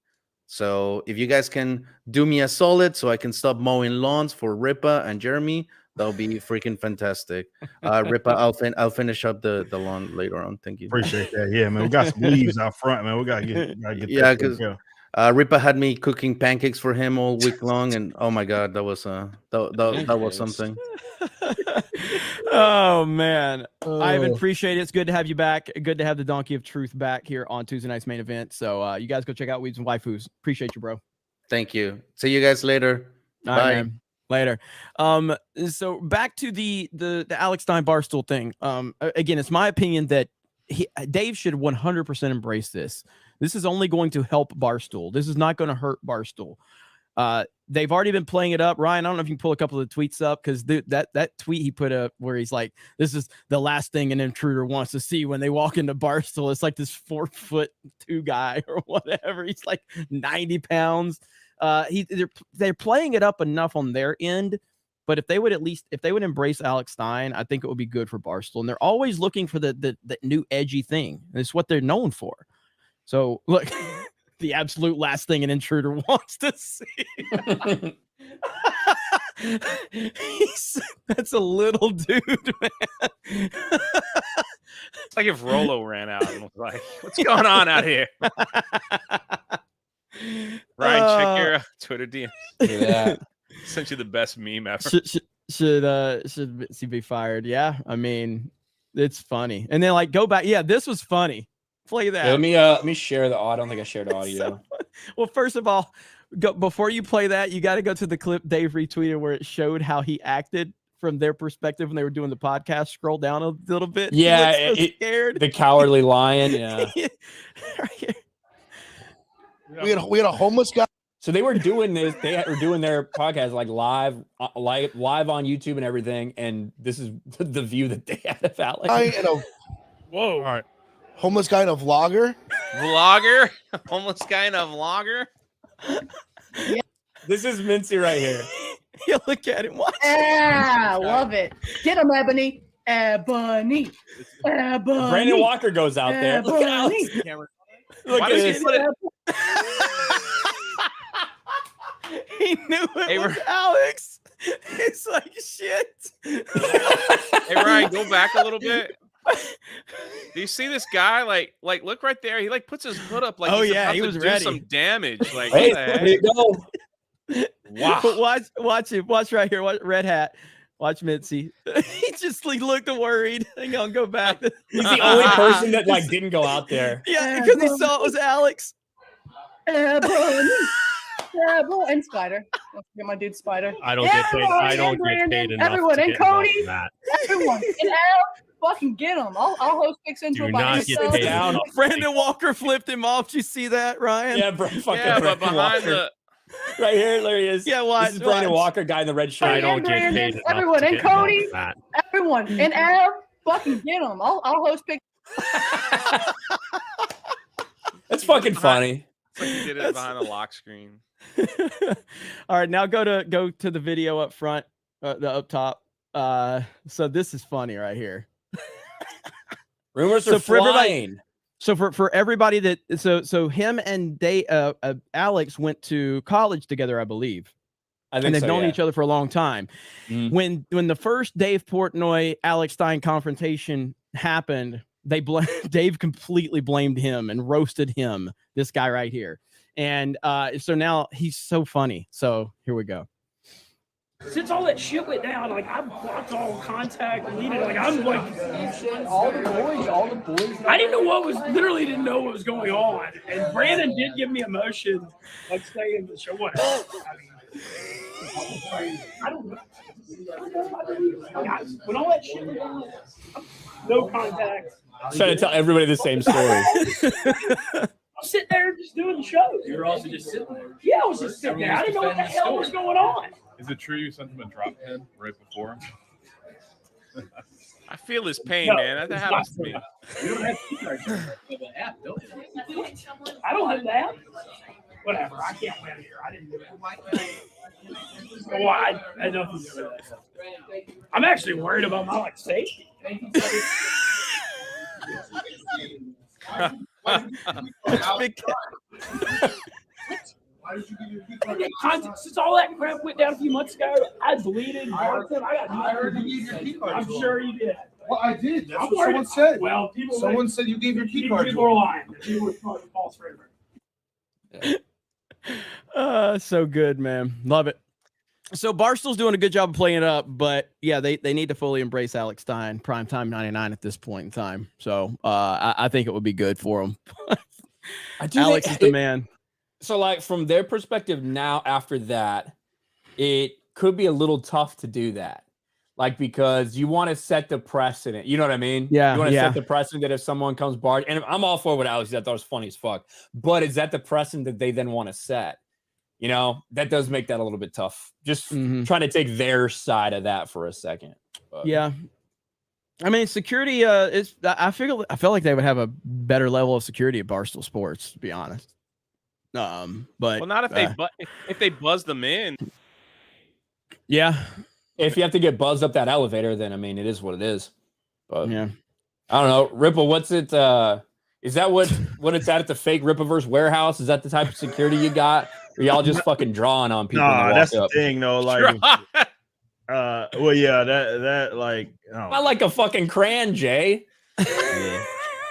So if you guys can do me a solid so I can stop mowing lawns for Ripa and Jeremy, that'll be freaking fantastic. Ripa, I'll finish up the lawn later on. Thank you. Appreciate that. Yeah, man. We got some leaves out front, man. We gotta get yeah, that because taken care Ripa had me cooking pancakes for him all week long, and oh my god, that was that was something. Oh man, Ivan, appreciate it. It's good to have you back. Good to have the Donkey of Truth back here on Tuesday night's main event. So you guys go check out Weeds and Waifus. Appreciate you, bro. Thank you. See you guys later. All Bye. right, man. Later. So back to the Alex Stein Barstool thing. Again, it's my opinion that Dave should 100% embrace this. This is only going to help Barstool. This is not going to hurt Barstool. They've already been playing it up. Ryan, I don't know if you can pull a couple of the tweets up, because that tweet he put up where he's like, this is the last thing an intruder wants to see when they walk into Barstool. It's like this 4'2" guy or whatever. He's like 90 pounds. They're playing it up enough on their end, but if they would embrace Alex Stein, I think it would be good for Barstool. And they're always looking for the new edgy thing. It's what they're known for. So look, the absolute last thing an intruder wants to see. That's a little dude, man. It's like if Rolo ran out and was like, "What's going on out here?" Ryan, check your Twitter DMs. Yeah. Sent you the best meme ever. Should he be fired? Yeah, I mean, it's funny. And then like go back. Yeah, this was funny. Play that. Yeah, let me share the audio. I don't think I shared audio. Well, first of all, before you play that, you got to go to the clip Dave retweeted where it showed how he acted from their perspective when they were doing the podcast. Scroll down a little bit. Yeah, so scared. The cowardly lion. Yeah. We had a homeless guy. So they were doing this. They were doing their podcast like live on YouTube and everything. And this is the view that they had of Alex. Whoa! All right, homeless guy and a vlogger. Homeless guy and a vlogger. Yeah. This is Mincy right here. You look at him. Watch. Yeah, love it. Get him, Ebony. Ebony. Ebony. Brandon Walker goes out there. Look at Alex. Look Why at does he this. put it? He knew it was Alex. It's like shit. Hey Ryan, go back a little bit. Do you see this guy? Like look right there. He like puts his hood up like he's about he to was do ready. some damage. Like Hey, what the heck? there you go. Wow. But watch him. Watch right here. Watch Red Hat. Watch Mitzi. He looked worried. Hang on, go back. He's the only person that like didn't go out there. Yeah, because he saw it was Alex. Ebony. Ebony. And Spider. Don't forget my dude Spider. I don't get paid. I don't get Brandon, paid enough. everyone, to and get involved Cody. in that. Everyone. And Al. Fucking get him. I'll host Picks Intro Do by not get myself. paid Down. enough. Brandon Walker flipped him off. Did you see that, Ryan? Yeah, fucking Yeah, but Brandon behind Walker. the Right here, there he is. Yeah, watch. This is Brandon watch. Walker, guy in the red shirt. I don't get Brandon, paid enough. everyone, to and get involved Cody. in that. Everyone. And Al. Fucking get him. I'll host Picks. That's fucking funny. It's like he did it behind a lock screen. All right, now go to the video up front, the up top. So this is funny right here. Rumors are for everybody, flying. so for everybody that so him and Alex went to college together, I believe. I think and they've so, known yeah. each other for a long time. When the first Dave Portnoy Alex Stein confrontation happened, Dave completely blamed him and roasted him. This guy right here, and so now he's so funny. So here we go. Since all that shit went down, like I blocked all contact, deleted. Like I'm like all the boys. I didn't know literally didn't know what was going on. And Brandon did give me emotion, like saying the show. Whatever. I don't know. When all that shit went down, no contact. I'm trying to tell everybody the same story. I'm sitting there just doing the show. You were also just sitting there. Yeah, I was just sitting there. I didn't know what the hell was going on. Is it true you sent him a drop pin right before? I feel his pain, No, man. That it's happens not to me. You don't have to right there. You have an app, don't you? I don't have the app. Whatever. I can't win here. I didn't do it. Well, I had nothing to do with that. I'm actually worried about my safety. Since all that crap went down a few months ago, I deleted. I'm sure you did. Well, I did. That's what someone said. Well, someone said you gave your key card. People are lying. People were false rumor. So good, man. Love it. So Barstool's doing a good job of playing it up, but yeah, they need to fully embrace Alex Stein, primetime 99 at this point in time. So I think it would be good for them. Alex is the man. So like from their perspective now, after that, it could be a little tough to do that. Like, because you want to set the precedent. You know what I mean? Yeah. You want to set the precedent that if someone comes barred, and I'm all for what Alex said, I thought it was funny as fuck. But is that the precedent that they then want to set? You know, that does make that a little bit tough. Just trying to take their side of that for a second. But. Yeah. I mean, security is I feel like they would have a better level of security at Barstool Sports, to be honest. But well, not if they buzz them in. Yeah. If you have to get buzzed up that elevator, then I mean it is what it is. But yeah. I don't know. Ripple, what's it is that what it's at the fake Ripaverse warehouse? Is that the type of security you got? Or y'all just fucking drawing on people? Nah, that's up? the thing though. Like well, yeah, that like not like a fucking crayon, Jay. Yeah.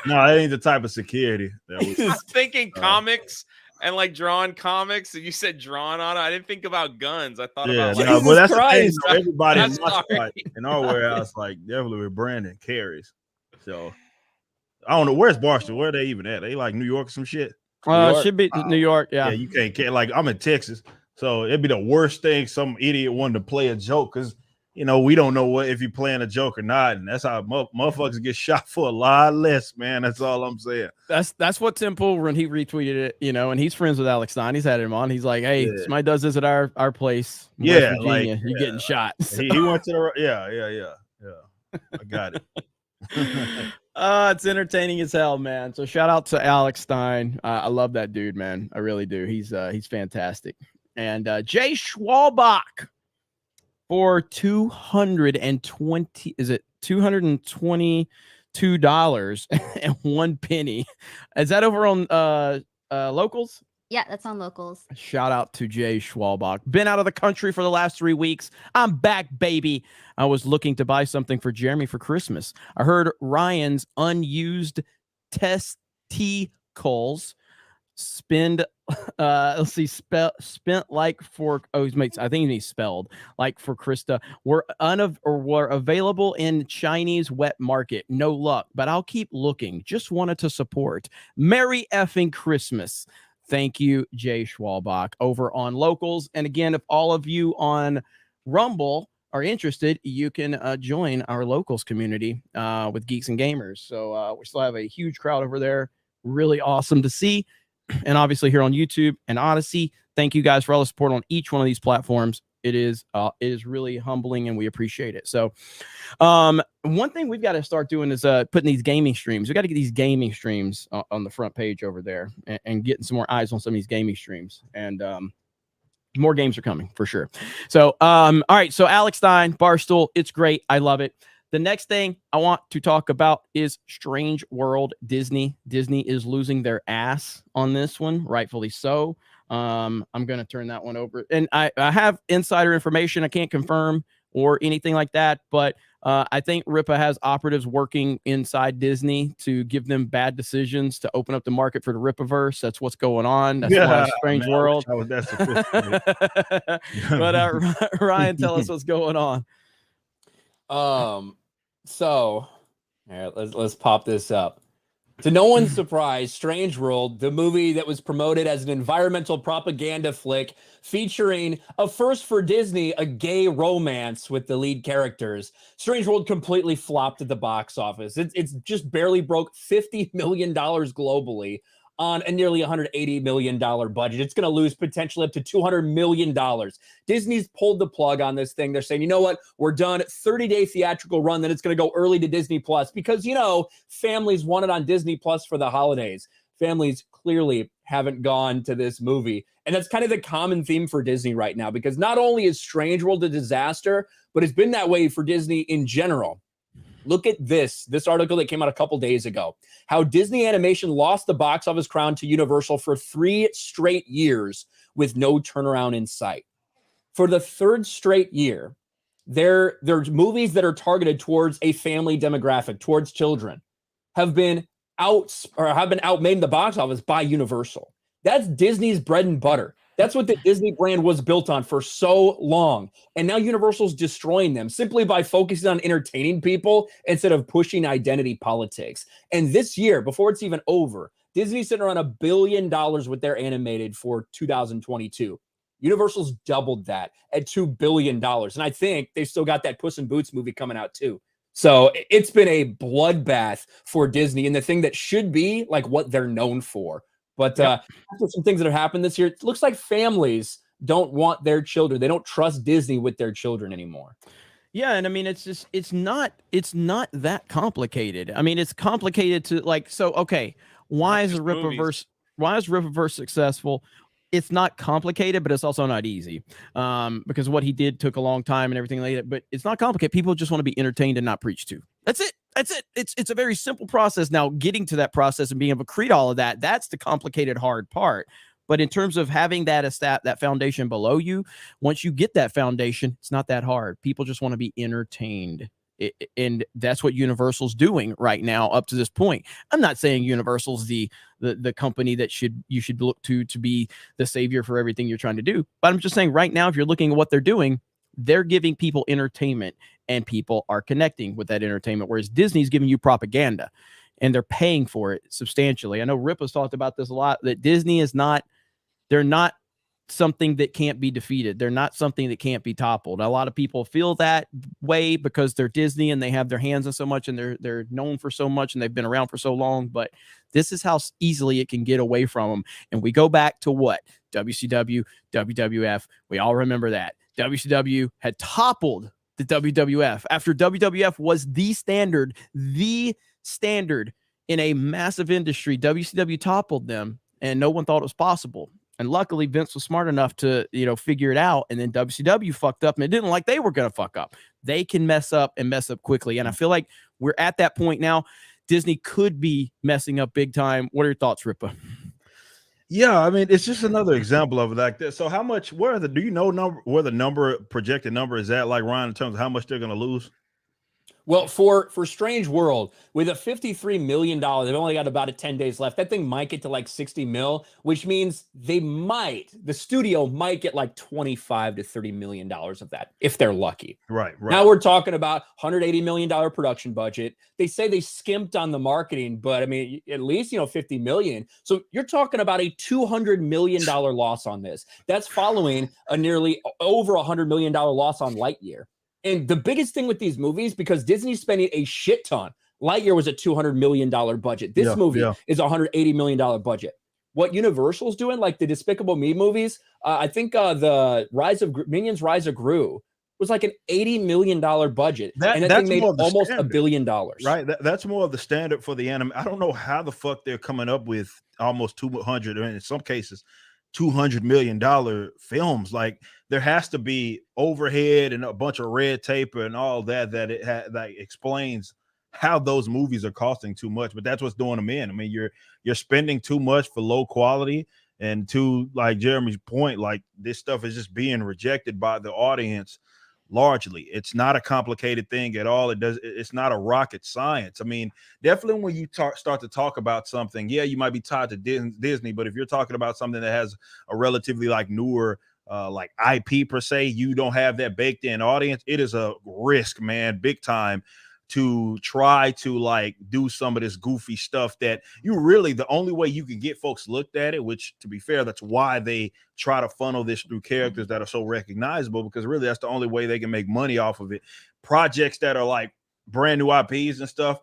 No, that ain't the type of security that we I was thinking comics and like drawing comics, and you said drawing on it. I didn't think about guns. I thought about like, well, that's the thing. Christ. Everybody I'm in my sorry. spot, in our warehouse, like definitely with Brandon carries. So I don't know where's Barstool. Where are they even at? They like New York or some shit. It should be New York. Yeah. Yeah, you can't care. Like I'm in Texas, so it'd be the worst thing. Some idiot wanted to play a joke because we don't know what if you're playing a joke or not, and that's how motherfuckers get shot for a lot less, man. That's all I'm saying. That's what Temple when he retweeted it, and he's friends with Alex Stein. He's had him on. He's like, hey, somebody does this at our place. In West Virginia, you're getting shot. So. He went to the yeah. I got it. It's entertaining as hell, man. So shout out to Alex Stein. I love that dude, man. I really do. He's fantastic. And Jay Schwalbach for 220. Is it $222.01. Is that over on locals? Yeah, that's on locals. Shout out to Jay Schwalbach. Been out of the country for the last 3 weeks. I'm back, baby. I was looking to buy something for Jeremy for Christmas. I heard Ryan's unused testicles spent like for I think he needs spelled like for Krista were available in Chinese wet market. No luck, but I'll keep looking. Just wanted to support. Merry effing Christmas. Thank you, Jay Schwalbach over on locals. And again, if all of you on Rumble are interested, you can join our locals community with Geeks and Gamers. So we still have a huge crowd over there. Really awesome to see. And obviously here on YouTube and Odyssey, thank you guys for all the support on each one of these platforms. It is really humbling and we appreciate it. So one thing we've got to start doing is putting these gaming streams. We got to get these gaming streams on the front page over there and getting some more eyes on some of these gaming streams. And more games are coming for sure. So all right, so Alex Stein, Barstool, it's great. I love it. The next thing I want to talk about is Strange World Disney. Disney is losing their ass on this one, rightfully so. I'm going to turn that one over. And I have insider information. I can't confirm or anything like that, but I think Ripa has operatives working inside Disney to give them bad decisions to open up the market for the Ripaverse. That's what's going on. That's why Strange World. But Ryan, tell us what's going on. So here, let's pop this up. To no one's surprise, Strange World, the movie that was promoted as an environmental propaganda flick featuring a first for Disney, a gay romance with the lead characters. Strange World completely flopped at the box office. It's just barely broke $50 million globally on a nearly $180 million budget. It's going to lose potentially up to $200 million. Disney's pulled the plug on this thing. They're saying, you know what? We're done. 30-day theatrical run. Then it's going to go early to Disney Plus because, you know, families want it on Disney Plus for the holidays. Families clearly haven't gone to this movie. And that's kind of the common theme for Disney right now, because not only is Strange World a disaster, but it's been that way for Disney in general. Look at this article that came out a couple days ago. How Disney Animation lost the box office crown to Universal for 3 straight years with no turnaround in sight. For the 3rd straight year, there's movies that are targeted towards a family demographic, towards children, have been outmade in the box office by Universal. That's Disney's bread and butter. That's what the Disney brand was built on for so long. And now Universal's destroying them simply by focusing on entertaining people instead of pushing identity politics. And this year, before it's even over, Disney's sitting around $1 billion with their animated for 2022. Universal's doubled that at $2 billion. And I think they've still got that Puss in Boots movie coming out too. So it's been a bloodbath for Disney and the thing that should be like what they're known for. But after some things that have happened this year, it looks like families don't want their children. They don't trust Disney with their children anymore. Yeah, and I mean, it's not that complicated. I mean, it's complicated to like, so okay, why is Ripaverse successful? It's not complicated, but it's also not easy. Because what he did took a long time and everything like that. But it's not complicated. People just want to be entertained and not preached to. That's it. It's a very simple process. Now, getting to that process and being able to create all of that, that's the complicated, hard part. But in terms of having that foundation below you, once you get that foundation, it's not that hard. People just want to be entertained. And that's what Universal's doing right now up to this point. I'm not saying Universal's the company that you should look to be the savior for everything you're trying to do. But I'm just saying right now, if you're looking at what they're doing, they're giving people entertainment and people are connecting with that entertainment, whereas Disney's giving you propaganda and they're paying for it substantially. I know Rip has talked about this a lot, that Disney they're not something that can't be defeated. They're not something that can't be toppled. A lot of people feel that way because they're Disney and they have their hands on so much and they're known for so much and they've been around for so long, but this is how easily it can get away from them. And we go back to what? WCW, WWF. We all remember that. WCW had toppled the WWF after WWF was the standard in a massive industry. WCW toppled them and no one thought it was possible. And luckily, Vince was smart enough to, figure it out. And then WCW fucked up, and it didn't like they were going to fuck up. They can mess up and mess up quickly. And I feel like we're at that point now. Disney could be messing up big time. What are your thoughts, Ripa? Yeah, I mean, it's just another example of it like this. So how much, where the projected number is at, like Ryan, in terms of how much they're going to lose? Well, for Strange World, with a $53 million, they've only got about 10 days left. That thing might get to like 60 mil, which means the studio might get like $25 to $30 million of that if they're lucky. Right. Now we're talking about $180 million production budget. They say they skimped on the marketing, but I mean, at least, $50 million. So you're talking about a $200 million loss on this. That's following a nearly over $100 million loss on Lightyear. And the biggest thing with these movies, because Disney's spending a shit ton. Lightyear was a $200 million budget. This movie is a $180 million budget. What Universal's doing, like the Despicable Me movies, I think the Minions Rise of Gru was like an $80 million budget. And that thing made almost $1 billion. Right. That's more of the standard for the anime. I don't know how the fuck they're coming up with almost 200, and in some cases, $200 million films. Like, there has to be overhead and a bunch of red tape and all that that explains how those movies are costing too much. But that's what's doing them in. I mean, you're spending too much for low quality, and to like Jeremy's point, like this stuff is just being rejected by the audience. Largely, it's not a complicated thing at all. It's not a rocket science. I mean, definitely when you start to talk about something, yeah, you might be tied to Disney, but if you're talking about something that has a relatively like newer like IP per se, you don't have that baked in audience. It is a risk, man, big time, to try to like do some of this goofy stuff that the only way you can get folks looked at it, which to be fair, that's why they try to funnel this through characters that are so recognizable, because really that's the only way they can make money off of it. Projects that are like brand new IPs and stuff,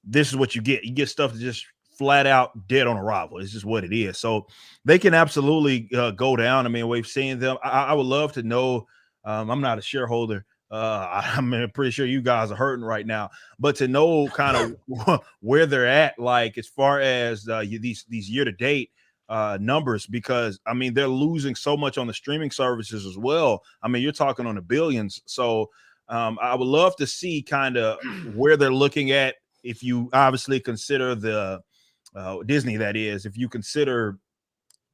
this is what you get. You get stuff that just flat out dead on arrival. It's just what it is. So they can absolutely go down. I mean, we've seen them. I would love to know. I'm not a shareholder. I'm pretty sure you guys are hurting right now, but to know kind of where they're at, like as far as these year to date numbers, because I mean they're losing so much on the streaming services as well. I mean, you're talking on the billions. So I would love to see kind of where they're looking at. If you obviously consider the Disney, that is, if you consider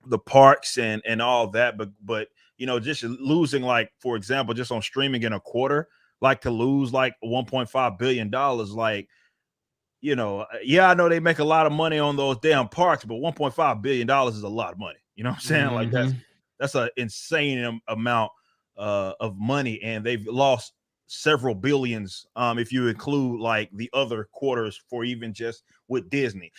the parks and all that, but just losing, like, for example, just on streaming in a quarter, like to lose like $1.5 billion, like, yeah, I know they make a lot of money on those damn parks, but $1.5 billion is a lot of money. You know what I'm saying? Like that's an insane amount of money, and they've lost several billions if you include like the other quarters for even just with Disney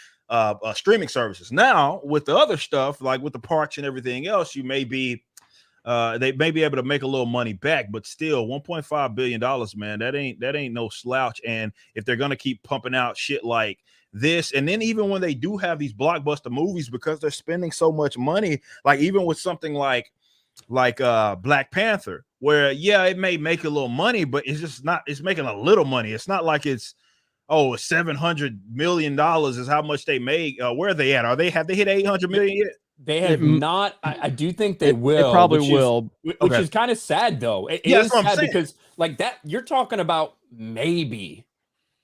streaming services. Now with the other stuff, like with the parks and everything else, you may be they may be able to make a little money back, but still $1.5 billion, man, that ain't no slouch. And if they're gonna keep pumping out shit like this, and then even when they do have these blockbuster movies, because they're spending so much money, like even with something like Black Panther, where yeah, it may make a little money, but it's just not, it's making a little money. It's not like it's $700 million is how much they made. Where are they at? Have they hit 800 million yet? They have not. I do think they will. They probably will. Which is kind of sad, though. It is sad because, like that, you're talking about maybe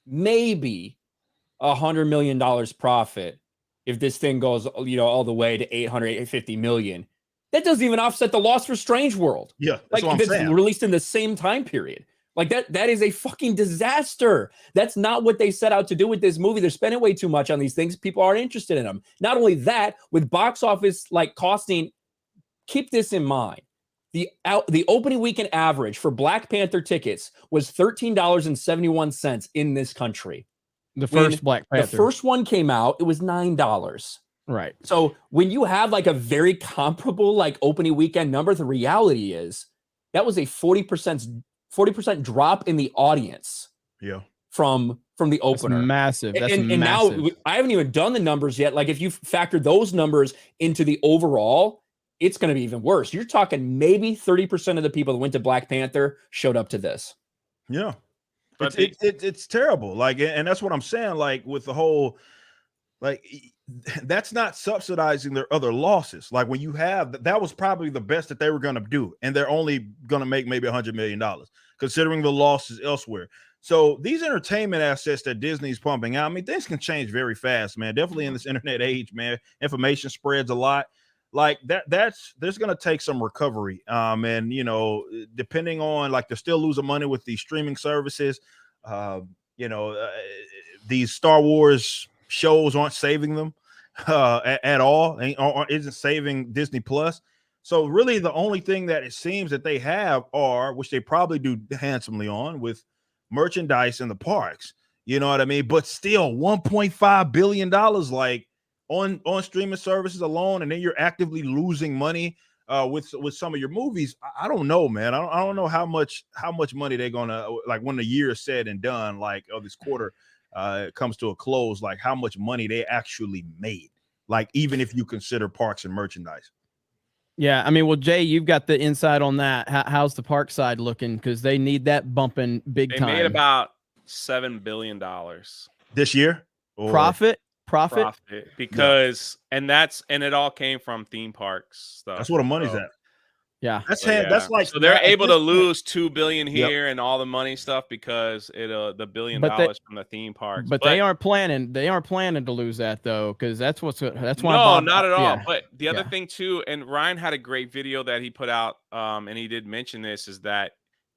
$100 million profit if this thing goes, all the way to 850 million. That doesn't even offset the loss for Strange World. Yeah, that's what I'm saying. Released in the same time period. Like that is a fucking disaster. That's not what they set out to do with this movie. They're spending way too much on these things. People aren't interested in them. Not only that, with box office like costing, keep this in mind. The opening weekend average for Black Panther tickets was $13.71 in this country. The first Black Panther. The first one came out, it was $9. Right. So when you have like a very comparable like opening weekend number, the reality is that was a 40% drop in the audience. Yeah. From the opener. That's massive. That's and massive. Now I haven't even done the numbers yet. Like if you factor those numbers into the overall, it's going to be even worse. You're talking maybe 30% of the people that went to Black Panther showed up to this. Yeah. But it's terrible. Like, and that's what I'm saying. Like with the whole, like that's not subsidizing their other losses. Like when you have that was probably the best that they were going to do, and they're only going to make maybe $100 million considering the losses elsewhere. So these entertainment assets that Disney's pumping out, I mean, things can change very fast, man. Definitely in this internet age, man. Information spreads a lot. Like there's going to take some recovery. And you know, depending on, like, they're still losing money with these streaming services. These Star Wars shows aren't saving them at all, and isn't saving Disney Plus. So really the only thing that it seems that they have are, which they probably do handsomely on, with merchandise in the parks. You know what I mean? But still $1.5 billion like on streaming services alone, and then you're actively losing money with some of your movies. I don't know, man. I don't know how much money they're gonna, like, when the year is said and done, like, this quarter comes to a close, like how much money they actually made, like, even if you consider parks and merchandise. Yeah, I mean, well, Jay, you've got the insight on that. How's the park side looking? Because they need that bumping big time. They made about $7 billion this year. Profit, because and it all came from theme parks stuff. That's where the money's at. Yeah, that's like, so they're able to lose $2 billion here and all the money stuff because the $1 billion from the theme parks. But they aren't planning. They aren't planning to lose that though, because that's why. No, not at all. But the other thing too, and Ryan had a great video that he put out, and he did mention this, is that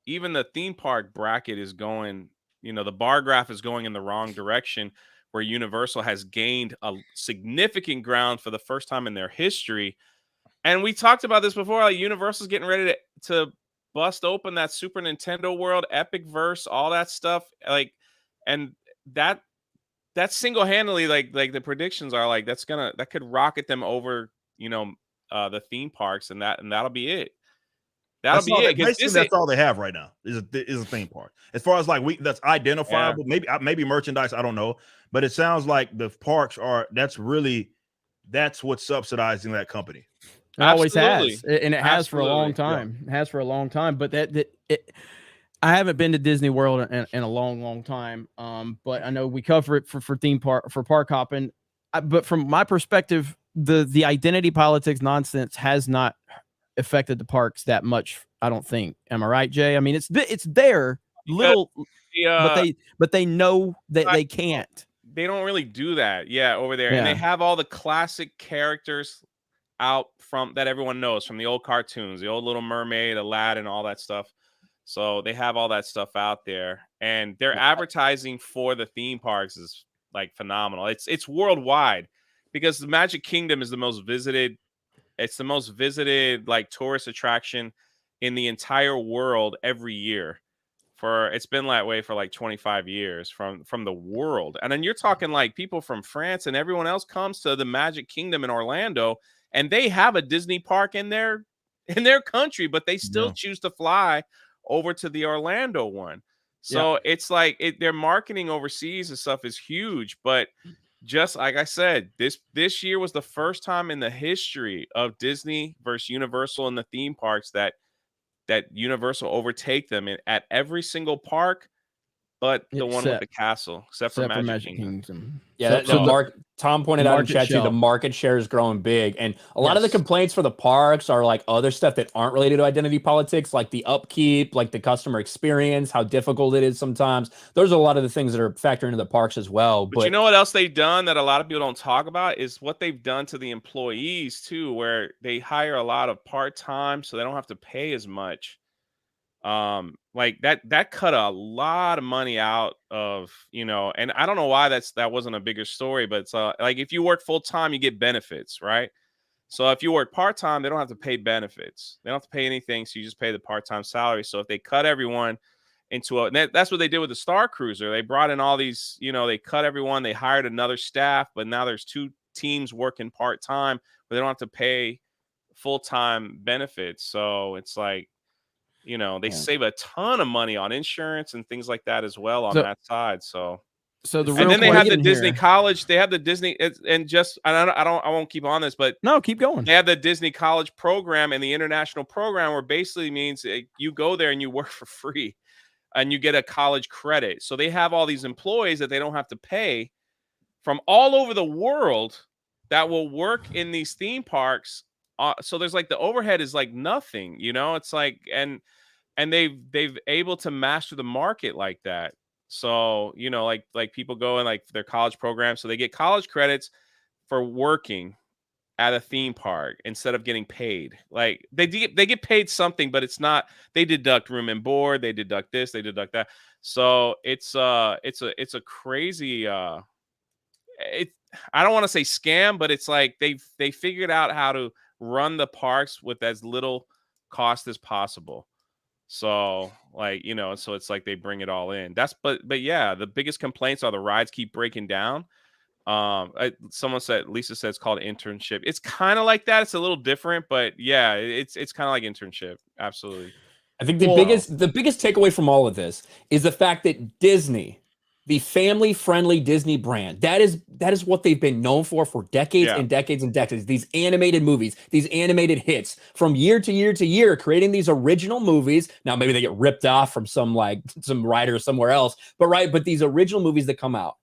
even the theme park bracket is going. You know, the bar graph is going in the wrong direction, where Universal has gained a significant ground for the first time in their history. And we talked about this before. Like, Universal's getting ready to bust open that Super Nintendo World, Epic Verse, all that stuff. Like, and that single-handedly, like the predictions are, like, that could rocket them over, the theme parks, and that'll be it. That'll be it. Basically, that's all they have right now is a theme park. As far as, like, that's identifiable, maybe merchandise, I don't know, but it sounds like the parks are. That's what's subsidizing that company. It always has, and it has for a long time. Yeah. It has for a long time, but I haven't been to Disney World in a long time. But I know we cover it for park hopping. But from my perspective, the identity politics nonsense has not affected the parks that much. I don't think. Am I right, Jay? I mean, it's there, little, but they know that they can't. They don't really do that, over there, and they have all the classic characters out from that everyone knows from the old cartoons, the old Little Mermaid, Aladdin, all that stuff. So they have all that stuff out there, and their advertising for the theme parks is, like, phenomenal. It's worldwide, because the Magic Kingdom is the most visited. It's the most visited, like, tourist attraction in the entire world every year. It's been that way for like 25 years from the world. And then you're talking, like, people from France and everyone else comes to the Magic Kingdom in Orlando, and they have a Disney park in their country, but they still choose to fly over to the Orlando one. So it's like their marketing overseas and stuff is huge. But just like I said, this year was the first time in the history of Disney versus Universal in the theme parks that Universal overtake them at every single park, but the one with the castle, except for Magic Kingdom. Yeah, Tom pointed out in chat too, the market share is growing big, and a lot of the complaints for the parks are, like, other stuff that aren't related to identity politics, like the upkeep, like the customer experience, how difficult it is sometimes. Those are a lot of the things that are factoring into the parks as well. But you know what else they've done that a lot of people don't talk about is what they've done to the employees too, where they hire a lot of part-time, so they don't have to pay as much. Like that cut a lot of money out of, and I don't know why that wasn't a bigger story, but it's like, if you work full time, you get benefits, right? So if you work part time, they don't have to pay benefits. They don't have to pay anything. So you just pay the part-time salary. So if they cut everyone into that's what they did with the Star Cruiser. They brought in all these, they cut everyone, they hired another staff, but now there's 2 teams working part-time, but they don't have to pay full-time benefits. So it's like, they save a ton of money on insurance and things like that as well on that side. So and then they have the Disney College. They have the Disney, I won't keep on this, but no, keep going. They have the Disney College program and the international program, where basically means you go there and you work for free, and you get a college credit. So they have all these employees that they don't have to pay from all over the world that will work in these theme parks. So there's like the overhead is like nothing, you know. It's like and they've able to master the market like that. So you know, like people go in like their college program, so they get college credits for working at a theme park instead of getting paid. Like they get paid something, but it's not. They deduct room and board. They deduct this. They deduct that. So it's a crazy. I don't want to say scam, but it's like they figured out how to run the parks with as little cost as possible. So like, you know, so it's like they bring it all in. But yeah, the biggest complaints are the rides keep breaking down. Someone said, Lisa said it's called internship. It's kind of like that. It's a little different, but yeah, it's kind of like internship. Absolutely. I think the biggest takeaway from all of this is the fact that Disney, the family-friendly Disney brand, that is what they've been known for decades and decades and decades. These animated movies, these animated hits from year to year to year, creating these original movies. Now maybe they get ripped off from some writer somewhere else, but these original movies that come out,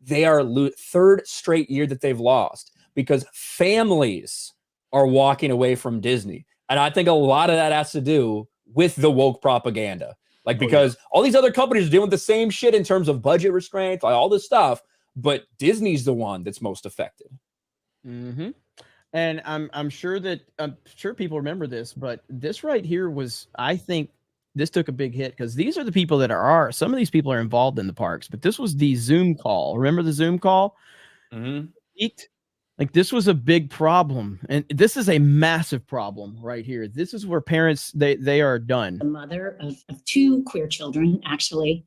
they are third straight year that they've lost because families are walking away from Disney. And I think a lot of that has to do with the woke propaganda. Like, because all these other companies are doing the same shit in terms of budget restraints, like all this stuff, but Disney's the one that's most affected. Mm-hmm. And I'm sure people remember this, but this right here was, I think, this took a big hit because these are the people that are some of these people are involved in the parks, but this was the Zoom call. Remember the Zoom call? Mm-hmm. Like this was a big problem, and this is a massive problem right here. This is where parents they are done. The mother of two queer children, actually,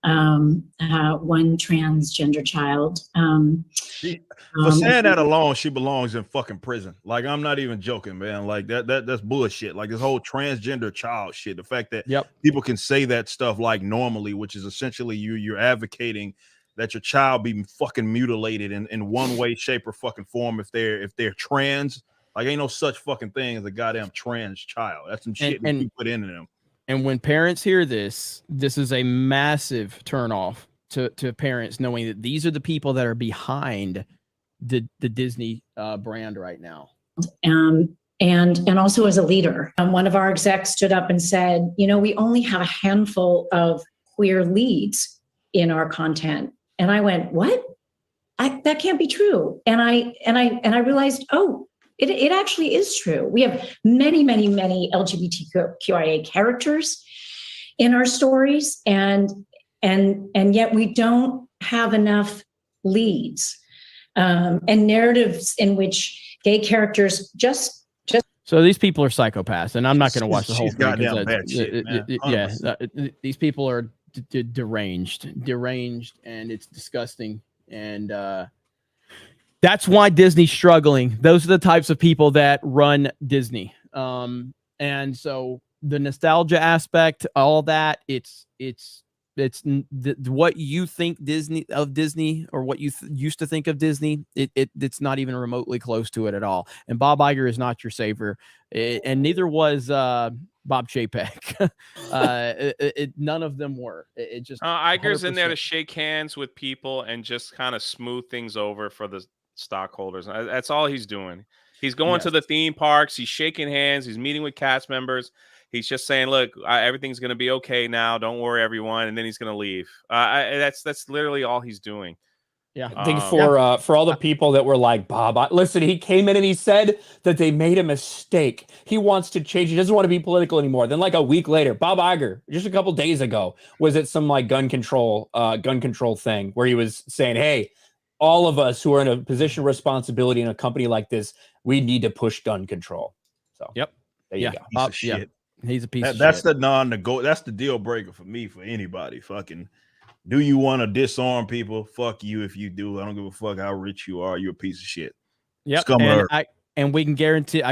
one transgender child. For saying that alone, she belongs in fucking prison. Like, I'm not even joking, man. Like that's bullshit. Like this whole transgender child shit. The fact that people can say that stuff like normally, which is essentially you're advocating that your child be fucking mutilated in one way, shape, or fucking form if they're trans. Like, ain't no such fucking thing as a goddamn trans child. That's some shit that you put into them. And when parents hear this is a massive turnoff to parents, knowing that these are the people that are behind the Disney brand right now. And also as a leader, one of our execs stood up and said, you know, we only have a handful of queer leads in our content. And I went, what? That can't be true. And I realized, oh, it actually is true. We have many, many, many LGBTQIA characters in our stories, and yet we don't have enough leads and narratives in which gay characters just. So these people are psychopaths, and I'm not going to watch the whole thing. Goddamn bad shit, these people are deranged, and it's disgusting, and that's why Disney's struggling. Those are the types of people that run Disney, and so the nostalgia aspect, all that, it's what you think Disney, or what you used to think of Disney. It's not even remotely close to it at all. And Bob Iger is not your savior, and neither was Bob Chapek. None of them were. It just Iger's 100%. in there to shake hands with people and just kind of smooth things over for the stockholders. That's all he's doing. He's going to the theme parks. He's shaking hands. He's meeting with cast members. He's just saying, look, everything's going to be okay now. Don't worry, everyone. And then he's going to leave. That's literally all he's doing. Yeah. I think for all the people that were like, Bob, listen, he came in and he said that they made a mistake. He wants to change. He doesn't want to be political anymore. Then like a week later, Bob Iger, just a couple days ago, was at some like gun control thing where he was saying, hey, all of us who are in a position of responsibility in a company like this, we need to push gun control. So there you go. Piece of shit. He's a piece of that's shit. the non-negotiable. That's the deal breaker for me, for anybody. Fucking, do you want to disarm people? Fuck you if you do. I don't give a fuck how rich you are. You're a piece of shit. Yep. Scum of And earth. and we can guarantee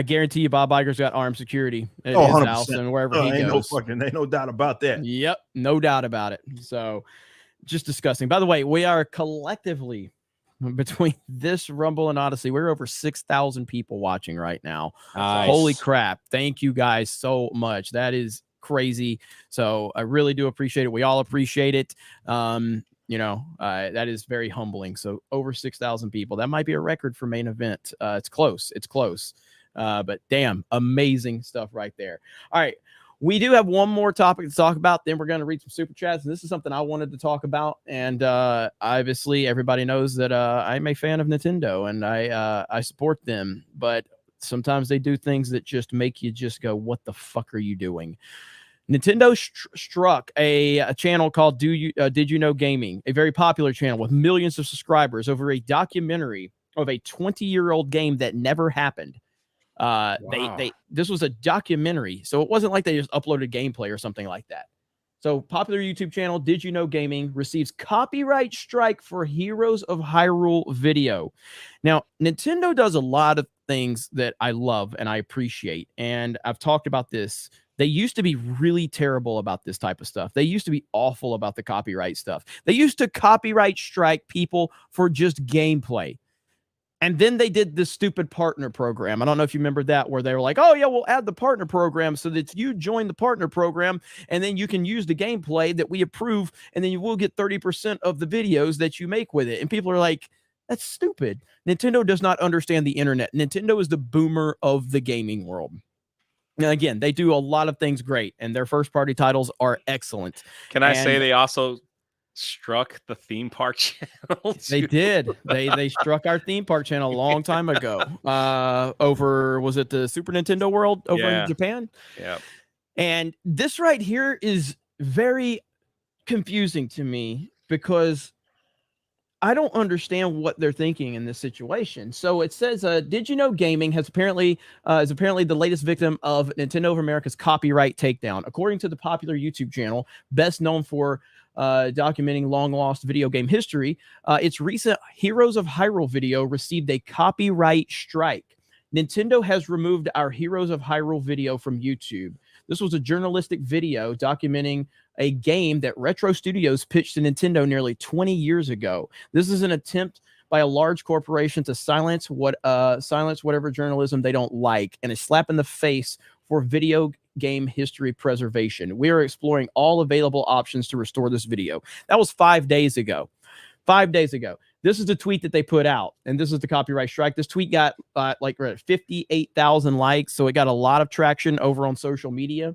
you Bob Iger's got armed security at his 100%. house and wherever he goes. Ain't no doubt about that. Yep, no doubt about it. So just disgusting. By the way, we are collectively, between this Rumble and Odyssey, we're over 6,000 people watching right now. Nice. Holy crap. Thank you guys so much. That is crazy. So I really do appreciate it. We all appreciate it. You know, that is very humbling. So over 6,000 people. That might be a record for main event. It's close. It's close. But damn, amazing stuff right there. All right. We do have one more topic to talk about. Then we're going to read some super chats. And this is something I wanted to talk about. And obviously, everybody knows that I'm a fan of Nintendo and I support them. But sometimes they do things that just make you just go, what the fuck are you doing? Nintendo struck a channel called Did You Know Gaming, a very popular channel with millions of subscribers, over a documentary of a 20-year-old game that never happened. Wow. This was a documentary, so it wasn't like they just uploaded gameplay or something like that. So popular YouTube channel Did You Know Gaming receives copyright strike for Heroes of Hyrule video. Now, Nintendo does a lot of things that I love and I appreciate, and I've talked about this. They used to be really terrible about this type of stuff. They used to be awful about the copyright stuff. They used to copyright strike people for just gameplay. And then they did this stupid partner program. I don't know if you remember that, where they were like, oh, yeah, we'll add the partner program so that you join the partner program and then you can use the gameplay that we approve and then you will get 30% of the videos that you make with it. And people are like, that's stupid. Nintendo does not understand the internet. Nintendo is the boomer of the gaming world. Now, again, they do a lot of things great and their first party titles are excellent. Can I say they also struck the theme park channel? They did. They struck our theme park channel a long time ago. Over, was it the Super Nintendo World over in Japan? Yeah. And this right here is very confusing to me because I don't understand what they're thinking in this situation. So it says, Did You Know Gaming is apparently the latest victim of Nintendo of America's copyright takedown. According to the popular YouTube channel, best known for documenting long-lost video game history, its recent Heroes of Hyrule video received a copyright strike. Nintendo has removed our Heroes of Hyrule video from YouTube. This was a journalistic video documenting a game that Retro Studios pitched to Nintendo nearly 20 years ago. This is an attempt by a large corporation to silence whatever journalism they don't like, and a slap in the face for video game history preservation. We are exploring all available options to restore this video. That was 5 days ago. 5 days ago. This is the tweet that they put out, and this is the copyright strike. This tweet got like 58,000 likes, so it got a lot of traction over on social media.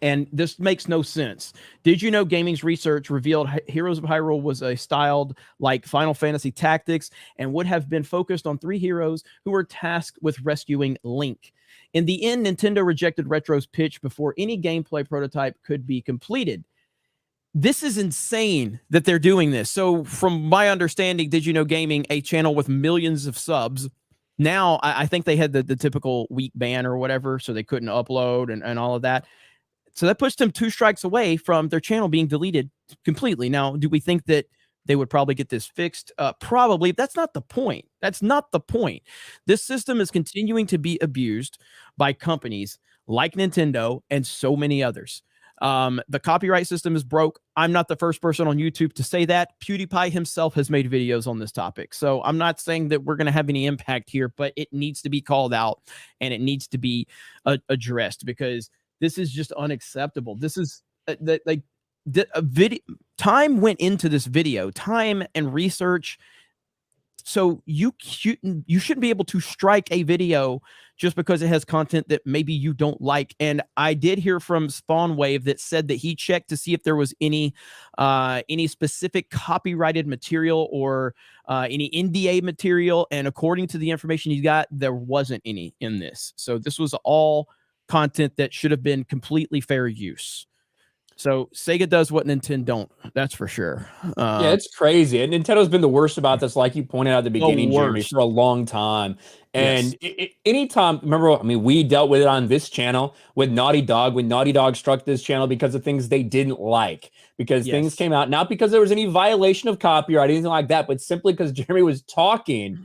And this makes no sense. Did You Know Gaming's research revealed Heroes of Hyrule was styled like Final Fantasy Tactics and would have been focused on 3 heroes who were tasked with rescuing Link. In the end, Nintendo rejected Retro's pitch before any gameplay prototype could be completed. This is insane that they're doing this. So from my understanding, Did You Know Gaming, a channel with millions of subs, now I think they had the typical week ban or whatever, so they couldn't upload and all of that. So that puts them 2 strikes away from their channel being deleted completely. Now, do we think that they would probably get this fixed? Probably. That's not the point. That's not the point. This system is continuing to be abused by companies like Nintendo and so many others. The copyright system is broke. I'm not the first person on YouTube to say that. PewDiePie himself has made videos on this topic. So I'm not saying that we're going to have any impact here, but it needs to be called out and it needs to be addressed because this is just unacceptable. This is a video. Time went into this video, time and research. So you shouldn't be able to strike a video just because it has content that maybe you don't like. And I did hear from Spawnwave that said that he checked to see if there was any specific copyrighted material or any NDA material. And according to the information he got, there wasn't any in this. So this was all content that should have been completely fair use. So Sega does what Nintendo don't. That's for sure. Yeah, it's crazy. And Nintendo's been the worst about this, like you pointed out at the beginning, Jeremy, for a long time. And anytime, remember, I mean, we dealt with it on this channel with Naughty Dog, when Naughty Dog struck this channel because of things they didn't like, because things came out, not because there was any violation of copyright, anything like that, but simply because Jeremy was talking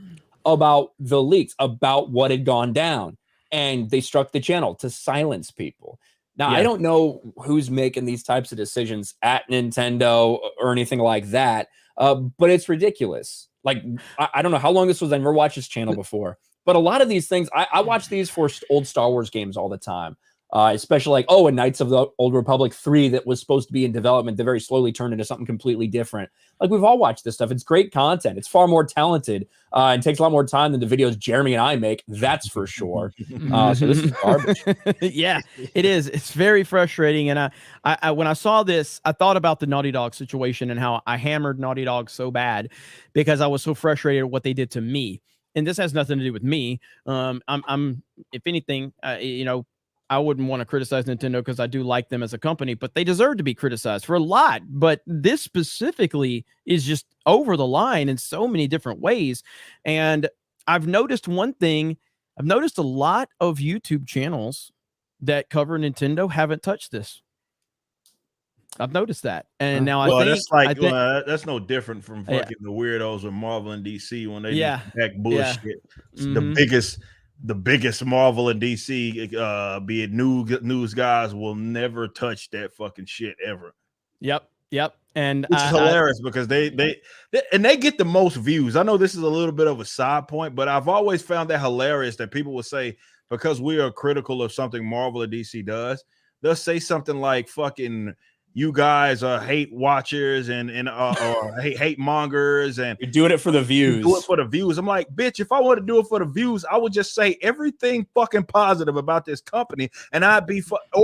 about the leaks, about what had gone down. And they struck the channel to silence people. Now, I don't know who's making these types of decisions at Nintendo or anything like that, but it's ridiculous. Like, I don't know how long this was. I never watched this channel before, but a lot of these things, I watch these for old Star Wars games all the time. especially like, oh, a Knights of the Old Republic 3 that was supposed to be in development that very slowly turned into something completely different. Like, we've all watched this stuff. It's great content. It's far more talented and takes a lot more time than the videos Jeremy and I make. That's for sure. So this is garbage. Yeah, it is. It's very frustrating. And I when I saw this, I thought about the Naughty Dog situation and how I hammered Naughty Dog so bad because I was so frustrated at what they did to me. And this has nothing to do with me. I'm if anything, you know, I wouldn't want to criticize Nintendo because I do like them as a company, but they deserve to be criticized for a lot. But this specifically is just over the line in so many different ways. And I've noticed one thing. I've noticed a lot of YouTube channels that cover Nintendo haven't touched this. I've noticed that. And now I think that's like that's no different from fucking the weirdos with Marvel and DC when they do back bullshit. The biggest Marvel and DC, be it news guys, will never touch that fucking shit ever. Yep. And it's hilarious because they get the most views. I know this is a little bit of a side point, but I've always found that hilarious that people would say, because we are critical of something Marvel or DC does, they'll say something like fucking, you guys are hate watchers and or hate mongers, and you're doing it for the views. Do it for the views. I'm like, bitch, if I want to do it for the views, I would just say everything fucking positive about this company, and I'd be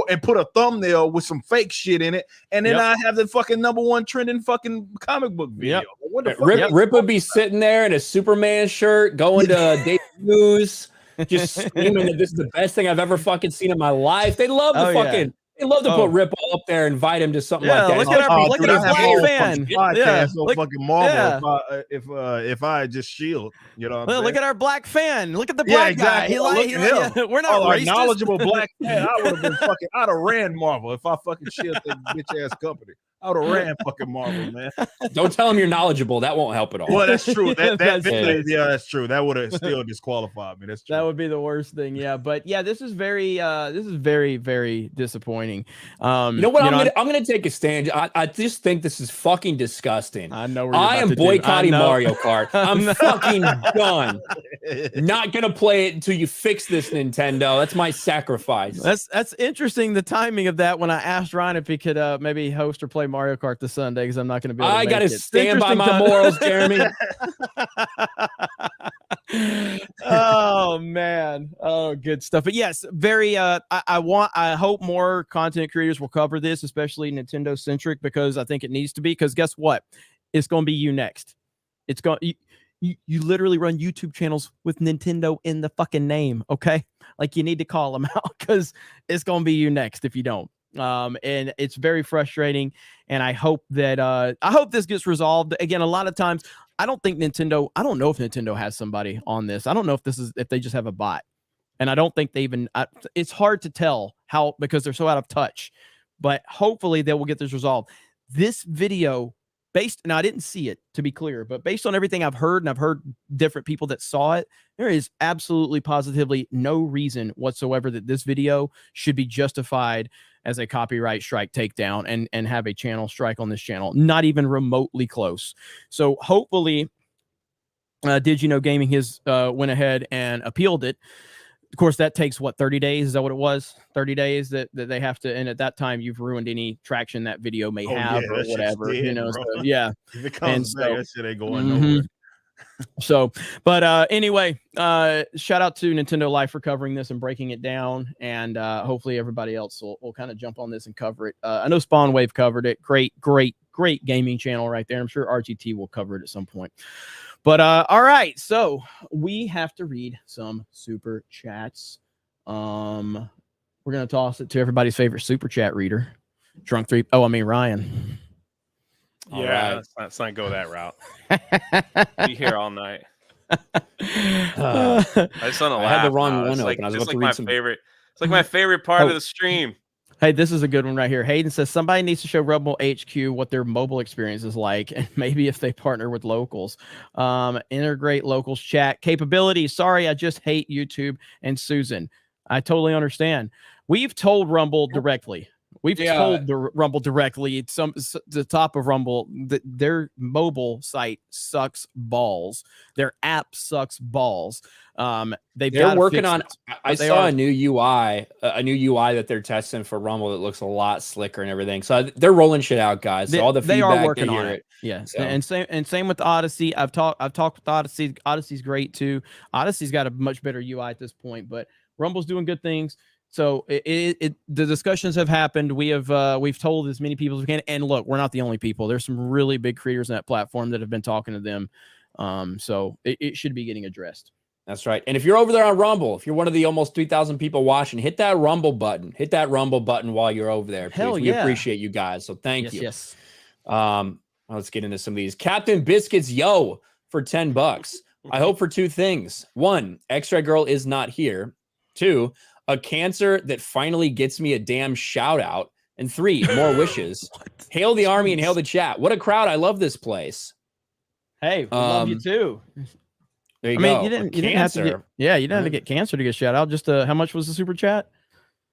and put a thumbnail with some fake shit in it, and then I have the fucking #1 trending fucking comic book video. What the fuck? Rip would be sitting there in a Superman shirt, going to Daily News, just screaming that this is the best thing I've ever fucking seen in my life. They love the fucking. They love to put Ripple up there, invite him to something like that. Look at our Black fan. Fucking Marvel. If I just shield, you know. Look at our Black fan. Look at the black guy. We're not racist. Knowledgeable black fan. I would have been fucking. I'd have ran Marvel if I fucking shield that bitch ass company. I would have ran fucking Marvel, man. Don't tell him you're knowledgeable. That won't help at all. Well, that's true. That's true. That would have still disqualified me. That's true. That would be the worst thing. Yeah, but yeah, this is very, very disappointing. You know what? I'm gonna take a stand. I just think this is fucking disgusting. I know. I am boycotting Mario Kart. I'm fucking done. Not gonna play it until you fix this, Nintendo. That's my sacrifice. That's interesting. The timing of that when I asked Ryan if he could maybe host or play Mario Kart this Sunday, because I'm not going to be able to I got to stand by my morals, Jeremy. Oh man. Oh, good stuff. But yes, very I hope more content creators will cover this, especially Nintendo centric, because I think it needs to be, because guess what? It's going to be you next. It's going you literally run YouTube channels with Nintendo in the fucking name, okay? Like, you need to call them out, because it's going to be you next if you don't. And it's very frustrating, and I hope that this gets resolved. Again, a lot of times I don't know if Nintendo has somebody on this. I don't know if they just have a bot, and I don't think they even it's hard to tell how, because they're so out of touch, but hopefully they will get this resolved. This video, now I didn't see it, to be clear, but based on everything I've heard, and I've heard different people that saw it, there is absolutely positively no reason whatsoever that this video should be justified as a copyright strike takedown and have a channel strike on this channel. Not even remotely close. So hopefully, Did You Know Gaming has went ahead and appealed it. Of course, that takes, 30 days? Is that what it was? 30 days that they have to, and at that time, you've ruined any traction that video may have or whatever. Dead, so, yeah. If it comes back, that shit ain't going nowhere. So, but anyway, shout out to Nintendo Life for covering this and breaking it down, and hopefully everybody else will kind of jump on this and cover it. I know Spawn Wave covered it. Great gaming channel right there. I'm sure RGT will cover it at some point. But all right, so we have to read some super chats. We're gonna toss it to everybody's favorite super chat reader, Ryan. Yeah, let's not go that route. Be here all night. I just want to laugh. I had the wrong one open. I was about to read my some. favorite. It's like my favorite part of the stream. Hey, this is a good one right here. Hayden says somebody needs to show Rumble HQ what their mobile experience is like, and maybe if they partner with locals. Integrate locals chat capabilities. Sorry, I just hate YouTube and Susan. I totally understand. We've told Rumble directly. We've told the Rumble directly. The top of Rumble, their mobile site sucks balls. Their app sucks balls. They're working on. I saw a new UI that they're testing for Rumble that looks a lot slicker and everything. So they're rolling shit out, guys. So all the feedback, they are working on it. Yeah, so. and same with Odyssey. I've talked with Odyssey. Odyssey's great too. Odyssey's got a much better UI at this point, but Rumble's doing good things. So the discussions have happened. We've told as many people as we can. And look, we're not the only people. There's some really big creators on that platform that have been talking to them. So it should be getting addressed. That's right. And if you're over there on Rumble, if you're one of the almost 3,000 people watching, hit that Rumble button. Hit that Rumble button while you're over there. Please. Hell We yeah. appreciate you guys. So thank you. Yes. Let's get into some of these. Captain Biscuits, yo, for $10. I hope for two things. 1, X-Ray Girl is not here. 2, a cancer that finally gets me a damn shout out. And 3, more wishes. Hail the army and hail the chat. What a crowd. I love this place. Hey, we love you too. There you I go. mean, you didn't have to get, you didn't have to get cancer to get shout out. Just how much was the super chat?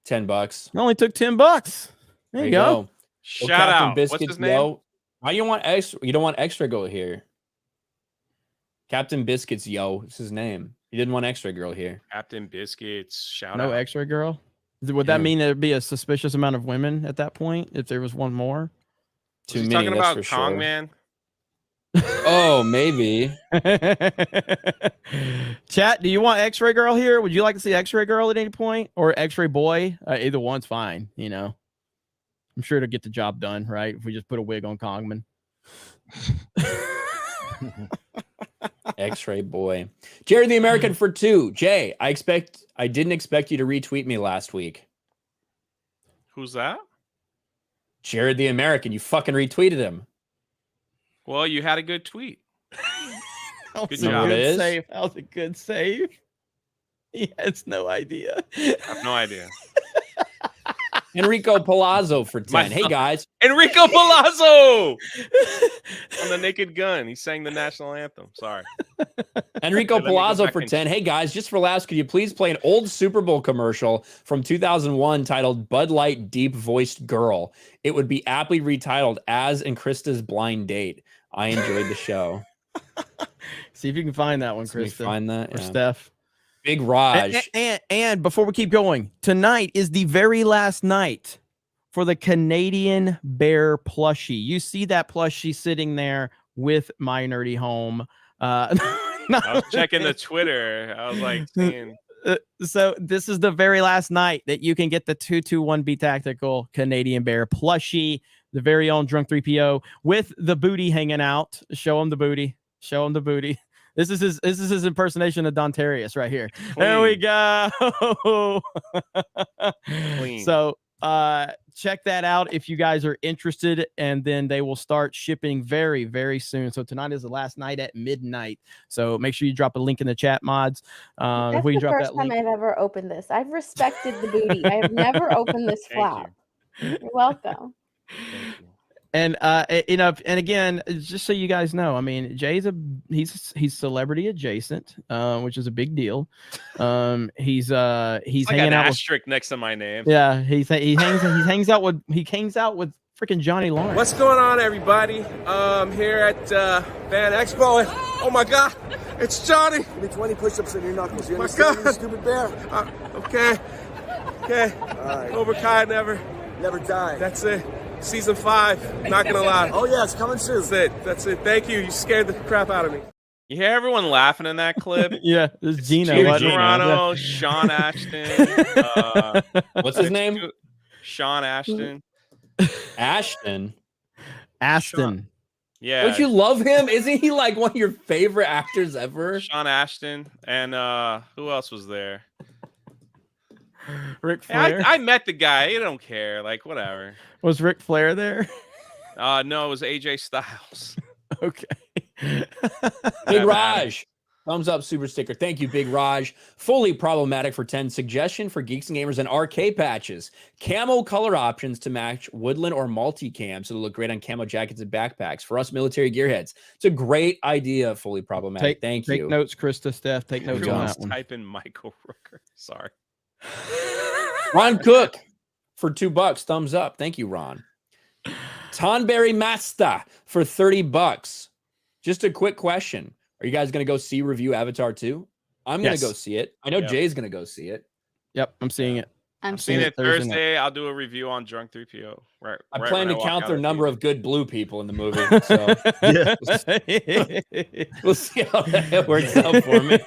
$10. It only took $10. There you go. Shout out. What's his name? Yo. Why you want extra? You don't want extra girl here. Captain Biscuits, yo, it's his name. You didn't want extra girl here. Captain Biscuits, shout out. No X-ray girl. Would that mean there'd be a suspicious amount of women at that point if there was one more? Too many. Talking about Kong Man. Oh, maybe. Chat, do you want X-Ray Girl here? Would you like to see X-Ray Girl at any point or X-Ray Boy? Either one's fine. You know, I'm sure to get the job done, right? If we just put a wig on Kongman. X-Ray Boy. Jared the American for 2. Jay, I didn't expect you to retweet me last week. Who's that? Jared the American. You fucking retweeted him. Well, you had a good tweet. Good job. Save. That was a good save. He has no idea. I have no idea. Enrico Palazzo for 10. Hey, guys. Enrico Palazzo! On the Naked Gun. He sang the national anthem. Sorry. Enrico Palazzo for 10. Hey, guys, just for laughs, could you please play an old Super Bowl commercial from 2001 titled Bud Light Deep Voiced Girl? It would be aptly retitled As and Krista's Blind Date. I enjoyed the show. See if you can find that one, Krista. Find that? Or Steph. Big Raj. And before we keep going, tonight is the very last night for the Canadian Bear plushie. You see that plushie sitting there with My Nerdy Home. I was checking the Twitter. I was like, seeing. So this is the very last night that you can get the 221B Tactical Canadian Bear plushie, the very own Drunk 3PO with the booty hanging out. Show him the booty. Show him the booty. This is his impersonation of Dontarius right here. Clean. There we go. So check that out if you guys are interested, and then they will start shipping very, very soon. So tonight is the last night at midnight. So make sure you drop a link in the chat, mods. That's we can the drop first that time link. I've ever opened this. I've respected the booty. I have never opened this flap. You're welcome. And you know, and again, just so you guys know, I mean, Jay's he's celebrity adjacent, which is a big deal. He's like hanging an out asterisk next to my name. Yeah, he hangs out with freaking Johnny Lawrence. What's going on, everybody? Here at Van Expo, and oh my God, it's Johnny. Give me 20 push-ups in your knuckles. You My understand, God. you stupid bear? Okay. All right. Cobra Kai never die. That's it. Season 5. Not gonna lie. Oh yeah, it's coming soon. That's it. Thank you. You scared the crap out of me. You hear everyone laughing in that clip? Yeah, this is Gino. Gino wasn't it? Toronto, Yeah. Sean Ashton. What's his name? Sean Ashton. Ashton. Aston. Yeah. Don't you love him? Isn't he like one of your favorite actors ever? Sean Ashton. And who else was there? Ric Flair. I met the guy. I don't care. Like, whatever. Was Ric Flair there? No, it was AJ Styles. Okay. Big Raj. Thumbs up, super sticker. Thank you, Big Raj. Fully problematic for 10. Suggestion for Geeks and Gamers and RK patches. Camo color options to match woodland or multicam so they look great on camo jackets and backpacks. For us military gearheads, it's a great idea, fully problematic. Thank you. Take notes, Krista, Steph. Take notes on that one. Type in Michael Rooker. Sorry. Ron Cook. for $2. Thumbs up. Thank you, Ron. Tonberry Masta for $30. Just a quick question. Are you guys going to go see review Avatar 2? I'm going to go see it. I know Jay's going to go see it. Yep, I'm seeing it. I'm seeing it Thursday. I'll do a review on Drunk 3PO. Right. I plan to count their number of good blue people in the movie. So we'll see how that works out for me.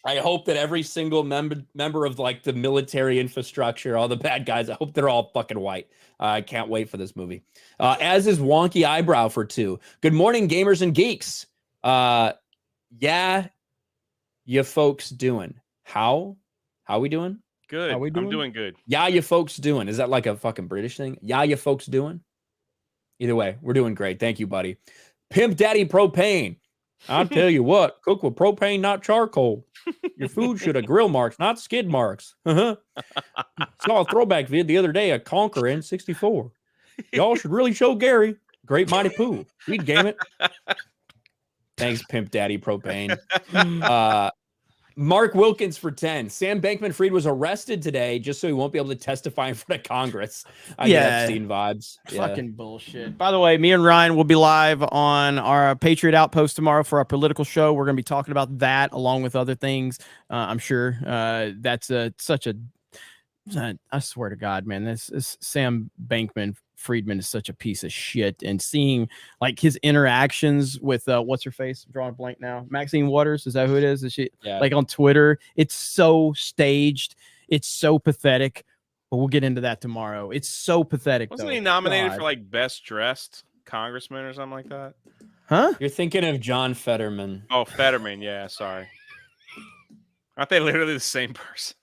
I hope that every single member of like the military infrastructure, all the bad guys, I hope they're all fucking white. I can't wait for this movie. As is Wonky Eyebrow for 2. Good morning, gamers and geeks. Yeah, you folks doing? How we doing? Good. I'm doing good. Yeah, you folks doing? Is that like a fucking British thing? Yeah, you folks doing? Either way, we're doing great. Thank you, buddy. Pimp Daddy Propane. I'll tell you what, cook with propane, not charcoal. Your food should have grill marks, not skid marks. Saw a throwback vid the other day, a Conqueror N64. Y'all should really show Gary. Great Mighty Pooh. We'd game it. Thanks, Pimp Daddy Propane. Mark Wilkins for 10. Sam Bankman-Fried was arrested today just so he won't be able to testify in front of Congress. I get Epstein vibes. Fucking bullshit. By the way, me and Ryan will be live on our Patriot Outpost tomorrow for our political show. We're going to be talking about that along with other things. I'm sure that's such a... I swear to God, man, this Sam Bankman-Friedman is such a piece of shit. And seeing like his interactions with what's her face? I'm drawing a blank now. Maxine Waters, is that who it is? Is she like on Twitter? It's so staged. It's so pathetic. But we'll get into that tomorrow. It's so pathetic. Wasn't he nominated for like best dressed congressman or something like that? Huh? You're thinking of John Fetterman. Oh, Fetterman. Yeah, sorry. Aren't they literally the same person?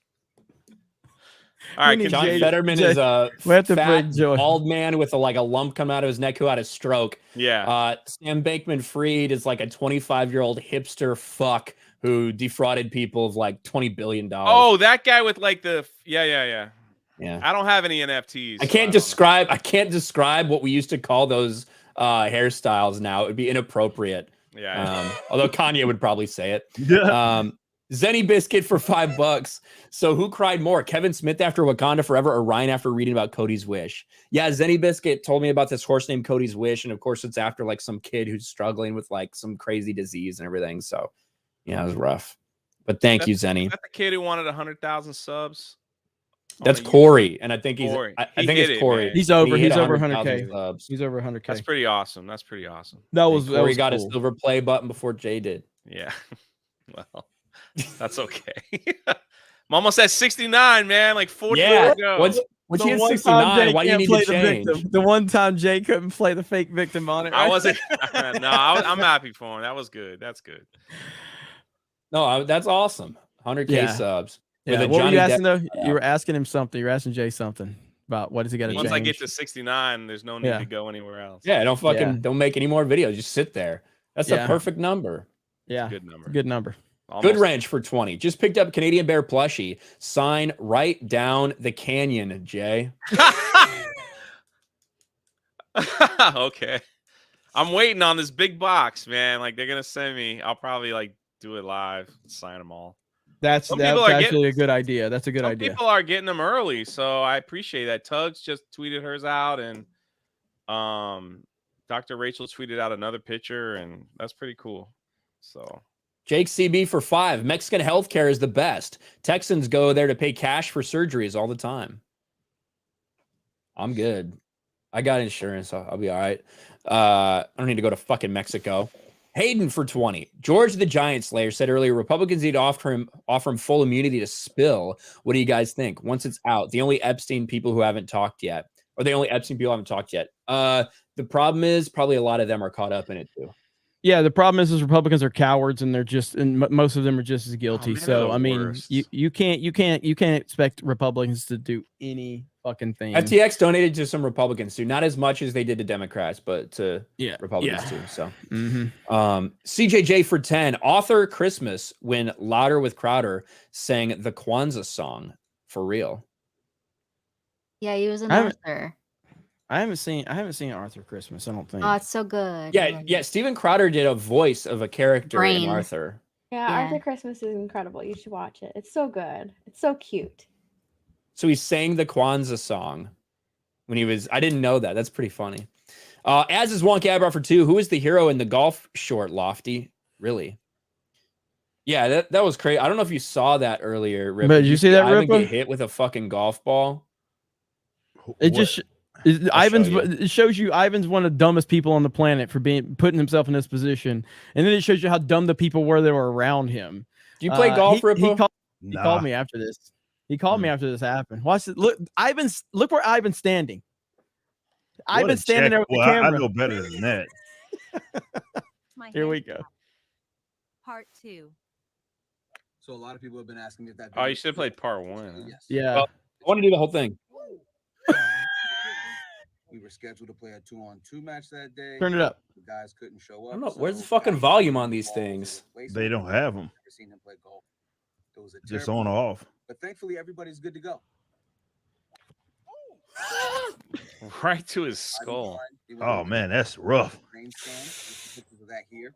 All right, John Fetterman is a fat, bald man with a lump coming out of his neck who had a stroke. Yeah. Sam Bankman-Fried is like a 25-year-old hipster fuck who defrauded people of like $20 billion. Oh, that guy with like the Yeah. I don't have any NFTs. I can't describe what we used to call those hairstyles now. It would be inappropriate. Yeah. Although Kanye would probably say it. Yeah. Zenny Biscuit for $5. So who cried more, Kevin Smith after Wakanda Forever or Ryan after reading about Cody's Wish? Yeah, Zenny Biscuit told me about this horse named Cody's Wish. And of course, it's after like some kid who's struggling with like some crazy disease and everything. So yeah, it was rough. But thank you, Zenny. Is that the kid who wanted 100,000 subs? That's Corey. And I think I think it's Corey. He's over 100K. Subs. He's over 100K. That's pretty awesome. Corey got his silver play button before Jay did. Yeah. Well. That's okay. I'm almost at 69, man. Like 40 more to go. Once you hit 69, why do you need to change? The one time Jay couldn't play the fake victim on it. I wasn't. No, I'm happy for him. That was good. That's good. No, that's awesome. 100K subs. Yeah. What were you asking though? You were asking him something. You were asking Jay something about what does he got to change. Once I get to 69, there's no need to go anywhere else. Yeah, don't make any more videos. Just sit there. That's a perfect number. Yeah, good number. Good number. Almost. Good Ranch for 20. Just picked up Canadian Bear plushie. Sign right down the canyon, Jay. Okay. I'm waiting on this big box, man. Like they're gonna send me. I'll probably like do it live, sign them all. That's actually a good idea. That's a good idea. People are getting them early, so I appreciate that. Tugs just tweeted hers out, and Dr. Rachel tweeted out another picture, and that's pretty cool. So. Jake CB for 5. Mexican healthcare is the best. Texans go there to pay cash for surgeries all the time. I'm good. I got insurance. I'll be all right. I don't need to go to fucking Mexico. Hayden for 20. George the Giant Slayer said earlier, Republicans need to offer him full immunity to spill. What do you guys think? Once it's out, the only Epstein people who haven't talked yet, or the only Epstein people who haven't talked yet. The problem is probably a lot of them are caught up in it too. Yeah, the problem is Republicans are cowards, and most of them are just as guilty. So I mean, you can't expect Republicans to do any fucking thing. FTX donated to some Republicans too, not as much as they did to Democrats, but to Republicans too. So, CJJ for 10. Author Christmas when Louder with Crowder sang the Kwanzaa song for real. Yeah, he was an author. I haven't seen Arthur Christmas. I don't think. Oh, it's so good. Yeah. Steven Crowder did a voice of a character in Arthur. Yeah, Arthur Christmas is incredible. You should watch it. It's so good. It's so cute. So he sang the Kwanzaa song when he was. I didn't know that. That's pretty funny. As is Wonky Eyebrow for 2. Who is the hero in the golf short, Lofty? Really? Yeah, that was crazy. I don't know if you saw that earlier, Rip. But did you see that, Ivan Ripper? get hit with a fucking golf ball? It just it shows you Ivan's one of the dumbest people on the planet for putting himself in this position, and then it shows you how dumb the people were that were around him. Do you play golf, Ripper? He called me after this. He called me after this happened. Watch it. Look, look where Ivan's standing. Ivan's standing there with the camera. I know better than that. Here we go. Part 2. So a lot of people have been asking me if that. Oh, you should have played part 1. Huh? Yes. Yeah. Well, I want to do the whole thing. We were scheduled to play a 2-on-2 match that day. Turn it up. The guys couldn't show up. I don't know. Where's the fucking volume on these things? They don't have them. Never seen him play golf. It was a Just terrible on or off. But thankfully, everybody's good to go. Right to his skull. Oh man, that's rough. Pictures of that here.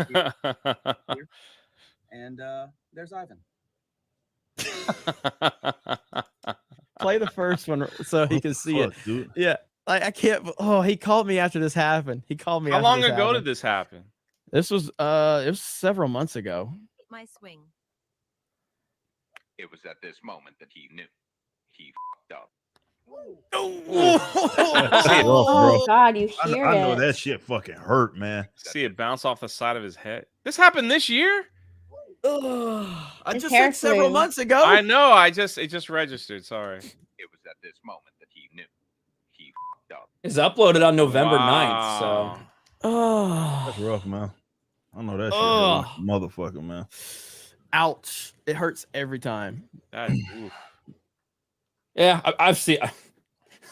Here. And there's Ivan. Play the first one so he can see it. Dude. Yeah. I can't. Oh, he called me after this happened. He called me. How long ago did this happen? This was it was several months ago. My swing. It was at this moment that he knew he fucked up. Oh God, you hear I know it. that shit fucking hurt, man. See it bounce off the side of his head. This happened this year? I His just hair said several flew. months ago. I know. It just registered. Sorry. It was at this moment that he knew he fucked up. It's uploaded on November Wow. 9th, so. Oh, That's rough, man. I know that shit Oh. hurt, motherfucker, man. ouch! It hurts every time. Oof. Yeah, I've seen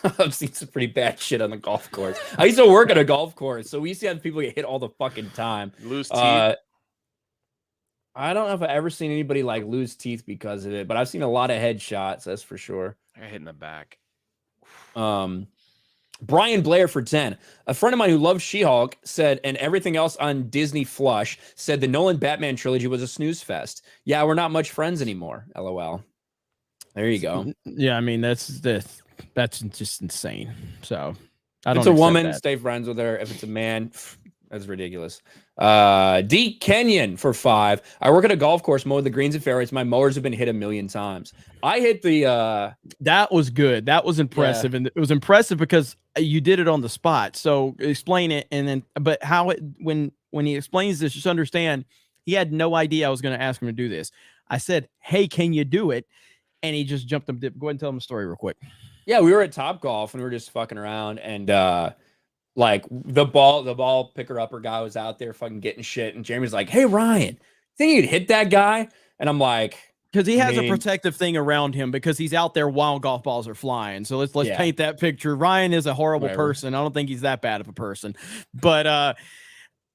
I've seen some pretty bad shit on the golf course. I used to work at a golf course, so we used to have people get hit all the fucking time. Lose teeth. I don't know if I've ever seen anybody like lose teeth because of it, but I've seen a lot of headshots, that's for sure. I got hit in the back. Brian Blair for 10. A friend of mine who loves She-Hulk said, and everything else on Disney Flush, said the Nolan Batman trilogy was a snooze fest. Yeah, we're not much friends anymore. LOL. There you go. Yeah, I mean that's just insane. So I don't. If it's a accept woman, that. stay friends with her. If it's a man, that's ridiculous. D Kenyon for 5. I work at a golf course, mow the greens and fairways. My mowers have been hit 1,000,000 times. I hit the. That was good. That was impressive, and it was impressive because you did it on the spot. So explain it, and then but how it when he explains this, just understand he had no idea I was going to ask him to do this. I said, "Hey, can you do it?" And he just jumped up. Go ahead and tell him the story real quick. Yeah, we were at Top Golf and we were just fucking around, and like the ball picker upper guy was out there fucking getting shit, and Jeremy's like, "Hey Ryan, think you'd hit that guy?" And I'm like, because he has a protective thing around him because he's out there while golf balls are flying. So let's Yeah. paint that picture. Ryan is a horrible Whatever. person. I don't think he's that bad of a person, but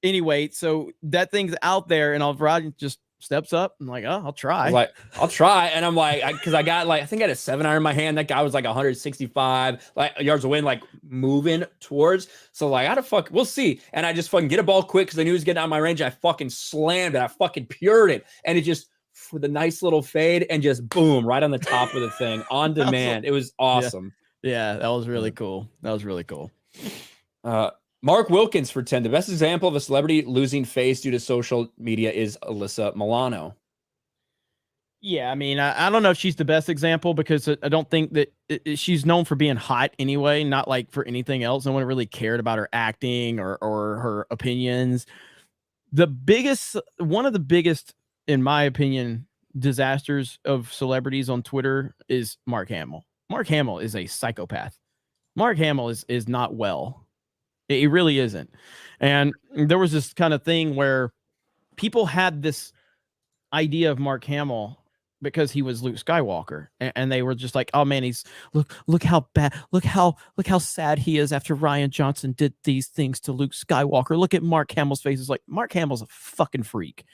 anyway, so that thing's out there, and Ryan just steps up and like, oh, I'll try. I'll try. And I'm like, because I got like, I think I had a 7-iron in my hand. That guy was like 165 like yards away, and like moving towards. So like, how the fuck, we'll see. And I just fucking get a ball quick because I knew he was getting out of my range. I fucking slammed it. I fucking pured it. And it just, with a nice little fade and just boom, right on the top of the thing on demand. It was awesome. Yeah, that was really cool. That was really cool. Mark Wilkins for 10. The best example of a celebrity losing face due to social media is Alyssa Milano. Yeah, I mean, I don't know if she's the best example because I don't think that she's known for being hot anyway, not like for anything else. No one really cared about her acting or her opinions. One of the biggest, in my opinion, disasters of celebrities on Twitter is Mark Hamill. Mark Hamill is a psychopath. Mark Hamill is not well. He really isn't. And there was this kind of thing where people had this idea of Mark Hamill because he was Luke Skywalker, and they were just like, oh man, he's look how bad, look how sad he is after Rian Johnson did these things to Luke Skywalker. Look at Mark Hamill's face. It's like, Mark Hamill's a fucking freak.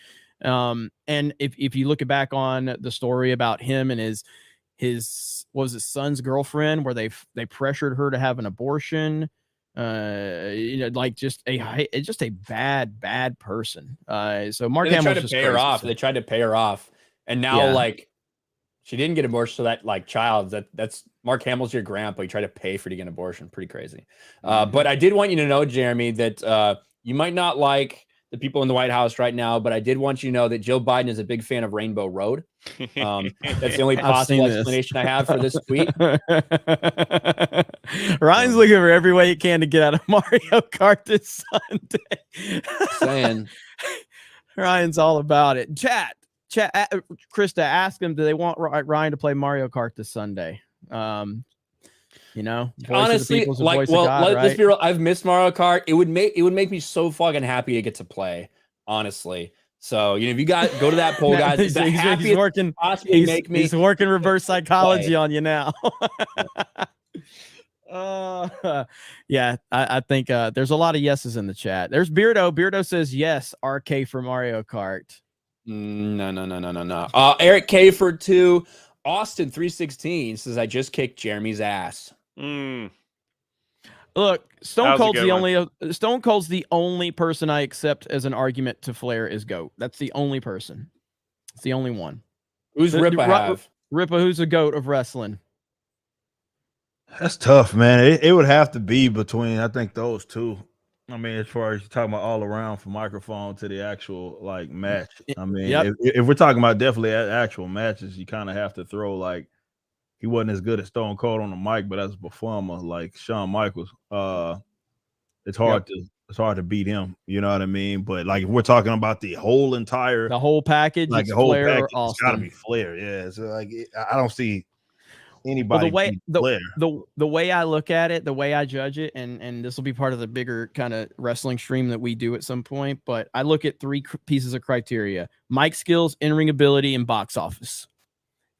And if you look back on the story about him and his what was his son's girlfriend, where they pressured her to have an abortion, like just a bad person. So Mark They Hamill tried to pay her off. They tried to pay her off, and now Yeah. like She didn't get abortion, so that like child, that's Mark Hamill's your grandpa. You try to pay for to get an abortion. Pretty crazy. But I did want you to know, Jeremy, that you might not like the people in the White House right now, but I did want you to know that Joe Biden is a big fan of Rainbow Road. That's the only possible explanation I have for this tweet. Ryan's looking for every way he can to get out of Mario Kart this Sunday. Saying Ryan's all about it. Chat, Krista, ask him, do they want Ryan to play Mario Kart this Sunday? You know, honestly, like, well, let's be real. I've missed Mario Kart. It would make me so fucking happy to get to play. Honestly, so you know, if you got go to that poll, guys, he's working. He's working reverse psychology on you now. Yeah, I think there's a lot of yeses in the chat. There's Beardo. Beardo says yes. RK for Mario Kart. No. Eric K for 2. Austin 316 says I just kicked Jeremy's ass. Look, Stone Cold's the only person I accept as an argument to Flair is GOAT. That's the only person. It's the only one. Who's Ripa have? Ripa, who's the GOAT of wrestling? That's tough, man. It would have to be between, I think, those two. I mean, as far as you're talking about all around from microphone to the actual like match. I mean, if we're talking about definitely actual matches, you kind of have to throw like he wasn't as good as Stone Cold on the mic, but as a performer, like Shawn Michaels, it's hard to beat him. You know what I mean? But like if we're talking about the whole package, like the whole package, it's got to be Flair. Yeah, so like I don't see anybody. The way I look at it, the way I judge it, and this will be part of the bigger kind of wrestling stream that we do at some point. But I look at 3 pieces of criteria: mic skills, in-ring ability, and box office.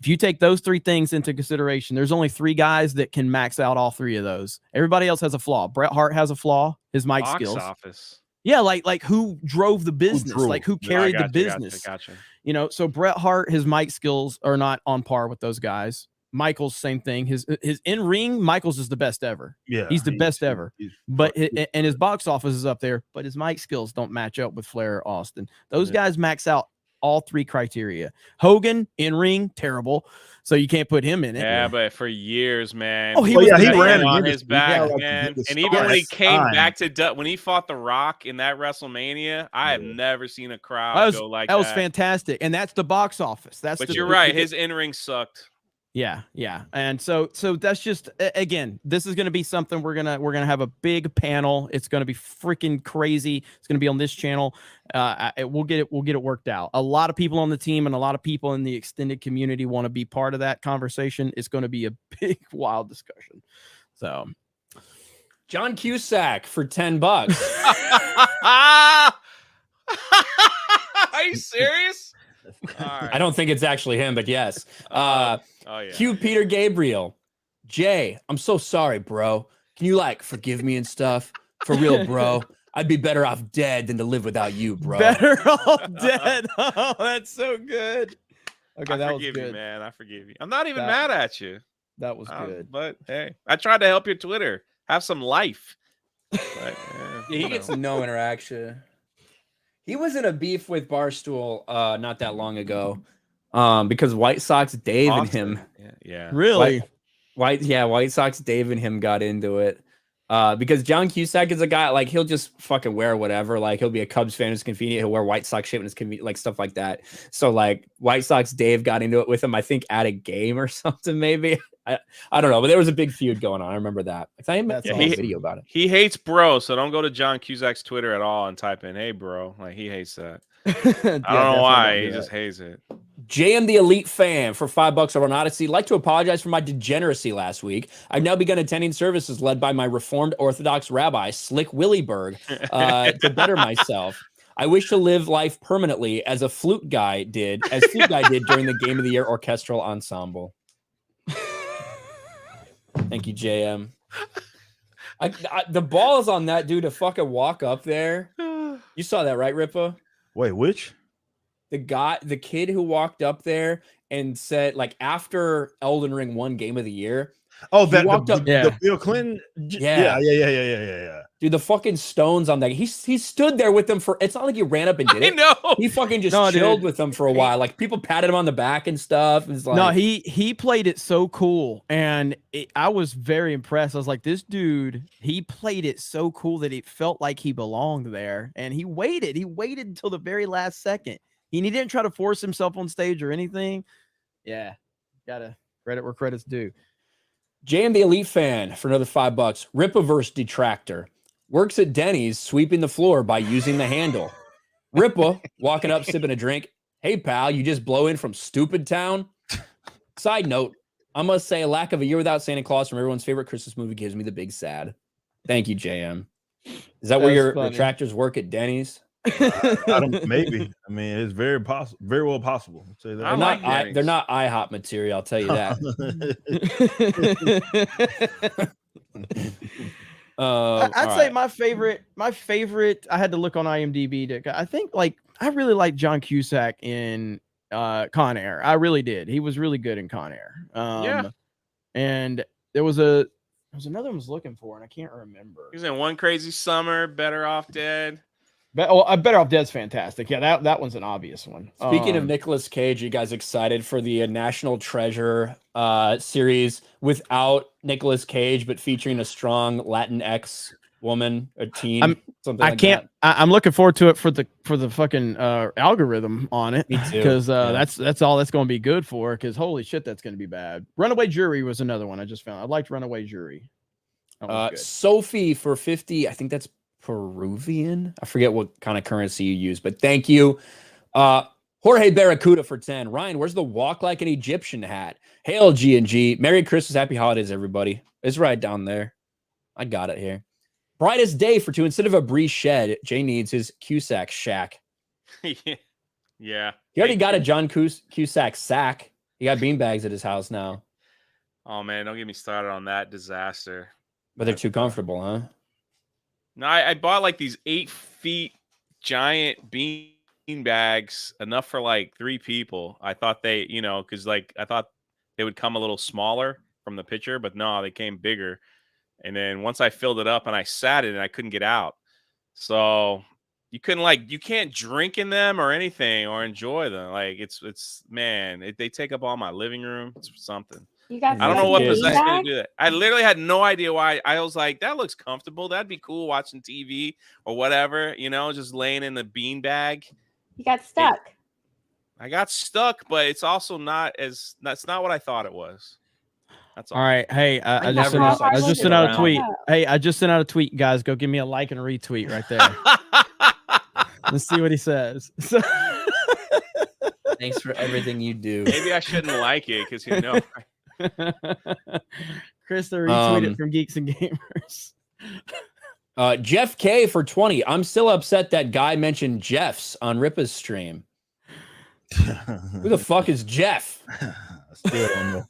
If you take those 3 things into consideration, there's only 3 guys that can max out all 3 of those. Everybody else has a flaw. Bret Hart has a flaw, his mic skills. Box office. Yeah, like who drove the business, like who carried the business. Gotcha. You know, so Bret Hart, his mic skills are not on par with those guys. Michaels, same thing. His in-ring, Michaels is the best ever. Yeah, he's the best ever. But and his box office is up there, but his mic skills don't match up with Flair or Austin. Those guys max out all 3 criteria. Hogan, in-ring, terrible. So you can't put him in it. Yeah, but for years, man. Oh, he ran on his back, man. And even when he came back to when he fought The Rock in that WrestleMania, I have never seen a crowd go like that. That was fantastic. And that's the box office. But you're right. His in-ring sucked. Yeah. And so that's just, again, this is going to be something we're going to have a big panel. It's going to be freaking crazy. It's going to be on this channel. We'll get it worked out. A lot of people on the team and a lot of people in the extended community want to be part of that conversation. It's going to be a big, wild discussion. So John Cusack for $10. Are you serious? I don't think it's actually him, but yes. Yeah. Q Peter Gabriel. Jay, I'm so sorry, bro. Can you like forgive me and stuff? For real, bro. I'd be better off dead than to live without you, bro. Better off dead. Oh, that's so good. Okay, that was good. You, man. I forgive you. I'm not even mad at you. That was good. But hey, I tried to help your Twitter. Have some life. But, he gets no interaction. He was in a beef with Barstool not that long ago. Because White Sox Dave and him. Yeah. Really? White Sox Dave and him got into it. Because John Cusack is a guy, like, he'll just fucking wear whatever. Like, he'll be a Cubs fan, it's convenient. He'll wear White Sox shit when it's convenient, like stuff like that. So, like, White Sox Dave got into it with him, I think, at a game or something, maybe. I don't know, but there was a big feud going on. I remember that. I saw a video about it. He hates bro, so don't go to John Cusack's Twitter at all and type in, hey, bro. Like, he hates that. I don't know why. He just hates it. JM the Elite Fan for $5 over on Odyssey. Like to apologize for my degeneracy last week. I've now begun attending services led by my Reformed Orthodox rabbi, Slick Willyberg, to better myself. I wish to live life permanently as flute guy did during the Game of the Year orchestral ensemble. Thank you, JM. The ball is on that dude to fucking walk up there. You saw that, right, Ripa? Wait, which? The kid who walked up there and said, like, after Elden Ring won Game of the Year. Oh, the Bill Clinton. Yeah. Dude, the fucking stones on that. He stood there with them for. It's not like he ran up and did it. I know. He fucking just chilled with them for a while. Like people patted him on the back and stuff. It's like, no, he played it so cool, and I was very impressed. I was like, this dude, he played it so cool that it felt like he belonged there, and he waited. He waited until the very last second. He didn't try to force himself on stage or anything. Yeah, gotta credit where credit's due. JM the Elite Fan for another $5. Ripaverse detractor. Works at Denny's sweeping the floor by using the handle. Ripa walking up, sipping a drink. Hey, pal, you just blow in from Stupid Town? Side note, I must say a lack of A Year Without Santa Claus from everyone's favorite Christmas movie gives me the big sad. Thank you, JM. Is that where your detractors work at Denny's? Maybe. I mean, it's very well possible. I'll say that. They're not IHOP material, I'll tell you that. I'd say my favorite. I had to look on IMDb. I think I really like John Cusack in Con Air. I really did. He was really good in Con Air. Yeah. And there was another one I was looking for, and I can't remember. He's in One Crazy Summer, Better Off Dead. Better Off Dead's fantastic. Yeah, that one's an obvious one. Speaking of Nicolas Cage, are you guys excited for the National Treasure series without Nicolas Cage, but featuring a strong Latinx woman, a teen? I'm looking forward to it for the fucking algorithm on it. Me too. Because that's all that's going to be good for. Because holy shit, that's going to be bad. Runaway Jury was another one I just found. I liked Runaway Jury. Sophie for 50. I think that's Peruvian. I forget what kind of currency you use, but thank you. Jorge Barracuda for 10. Ryan, where's the walk like an Egyptian hat? Hail G&G. Merry Christmas, happy holidays, everybody. It's right down there. I got it here. Brightest day for 2. Instead of a Bree shed, Jay needs his Cusack shack. Yeah. He already got a John Cusack sack. He got beanbags at his house now. Oh man, don't get me started on that disaster. But they're too comfortable, huh? No, I bought like these 8 feet giant bean bags, enough for like 3 people. I thought they, because I thought they would come a little smaller from the picture, but no, they came bigger. And then once I filled it up and I sat in it, I couldn't get out. So you can't drink in them or anything or enjoy them. Like they take up all my living room. It's something. I don't know what possessed me to do that. I literally had no idea why. I was like, that looks comfortable. That'd be cool watching TV or whatever, just laying in the bean bag. You got stuck. I got stuck, but it's also that's not what I thought it was. That's all. All right. Hey, I just sent out a tweet. Hey, I just sent out a tweet, guys. Go give me a like and a retweet right there. Let's see what he says. Thanks for everything you do. Maybe I shouldn't like it because Krista retweeted from Geeks and Gamers. Jeff K for 20. I'm still upset that guy mentioned Jeff's on Ripa's stream. Who the fuck is Jeff? Still don't know.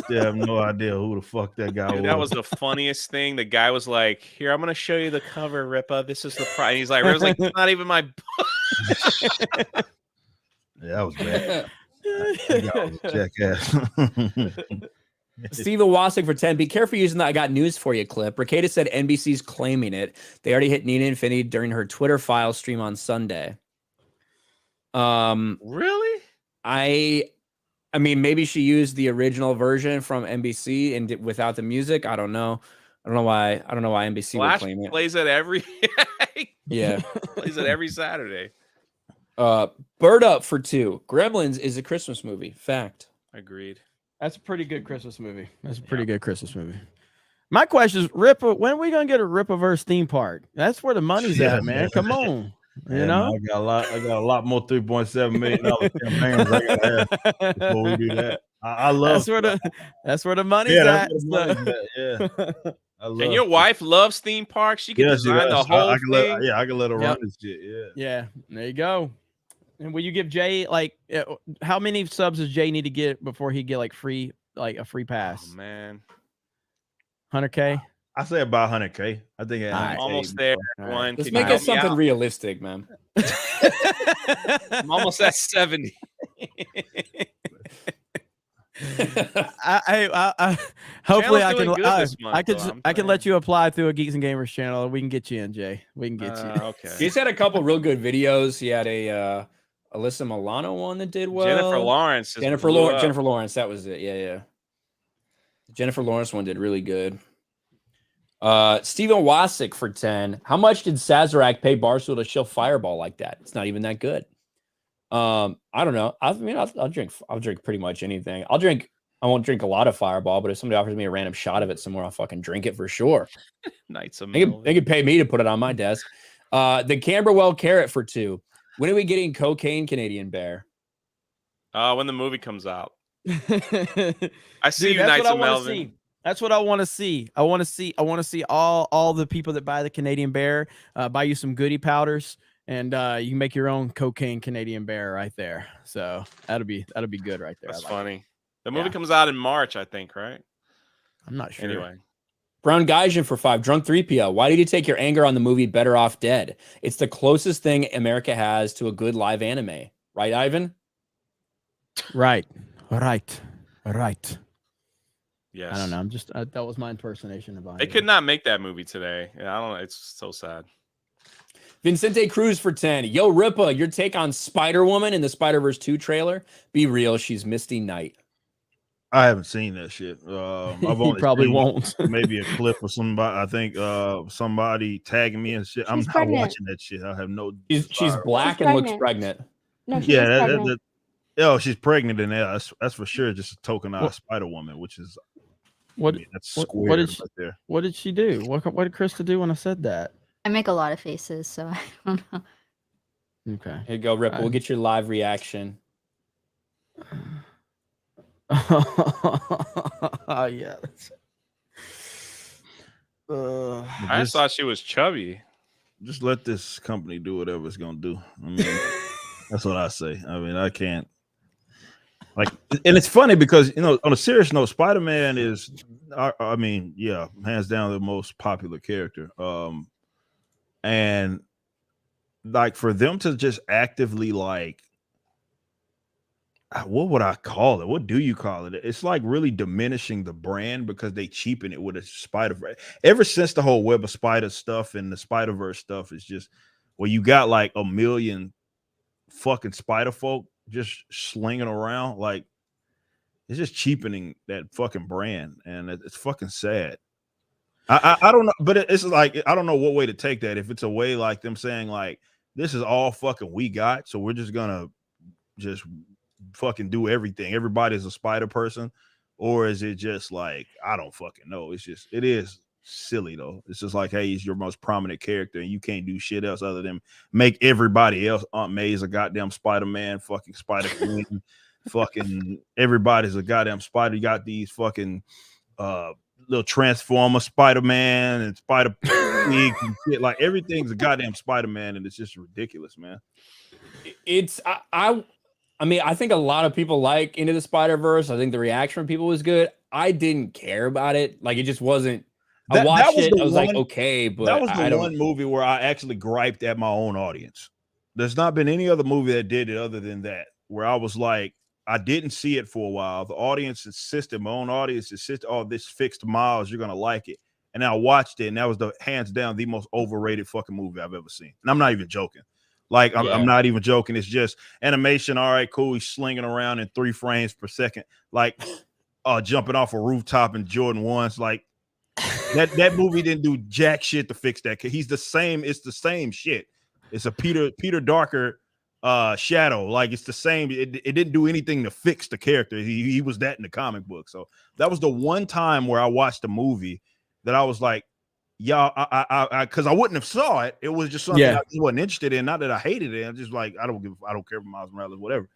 Still have no idea who the fuck that guy was. That was the funniest thing. The guy was like, "Here, I'm gonna show you the cover, Ripa. This is the price." And he's like, "Ripa's like, it's not even my book." Yeah, that was bad. Jackass. Steven Wasik for 10. Be careful using that I got news for you clip. Ricada said NBC's claiming it. They already hit Nina Infinity during her Twitter file stream on Sunday. Really? I mean, maybe she used the original version from NBC and without the music. I don't know. I don't know why NBC Flash would claim it. Plays it every Yeah. Plays it every Saturday. Bird Up for 2. Gremlins is a Christmas movie. Fact. Agreed. That's a pretty good Christmas movie. That's a pretty good Christmas movie. My question is, Ripper, when are we gonna get a Rippaverse theme park? That's where the money's at, man. Come on. You know, I got a lot more $3.7 million campaigns I gotta have before we do that. I love that's where the money's at. Yeah. And your wife loves theme parks. She can design the whole thing. I can let her run this shit. Yeah. There you go. And will you give Jay how many subs does Jay need to get before he get a free pass? Oh man, 100K. I say about 100K. I think I'm almost there. Right. Let's make it something realistic, man. I'm almost at 70. Hopefully, Channel's I can. doing good this month, I can let you apply through a Geeks and Gamers channel. We can get you in, Jay. We can get you. Okay. He's had a couple real good videos. He had a Alyssa Milano one that did well. Jennifer Lawrence. Jennifer Lawrence. That was it. Yeah. Jennifer Lawrence one did really good. Steven Wasik for 10. How much did Sazerac pay Barstool to shill Fireball like that? It's not even that good. I don't know. I mean, I'll drink pretty much anything. I won't drink a lot of Fireball, but if somebody offers me a random shot of it somewhere, I'll fucking drink it for sure. Knights of They could pay me to put it on my desk. The Camberwell Carrot for 2. When are we getting Cocaine Canadian Bear? When the movie comes out. I see you, Knights of Melvin. That's what I want to see. I want to see all the people that buy the Canadian Bear buy you some goodie powders, and you can make your own Cocaine Canadian Bear right there. So that'll be good right there. That's funny. The movie comes out in March, I think, right? I'm not sure. Anyway. Brown Gaijin for 5. Drunk 3PL. Why did you take your anger on the movie Better Off Dead? It's the closest thing America has to a good live anime. Right, Ivan? Right. Yes. I don't know. I'm just that was my impersonation of Ivan. They could not make that movie today. Yeah, I don't know. It's so sad. Vincente Cruz for 10. Yo, Ripa, your take on Spider-Woman in the Spider-Verse 2 trailer? Be real, she's Misty Knight. I haven't seen that shit. I've only probably seen won't. maybe a clip of somebody. I think somebody tagging me and shit. I'm not watching that shit. I have no. She's black and looks pregnant. No, she's pregnant. She's pregnant in there. That's for sure. Just a tokenized Spider Woman, which is that's square right there. What did she do? What did Krista do when I said that? I make a lot of faces, so I don't know. Okay. Here you go, Rip. We'll get your live reaction. Yeah. I just thought she was chubby. Just let this company do whatever it's gonna do. I mean, that's what I say. I mean, I can't. Like, and it's funny because, you know, on a serious note, Spider-Man is, I mean, yeah, hands down the most popular character. And like for them to just actively like, what would I call it? What do you call it? It's like really diminishing the brand because they cheapen it with a Spider-Verse. Ever since the whole Web of Spider stuff and the Spider-Verse stuff is just, well, you got like a million fucking Spider folk just slinging around. Like, it's just cheapening that fucking brand, and it's fucking sad. I don't know, but it's like, I don't know what way to take that. If it's a way like them saying like, this is all fucking we got, so we're just gonna just fucking do everything. Everybody's a Spider person, or is it just like, I don't fucking know. It's just, it is silly though. It's just like, hey, he's your most prominent character, and you can't do shit else other than make everybody else. Aunt May's a goddamn Spider-Man, fucking Spider-Queen, fucking everybody's a goddamn Spider. You got these fucking little Transformer Spider-Man and Spider-Pig and shit. Like everything's a goddamn Spider-Man, and it's just ridiculous, man. It's I mean, I think a lot of people like Into the Spider-Verse. I think the reaction from people was good. I didn't care about it. Like, it just wasn't. I watched it. I was like, okay, but that was the one movie where I actually griped at my own audience. There's not been any other movie that did it other than that, where I was like, I didn't see it for a while. The audience insisted, my own audience insisted, oh, this fixed Miles, you're gonna like it. And I watched it, and that was the hands down the most overrated fucking movie I've ever seen. And I'm not even joking. Like, I'm not even joking. It's just animation. All right, cool. He's slinging around in 3 frames per second, like jumping off a rooftop in Jordan 1s. Like, that movie didn't do jack shit to fix that. He's the same. It's the same shit. It's a Peter Darker shadow. Like, it's the same. It didn't do anything to fix the character. He was that in the comic book. So that was the one time where I watched a movie that I was like, y'all, I because I wouldn't have saw it. It was just something I just wasn't interested in. Not that I hated it. I'm just like, I don't care for Miles Morales, whatever.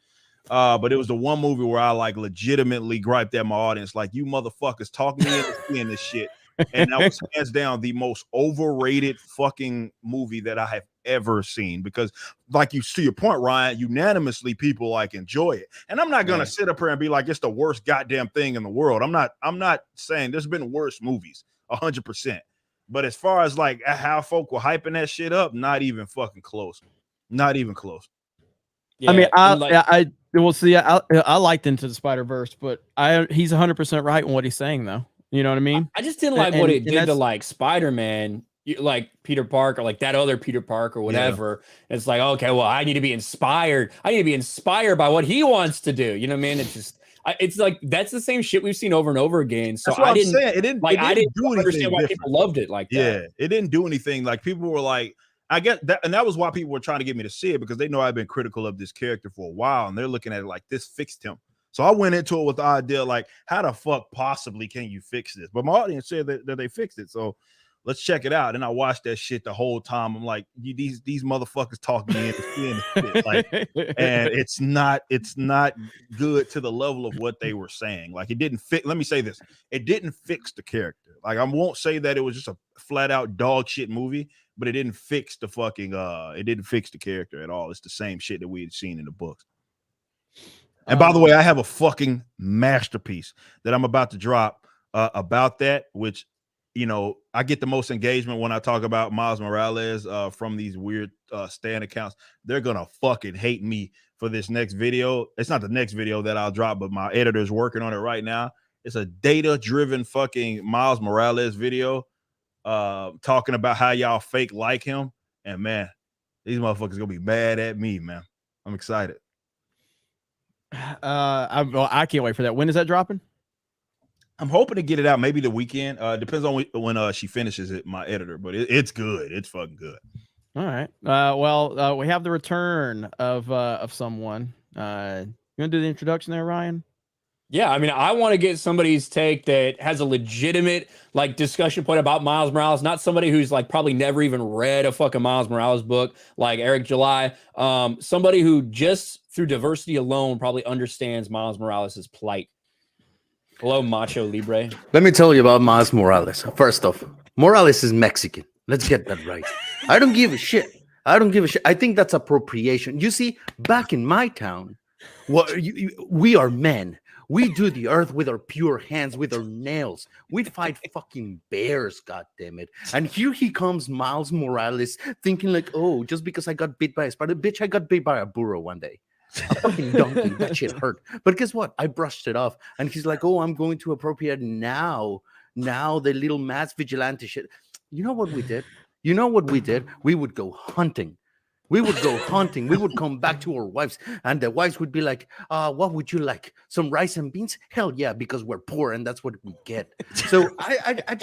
But it was the one movie where I like legitimately griped at my audience, like, you motherfuckers talk me into seeing this shit. And that was hands down the most overrated fucking movie that I have ever seen. Because, like, you see your point, Ryan, unanimously people like enjoy it. And I'm not gonna sit up here and be like, it's the worst goddamn thing in the world. I'm not saying there's been worse movies, 100%. But as far as like how folk were hyping that shit up, not even fucking close. Not even close. Yeah, I mean, I liked Into the Spider-Verse, but he's 100% right in what he's saying though. You know what I mean? I just didn't like what it did to like Spider-Man, like Peter Parker, like that other Peter Parker, whatever. Yeah. It's like, okay, well, I need to be inspired. I need to be inspired by what he wants to do. You know what I mean? It's just, it's like that's the same shit we've seen over and over again. So That's what I I'm didn't saying. It didn't do anything understand why different. people loved it like that. Yeah, it didn't do anything. Like people were like, I get that, and that was why people were trying to get me to see it because they know I've been critical of this character for a while, and they're looking at it like this fixed him. So I went into it with the idea like, how the fuck possibly can you fix this? But my audience said that they fixed it. So let's check it out. And I watched that shit the whole time. I'm like, these motherfuckers talking me into seeing this shit. Like, and it's not good to the level of what they were saying. Like it didn't fit. Let me say this. It didn't fix the character. Like I won't say that it was just a flat out dog shit movie, but it didn't fix the fucking it didn't fix the character at all. It's the same shit that we had seen in the books. And by the way, I have a fucking masterpiece that I'm about to drop about that, which, you know, I get the most engagement when I talk about Miles Morales from these weird stan accounts. They're going to fucking hate me for this next video. It's not the next video that I'll drop, but my editor's working on it right now. It's a data-driven fucking Miles Morales video talking about how y'all fake like him. And, man, these motherfuckers going to be mad at me, man. I'm excited. I can't wait for that. When is that dropping? I'm hoping to get it out maybe the weekend. Depends on when she finishes it, my editor, but it's good. It's fucking good. All right. Well, we have the return of someone. You want to do the introduction there, Ryan? Yeah, I mean, I want to get somebody's take that has a legitimate like discussion point about Miles Morales, not somebody who's like probably never even read a fucking Miles Morales book like Eric July. Somebody who just through diversity alone probably understands Miles Morales' plight. Hello, Macho Libre. Let me tell you about Miles Morales. First off, Morales is Mexican. Let's get that right. I don't give a shit. I think that's appropriation. You see, back in my town, we are men. We do the earth with our pure hands, with our nails. We fight fucking bears, goddammit. And here he comes, Miles Morales, thinking like, oh, just because I got bit by a spider. Bitch, I got bit by a burro one day. A fucking donkey. That shit hurt. But guess what? I brushed it off. And he's like, oh, I'm going to appropriate now. Now the little mass vigilante shit. You know what we did? We would go hunting. We would come back to our wives, and the wives would be like, what would you like? Some rice and beans? Hell yeah, because we're poor and that's what we get. So I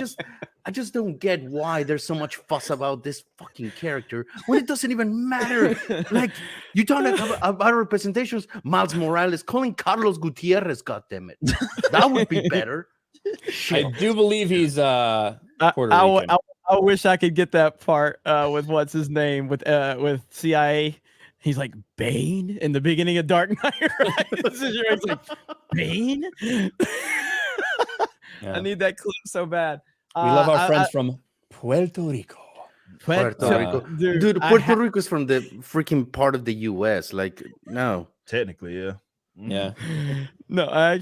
just don't get why there's so much fuss about this fucking character when it doesn't even matter. Like, you talk about representations, Miles Morales calling Carlos Gutierrez, goddammit. That would be better. Shit. I do believe he's Puerto Rican. I wish I could get that part with what's his name with CIA. He's like Bane in the beginning of Dark Knight. Right? It's like Bane. Yeah. I need that clip so bad. We love our friends from Puerto Rico. Puerto Rico. Dude, Puerto Rico is from the freaking part of the U.S. Like, no, technically, yeah. Yeah. No, I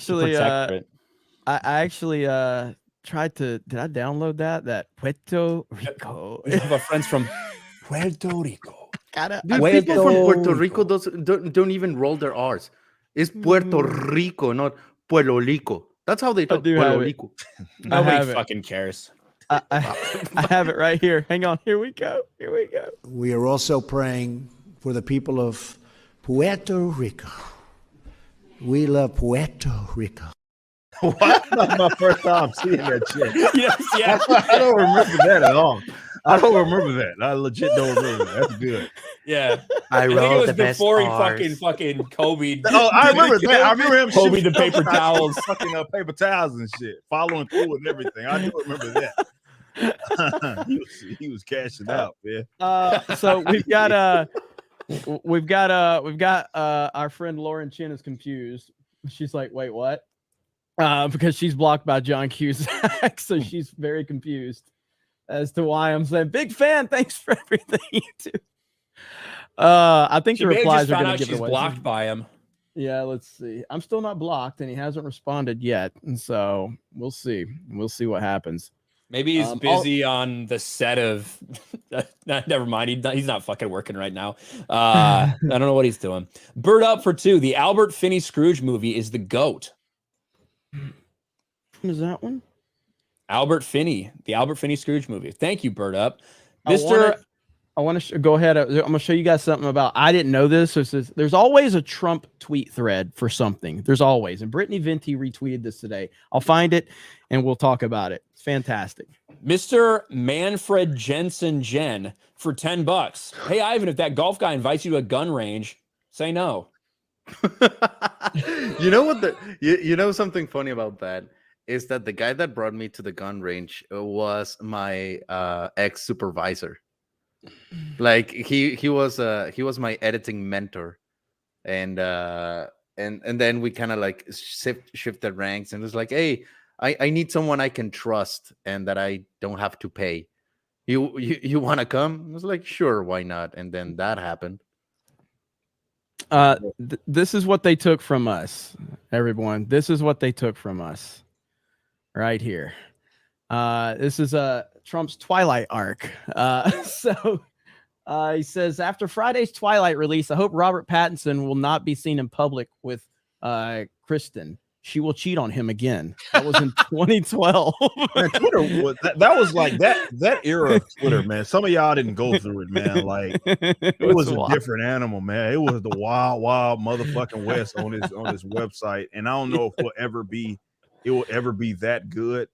actually tried to. Did I download that Puerto Rico? We have our friends from Puerto Rico. Dude, people from Puerto Rico don't even roll their R's. It's Puerto Rico, not Puerto Rico. That's how they talk. Puerto Rico. Nobody fucking cares. I have it right here. Hang on. Here we go. We are also praying for the people of Puerto Rico. We love Puerto Rico. What? That's my first time seeing that shit. Yes. I don't remember that at all. I don't remember that. I legit don't remember that. That's good. Yeah. I think it was the before he best fucking Kobe. Oh, I remember that. I remember him Kobe the paper towels. Fucking paper towels and shit. Following through and everything. I do remember that. he was cashing out, man. So we've got our friend Lauren Chin is confused. She's like, wait, what? Because she's blocked by John Cusack, so she's very confused as to why I'm saying big fan. Thanks for everything you do. I think she the replies are going to give she's it away. Blocked by him. Yeah, let's see. I'm still not blocked, and he hasn't responded yet, and so we'll see. We'll see what happens. Maybe he's busy on the set of. Never mind. He's not fucking working right now. I don't know what he's doing. Bird up for 2. The Albert Finney Scrooge movie is the GOAT. What is that one? Albert Finney, the Albert Finney Scrooge movie. Thank you, Bird Up. I want to go ahead. I'm going to show you guys something about. I didn't know this. So there's always a Trump tweet thread for something. There's always. And Brittany Venti retweeted this today. I'll find it and we'll talk about it. It's fantastic. Mr. Manfred Jensen Jen for $10. Hey, Ivan, if that golf guy invites you to a gun range, say no. You know what? You know something funny about that is that the guy that brought me to the gun range was my ex supervisor. Like he was my editing mentor, and then we kind of like shifted ranks, and it was like, hey, I need someone I can trust and that I don't have to pay. You want to come? I was like, sure, why not? And then that happened. This is what they took from us, everyone. This is what they took from us right here. This is Trump's Twilight arc. He says, after Friday's Twilight release, I hope Robert Pattinson will not be seen in public with Kristen. She will cheat on him again. That was in 2012. Man, Twitter was that was like that era of Twitter, man. Some of y'all didn't go through it, man. Like it was a different animal, man. It was the wild motherfucking west on his website, and I don't know if it will ever be that good.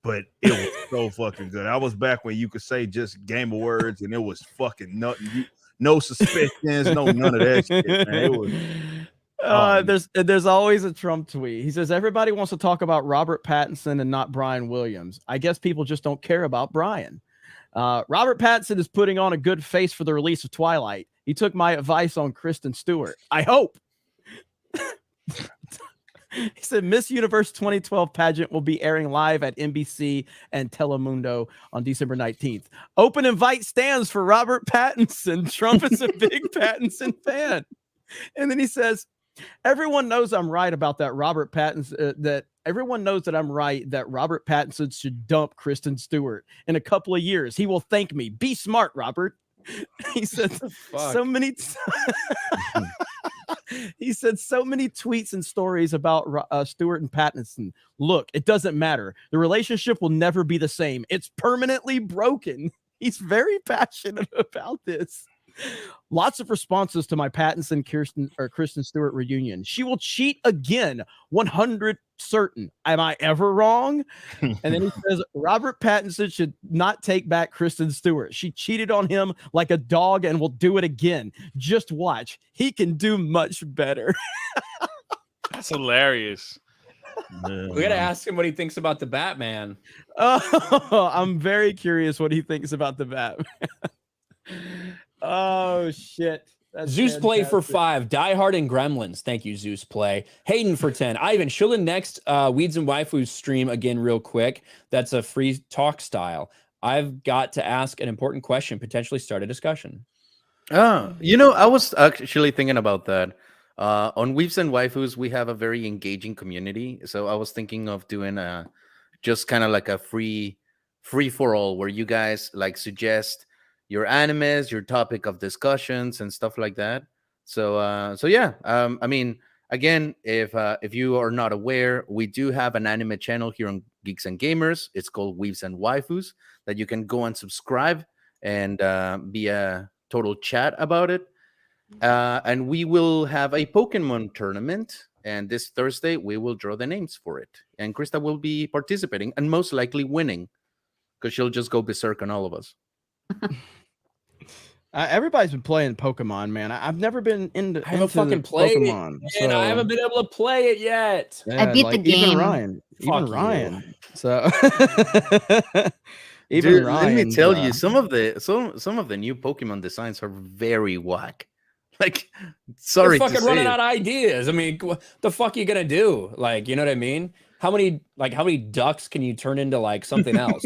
But it was so fucking good. I was back when you could say just game of words and it was fucking nothing. No suspicions, no none of that shit, man. It was. There's always a Trump tweet. He says everybody wants to talk about Robert Pattinson and not Brian Williams. I guess people just don't care about Brian. Robert Pattinson is putting on a good face for the release of Twilight. He took my advice on Kristen Stewart. I hope. He said Miss Universe 2012 pageant will be airing live at NBC and Telemundo on December 19th. Open invite stands for Robert Pattinson. Trump is a big Pattinson fan. And then he says, everyone knows I'm right about that Robert Pattinson, everyone knows that I'm right that Robert Pattinson should dump Kristen Stewart. In a couple of years, he will thank me. Be smart, Robert. He said so many he said so many tweets and stories about Stewart and Pattinson. Look, it doesn't matter. The relationship will never be the same. It's permanently broken. He's very passionate about this. Lots of responses to my Pattinson Kristen Stewart reunion. She will cheat again, 100 certain. Am I ever wrong? And then he says Robert Pattinson should not take back Kristen Stewart. She cheated on him like a dog and will do it again. Just watch. He can do much better. That's hilarious. We gotta ask him what he thinks about the Batman. Oh, I'm very curious what he thinks about the Batman. Oh shit. That's Zeus fantastic. Play for 5. Die Hard and Gremlins. Thank you, Zeus Play. Hayden for 10. Ivan, show the next Weeds and Waifus stream again real quick. That's a free talk style. I've got to ask an important question, potentially start a discussion. I was actually thinking about that. On Weaves and Waifus, we have a very engaging community. So I was thinking of doing just kind of like a free for all where you guys like suggest your animes, your topic of discussions and stuff like that. So yeah. I mean, again, if you are not aware, we do have an anime channel here on Geeks and Gamers. It's called Weaves and Waifus that you can go and subscribe and be a total chat about it. And we will have a Pokemon tournament. And this Thursday, we will draw the names for it. And Krista will be participating and most likely winning because she'll just go berserk on all of us. Everybody's been playing Pokemon, man. I've never been into Pokemon. And I haven't been able to play it yet. Yeah, I beat the game. Even Ryan. So even Dude, Ryan. Let me tell you, some of the new Pokemon designs are very whack. Like, sorry, they're fucking running out of ideas. I mean, what the fuck are you gonna do? Like, you know what I mean? How many ducks can you turn into like something else?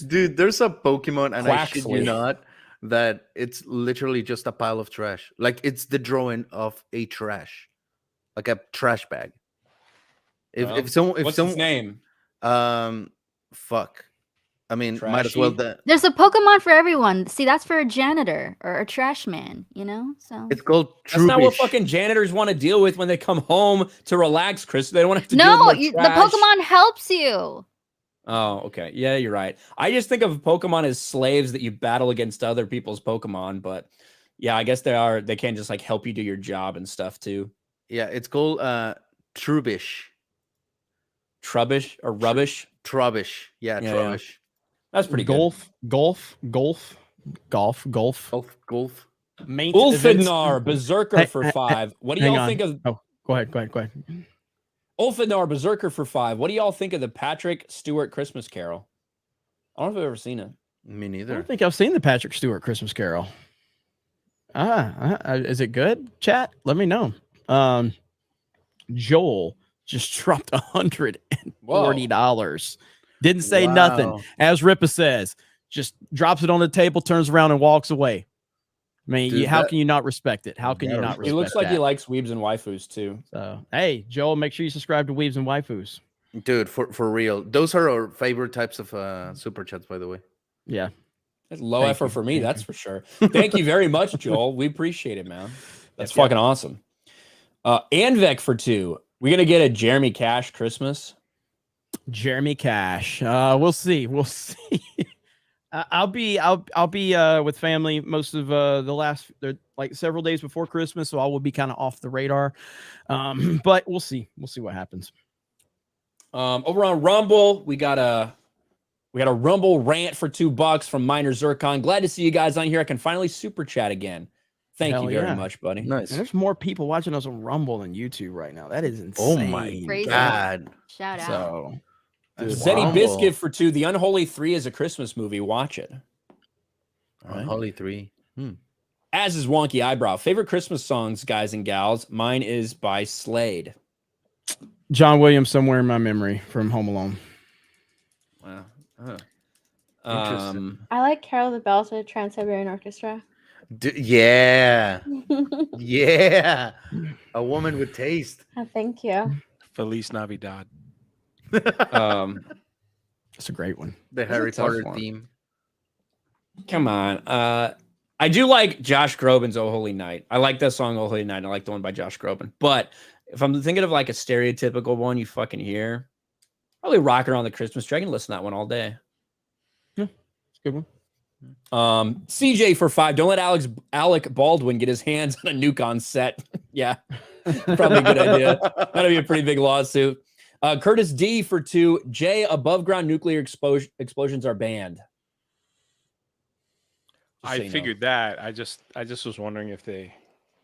Dude, there's a Pokemon, and I shit you not, that it's literally just a pile of trash. Like it's the drawing of a trash, like a trash bag. What's his name? Fuck. I mean, Trashy. might as well. There's a Pokemon for everyone. See, that's for a janitor or a trash man, you know? So it's called Trubbish. That's not what fucking janitors want to deal with when they come home to relax, Chris. They don't want to have to deal with the trash. Pokemon helps you. Oh, okay. Yeah, you're right. I just think of Pokemon as slaves that you battle against other people's Pokemon, but yeah, I guess they can just like help you do your job and stuff too. Yeah, it's called Trubbish. Trubbish or rubbish? Trubbish. Yeah, Trubbish. Yeah. That's pretty Golf. Main Ulfidnar Berserker for 5. What do y'all think of? Oh, go ahead. Ulfidnar Berserker for 5. What do y'all think of the Patrick Stewart Christmas Carol? I don't know if I've ever seen it. Me I neither. don't think I've seen the Patrick Stewart Christmas Carol. Is it good? Chat, let me know. Joel just dropped $140. Didn't say nothing. As Ripa says, just drops it on the table, turns around and walks away. I mean, Dude, how can you not respect it? How can you not respect it? He looks like he likes weebs and waifus too. So, hey, Joel, make sure you subscribe to Weebs and Waifus. Dude, for real. Those are our favorite types of super chats, by the way. Yeah. That's low effort for me, that's for sure. Thank you very much, Joel. We appreciate it, man. That's fucking awesome. Anvek for 2. We gonna get a Jeremy Cash Christmas? Jeremy Cash. We'll see. I'll be with family most of like several days before Christmas, so I will be kind of off the radar. But we'll see. We'll see what happens. Over on Rumble, we got a Rumble rant for $2 from Minor Zircon. Glad to see you guys on here. I can finally super chat again. Thank you very much, buddy. Nice. And there's more people watching us on Rumble than YouTube right now. That is insane. Oh my God. Shout out. So, Zenny Biscuit for 2. The Unholy 3 is a Christmas movie. Watch it. All right. Unholy 3. As is Wonky Eyebrow. Favorite Christmas songs, guys and gals. Mine is by Slade. John Williams, Somewhere in My Memory from Home Alone. Wow. I like Carol the Bells with Trans-Siberian Orchestra. Yeah. Yeah. A woman with taste. Oh, thank you. Feliz Navidad. That's a great one. The Harry Potter theme. Come on. I do like Josh Groban's Oh Holy Night. I like that song Oh Holy Night. I like the one by Josh Groban. But if I'm thinking of like a stereotypical one you fucking hear, probably Rockin' Around the Christmas Tree. I can listen to that one all day. Yeah, it's a good one. CJ for 5. Don't let Alec Baldwin get his hands on a nuke on set. Yeah, probably a good idea. That'll be a pretty big lawsuit. Curtis D for 2. Jay, above ground nuclear explosions are banned. I figured that. I just was wondering if they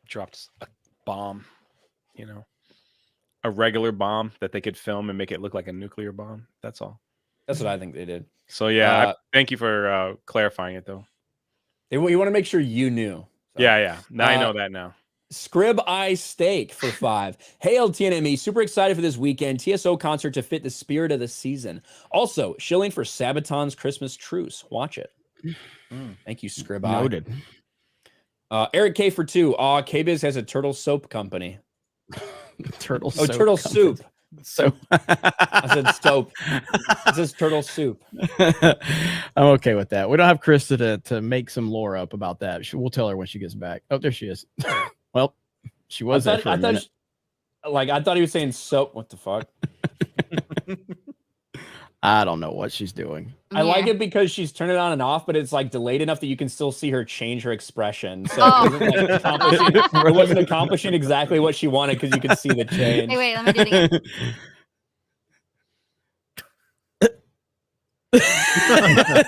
dropped a bomb, a regular bomb that they could film and make it look like a nuclear bomb. That's all. That's what I think they did. So yeah, thank you for clarifying it though. You want to make sure you knew. So, yeah. Now I know that now. Scrib Eye Steak for 5. Hail TNME. Super excited for this weekend. TSO concert to fit the spirit of the season. Also, shilling for Sabaton's Christmas Truce. Watch it. Thank you, Scrib Eye. Noted. Eric K for 2. K-Biz has a turtle soap company. Turtle soup. So I said soap. It says turtle soup. I'm okay with that. We don't have Krista to make some lore up about that. We'll tell her when she gets back. Oh, there she is. Well, she was there for a minute. I thought he was saying soap. What the fuck? I don't know what she's doing. I like it because she's turned it on and off, but it's like delayed enough that you can still see her change her expression. So it wasn't accomplishing exactly what she wanted because you could see the change. Hey, wait, let me do it again.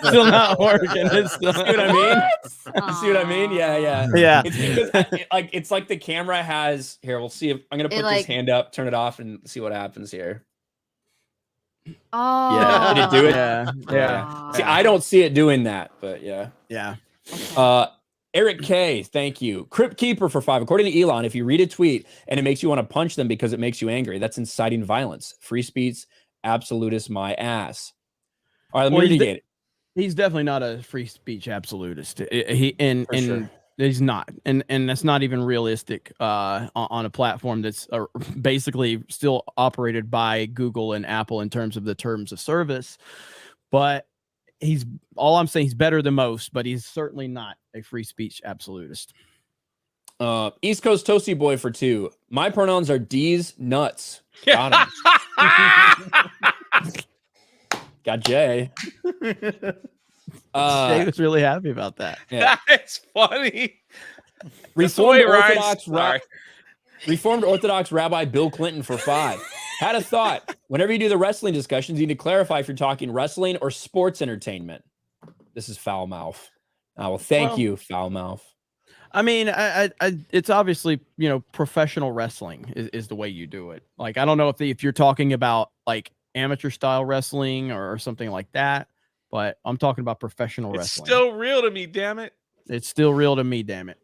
Still not working. It's still... See what I mean? See what I mean? Yeah. Yeah. It's because it's like the camera has here. We'll see if I'm gonna put this hand up, turn it off, and see what happens here. Oh. Yeah. Did it do it? Yeah. See, I don't see it doing that, but yeah. Yeah. Eric K, thank you. Crypt Keeper for 5. According to Elon, if you read a tweet and it makes you want to punch them because it makes you angry, that's inciting violence. Free speech, absolutist, my ass. All right, let me read it. He's definitely not a free speech absolutist. He's not, and that's not even realistic on a platform that's basically still operated by Google and Apple in terms of the terms of service. But all I'm saying, he's better than most, but he's certainly not a free speech absolutist. East Coast Toasty Boy for 2. My pronouns are D's nuts. Got him. Got Jay. Jay was really happy about that. Yeah. That's funny. Reformed Ryan's- Reformed Orthodox Rabbi Bill Clinton for 5. Had a thought. Whenever you do the wrestling discussions, you need to clarify if you're talking wrestling or sports entertainment. This is foul mouth. Well, thank you, foul mouth. I mean, it's obviously, professional wrestling is the way you do it. Like, I don't know if you're talking about like amateur style wrestling or something like that, but I'm talking about professional It's wrestling. still real to me, damn it. It's still real to me, damn it.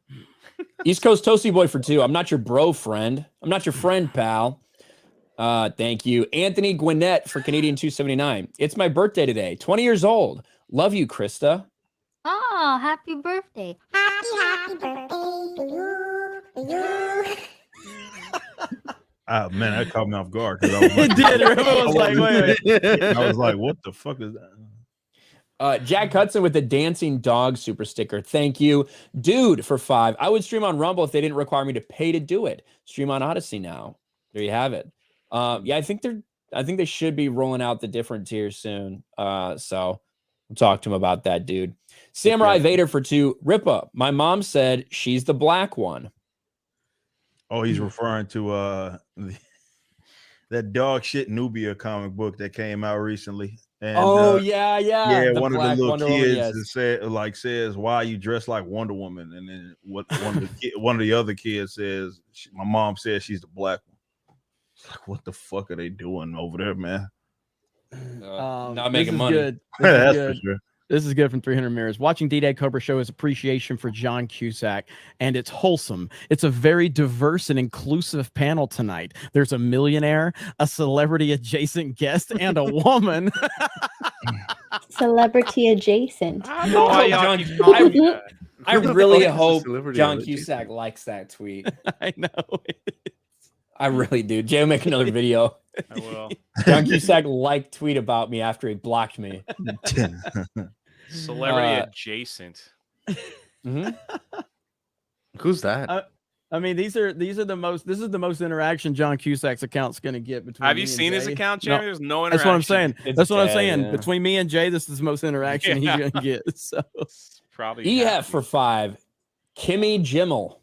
East Coast Toasty Boy for 2. I'm not your bro friend. I'm not your friend, pal. Thank you. Anthony Gwinnett for Canadian 279. It's my birthday today. 20 years old. Love you, Krista. Oh, happy birthday. Happy birthday to you. Ah, man, that caught me off guard. I was It did. Everyone was like, wait. I was like, what the fuck is that? Jack Hudson with the dancing dog super sticker. Thank you. Dude for 5. I would stream on Rumble if they didn't require me to pay to do it. Stream on Odyssey now. There you have it. Yeah, I think they should be rolling out the different tiers soon. So we'll talk to him about that, dude. Samurai Vader for 2. Ripa, my mom said she's the black one. Oh, he's referring to that dog shit Nubia comic book that came out recently. And, yeah. Yeah, The one of the Black little Wonder kids Woman, yes. says, "Why you dressed like Wonder Woman?" And then one of the other kids says, "My mom says she's the black one." It's like, what the fuck are they doing over there, man? Not making money. Good. That's good. for sure. This is good from 300 Mirrors. Watching D-Day Cobra show is appreciation for John Cusack, and it's wholesome. It's a very diverse and inclusive panel tonight. There's a millionaire, a celebrity adjacent guest, and a woman. Celebrity adjacent. I really hope John Cusack likes that tweet. I know. I really do. Jay will make another video. I will. John Cusack liked tweet about me after he blocked me. Celebrity adjacent. Who's that? I mean, these are the most. This is the most interaction John Cusack's account's going to get between. Have me you and seen his Jay. account, Jeremy? There's no interaction. That's what I'm saying. That's what I'm saying. yeah. Between me and Jay, this is the most interaction Yeah. he's going to get. So Probably. EF for 5. Kimmy Jimmel.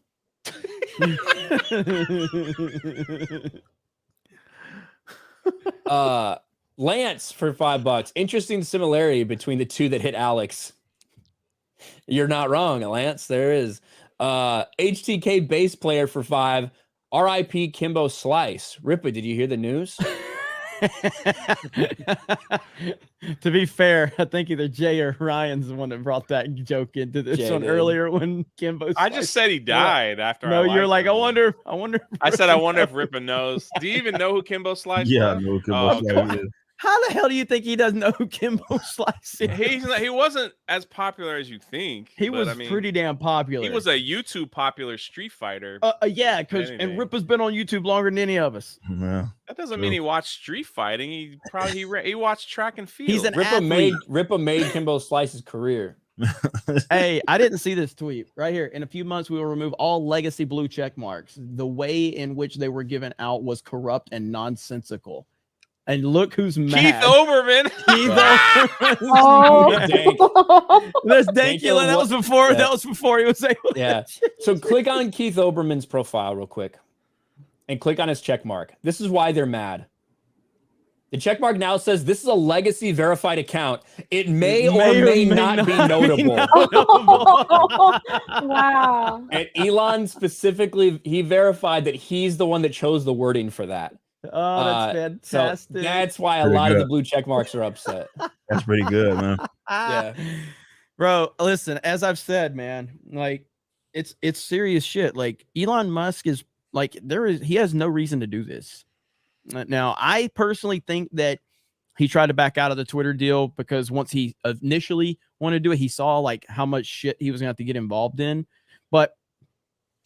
Lance for $5. Interesting similarity between the two that hit Alex. You're not wrong, Lance. There is. HTK bass player for 5. RIP Kimbo Slice. Ripa, did you hear the news? To be fair, I think either Jay or Ryan's the one that brought that joke into this Jay one did. earlier when Kimbo. I just said he died after. No, I you're like, liked I him. wonder. I said, I wonder if Ripa knows. Do you even know who Kimbo Slice Yeah, I was? know who Kimbo Oh, Slice okay. is. How the hell do you think he doesn't know who Kimbo Slice is? He wasn't as popular as you think. He but, was I mean, pretty damn popular. He was a YouTube popular Street Fighter. Yeah, because anything. Ripa's been on YouTube longer than any of us. Yeah. That doesn't mean he watched street fighting. He probably he watched track and field. He's an Ripa made Kimbo Slice's career. Hey, I didn't see this tweet right here. In a few months, we will remove all legacy blue check marks. The way in which they were given out was corrupt and nonsensical. And look who's mad. Keith Oberman. Keith Oberman. Oh. That's Dankula. That was before. Yeah. That was before he was able. Yeah. So click on Keith Oberman's profile real quick, and click on his check mark. This is why they're mad. The check mark now says this is a legacy verified account. It may or may not be notable. Wow. And Elon specifically, he verified that he's the one that chose the wording for that. Oh, that's fantastic. So that's why a Pretty lot of good. the blue check marks are upset. That's pretty good, man. Yeah. Bro, listen, as I've said, man, like it's serious shit. Like Elon Musk is like he has no reason to do this. Now, I personally think that he tried to back out of the Twitter deal because once he initially wanted to do it, he saw like how much shit he was gonna have to get involved in, but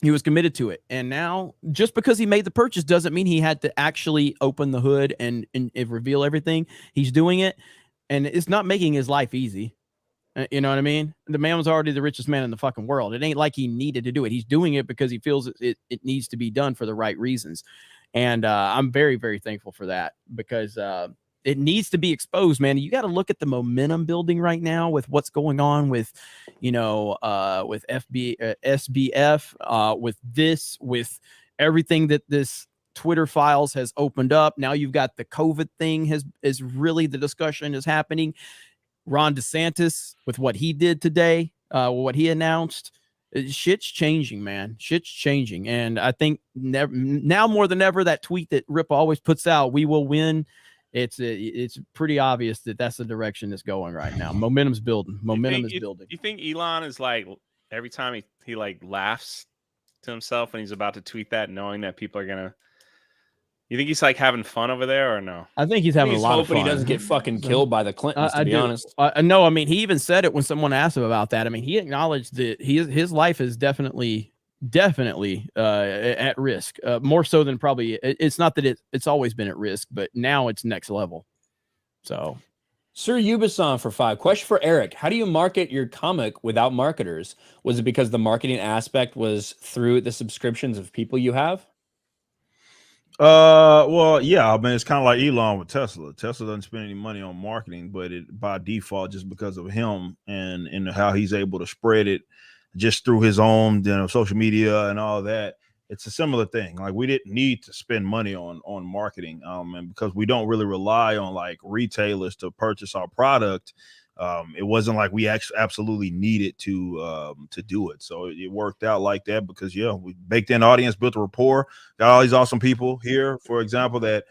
he was committed to it. And now just because he made the purchase doesn't mean he had to actually open the hood and reveal everything. He's doing it, and it's not making his life easy. You know what I mean? The man was already the richest man in the fucking world. It ain't like he needed to do it. He's doing it because he feels it needs to be done for the right reasons. And I'm very, very thankful for that because it needs to be exposed, man. You got to look at the momentum building right now with what's going on with, with SBF, with everything that this Twitter files has opened up. Now you've got the COVID thing is really the discussion is happening. Ron DeSantis with what he did today, what he announced. Shit's changing, man. Shit's changing. And I think now more than ever, that tweet that Rip always puts out, "We will win." It's pretty obvious that that's the direction it's going right now. Momentum's building. Momentum is building. You think Elon is like, every time he like laughs to himself when he's about to tweet that, knowing that people are gonna, you think he's like having fun over there or no? I think he's having a lot of fun. He doesn't get fucking killed by the Clintons, to be honest. No, I mean, he even said it when someone asked him about that. I mean, he acknowledged that his life is definitely at risk, more so than probably. It's not that it's always been at risk, but now it's next level. So, Sir Ubisoft for 5. Question for Eric: how do you market your comic without marketers? Was it because the marketing aspect was through the subscriptions of people you have? Well, yeah, I mean, it's kind of like Elon with Tesla. Tesla doesn't spend any money on marketing, but it by default, just because of him and how he's able to spread it just through his own, social media and all that. It's a similar thing. Like, we didn't need to spend money on marketing, and because we don't really rely on like retailers to purchase our product. It wasn't like we actually absolutely needed to do it. So it worked out like that because, we baked in audience, built a rapport, got all these awesome people here, for example, that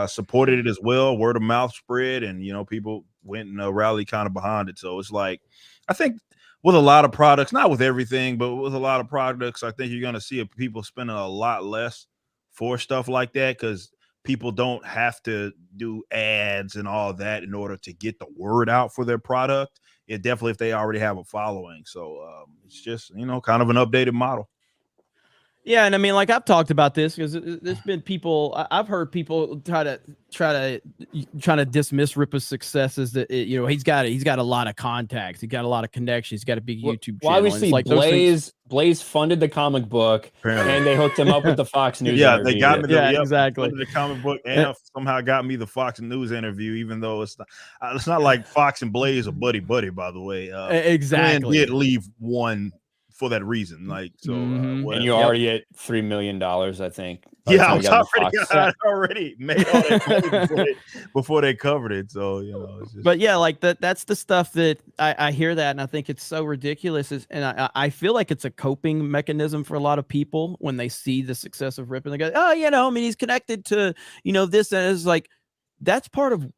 supported it as well. Word of mouth spread, and, people went and rallied kind of behind it. So it's like, I think with a lot of products, not with everything, but with a lot of products, I think you're going to see people spending a lot less for stuff like that because people don't have to do ads and all that in order to get the word out for their product. It definitely, if they already have a following. So it's just, kind of an updated model. Yeah, and I mean, like, I've talked about this because there's been people. I've heard people try to dismiss Rippa's successes. That he's got a lot of contacts, he's got a lot of connections, he's got a big YouTube channel. Well, obviously, like Blaze funded the comic book, and they hooked him up with the Fox News. Yeah, interview. they got me. Exactly. Funded the comic book and somehow got me the Fox News interview, even though it's not like Fox and Blaze are buddy, by the way. Exactly. Glenn did leave one for that reason, like, so and you're already at $3 million, I think. Yeah, I already made all that money before they covered it. So it's just... But yeah, like that's the stuff that I hear that, and I think it's so ridiculous. And I feel like it's a coping mechanism for a lot of people when they see the success of Rip, and they go, "Oh, I mean, he's connected to this," and it's like that's part of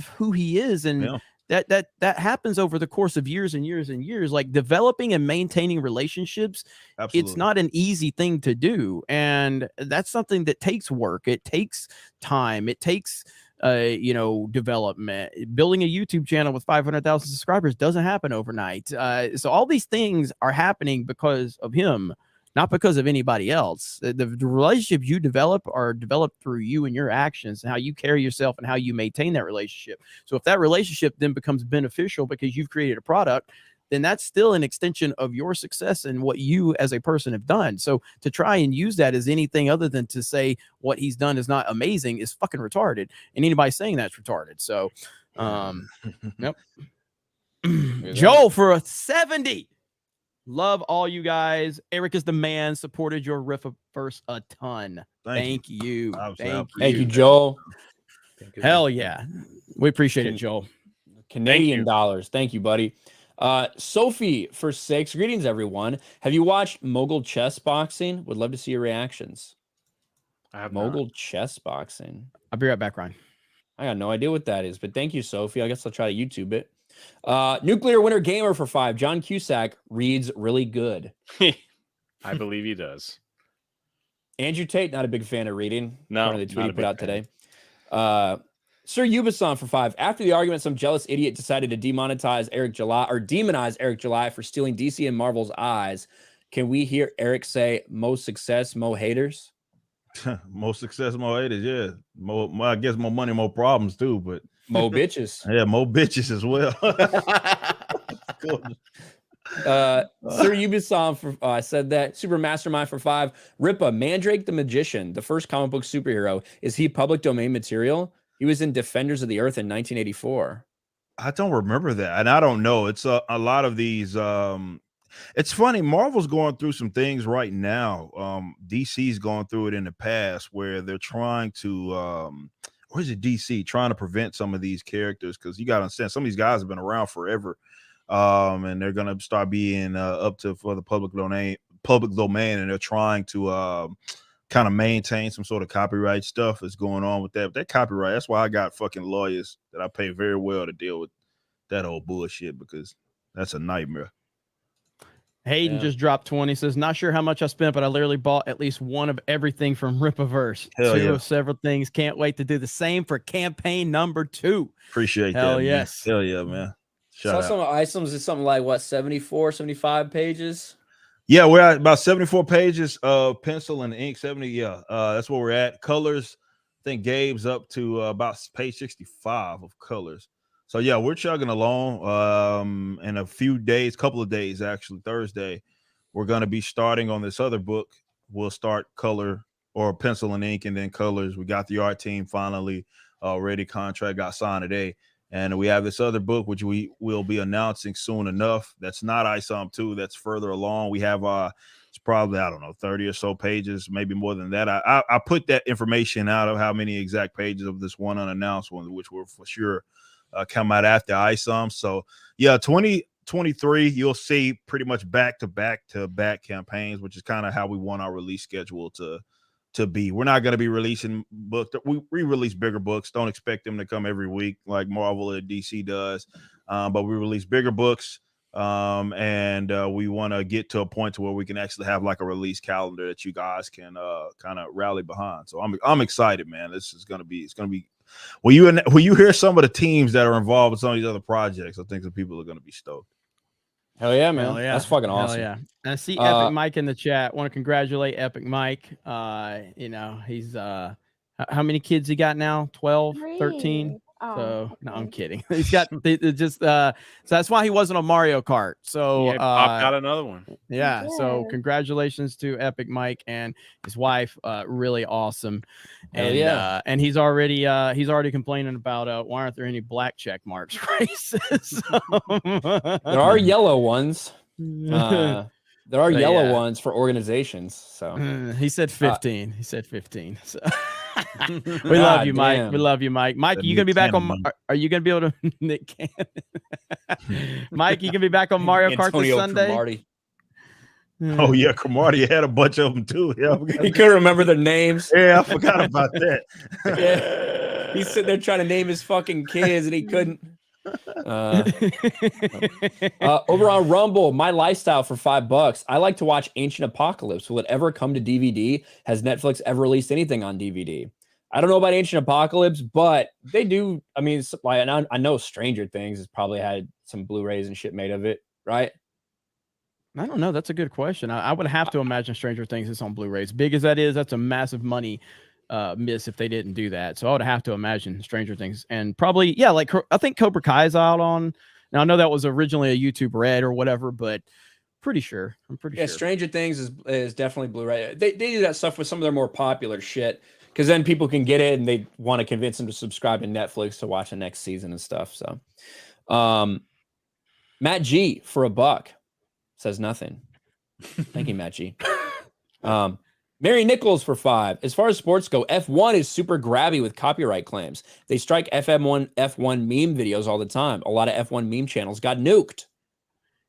who he is, and. Yeah. That happens over the course of years and years and years. Like, developing and maintaining relationships, Absolutely. It's not an easy thing to do, and that's something that takes work. It takes time. It takes development. Building a YouTube channel with 500,000 subscribers doesn't happen overnight. So all these things are happening because of him, not because of anybody else. The relationships you develop are developed through you and your actions and how you carry yourself and how you maintain that relationship. So if that relationship then becomes beneficial because you've created a product, then that's still an extension of your success and what you as a person have done. So to try and use that as anything other than to say what he's done is not amazing is fucking retarded. And anybody saying that's retarded. So, yep. Joel for a 70. Love all you guys. Eric is the man. Supported your Riffaverse a ton. Thank you. Thank you, Joel. Hell yeah. We appreciate it, Joel. Canadian dollars. Thank you, buddy. Sophie for 6. Greetings, everyone. Have you watched Mogul Chess Boxing? Would love to see your reactions. I have Mogul Chess Boxing. I'll be right back, Ryan. I got no idea what that is, but thank you, Sophie. I guess I'll try to YouTube it. Nuclear Winter Gamer for 5. John Cusack reads really good. I believe he does. Andrew Tate, not a big fan of reading. No, the tweet he put out today. Sir Ubisoft for 5. After the argument, some jealous idiot decided to demonize Eric July for stealing DC and Marvel's eyes. Can we hear Eric say, "Mo success, mo haters"? More success, more haters. Yeah, I guess more money, more problems too. But more bitches. Yeah, more bitches as well. Cool. Sir Ubisoft for said that. Super Mastermind for 5. Rippa, Mandrake the Magician, the first comic book superhero. Is he public domain material? He was in Defenders of the Earth in 1984. I don't remember that, and I don't know. It's a lot of these. It's funny. Marvel's going through some things right now. DC's going through it in the past where they're trying to, or is it DC trying to prevent some of these characters? Because you got to understand, some of these guys have been around forever, and they're gonna start being up to for the public domain, and they're trying to kind of maintain some sort of copyright stuff that's going on with that. But that copyright, that's why I got fucking lawyers that I pay very well to deal with that old bullshit, because that's a nightmare. Hayden just dropped 20. Says, not sure how much I spent, but I literally bought at least one of everything from Ripaverse. Two of several things. Can't wait to do the same for campaign number 2. Appreciate that. Hell man. yes. Hell yeah, man. Saw some of Isom's is something like what, 74, 75 pages? Yeah, we're at about 74 pages of pencil and ink. 70, yeah. That's where we're at. Colors, I think Gabe's up to about page 65 of colors. So yeah, we're chugging along. In a few days, couple of days actually, Thursday, we're gonna be starting on this other book. We'll start color or pencil and ink, and then colors. We got the art team finally ready. Contract got signed today, and we have this other book which we will be announcing soon enough. That's not ISOM 2. That's further along. We have it's probably, I don't know, 30 or so pages, maybe more than that. I put that information out of how many exact pages of this one unannounced one, which will for sure come out after ISOM. So yeah, 2023, you'll see pretty much back to back campaigns, which is kind of how we want our release schedule to be. We're not going to be releasing books. We release bigger books. Don't expect them to come every week like Marvel or DC does. But we release bigger books. And we want to get to a point to where we can actually have like a release calendar that you guys can kind of rally behind. So I'm excited, man. It's going to be when you hear some of the teams that are involved with some of these other projects, I think the people are going to be stoked. Hell yeah, man. Hell yeah. That's fucking awesome. Hell yeah. And I see Epic Mike in the chat. Want to congratulate Epic Mike. He's how many kids he got now? 12, 13. So no, I'm kidding. He's got so that's why he wasn't on Mario Kart. So yeah, popped out another one. Yeah. So congratulations to Epic Mike and his wife. Really awesome. And and he's already complaining about why aren't there any black check marks races? There are yellow ones. There are yellow ones for organizations. So he said 15. He said 15. So we love you, Mike. Damn. We love you, Mike. Mike, you gonna be back on? Are you gonna be able to Nick Cannon? Mike, you gonna be back on Mario Kart this Sunday? Cromartie. Oh yeah, Cromartie had a bunch of them too. Yeah, he couldn't remember their names. Yeah, I forgot about that. Yeah. He's sitting there trying to name his fucking kids, and he couldn't. Over on Rumble, my lifestyle for $5. I like to watch Ancient Apocalypse. Will it ever come to DVD? Has Netflix ever released anything on DVD? I don't know about Ancient Apocalypse, but they do. I mean, I know Stranger Things has probably had some Blu-rays and shit made of it, right? I don't know. That's a good question. I would have to imagine Stranger Things is on Blu-rays. Big as that is, that's a massive money miss if they didn't do that. So I would have to imagine Stranger Things, and probably like I think Cobra Kai's out on. Now I know that was originally a YouTube Red or whatever, but I'm pretty sure. Yeah, Stranger Things is definitely Blu-ray. They do that stuff with some of their more popular shit because then people can get it and they want to convince them to subscribe to Netflix to watch the next season and stuff. So, Matt G for $1 says nothing. Thank you, Matt G. Mary Nichols for $5. As far as sports go, F1 is super grabby with copyright claims. They strike F1 meme videos all the time. A lot of F1 meme channels got nuked.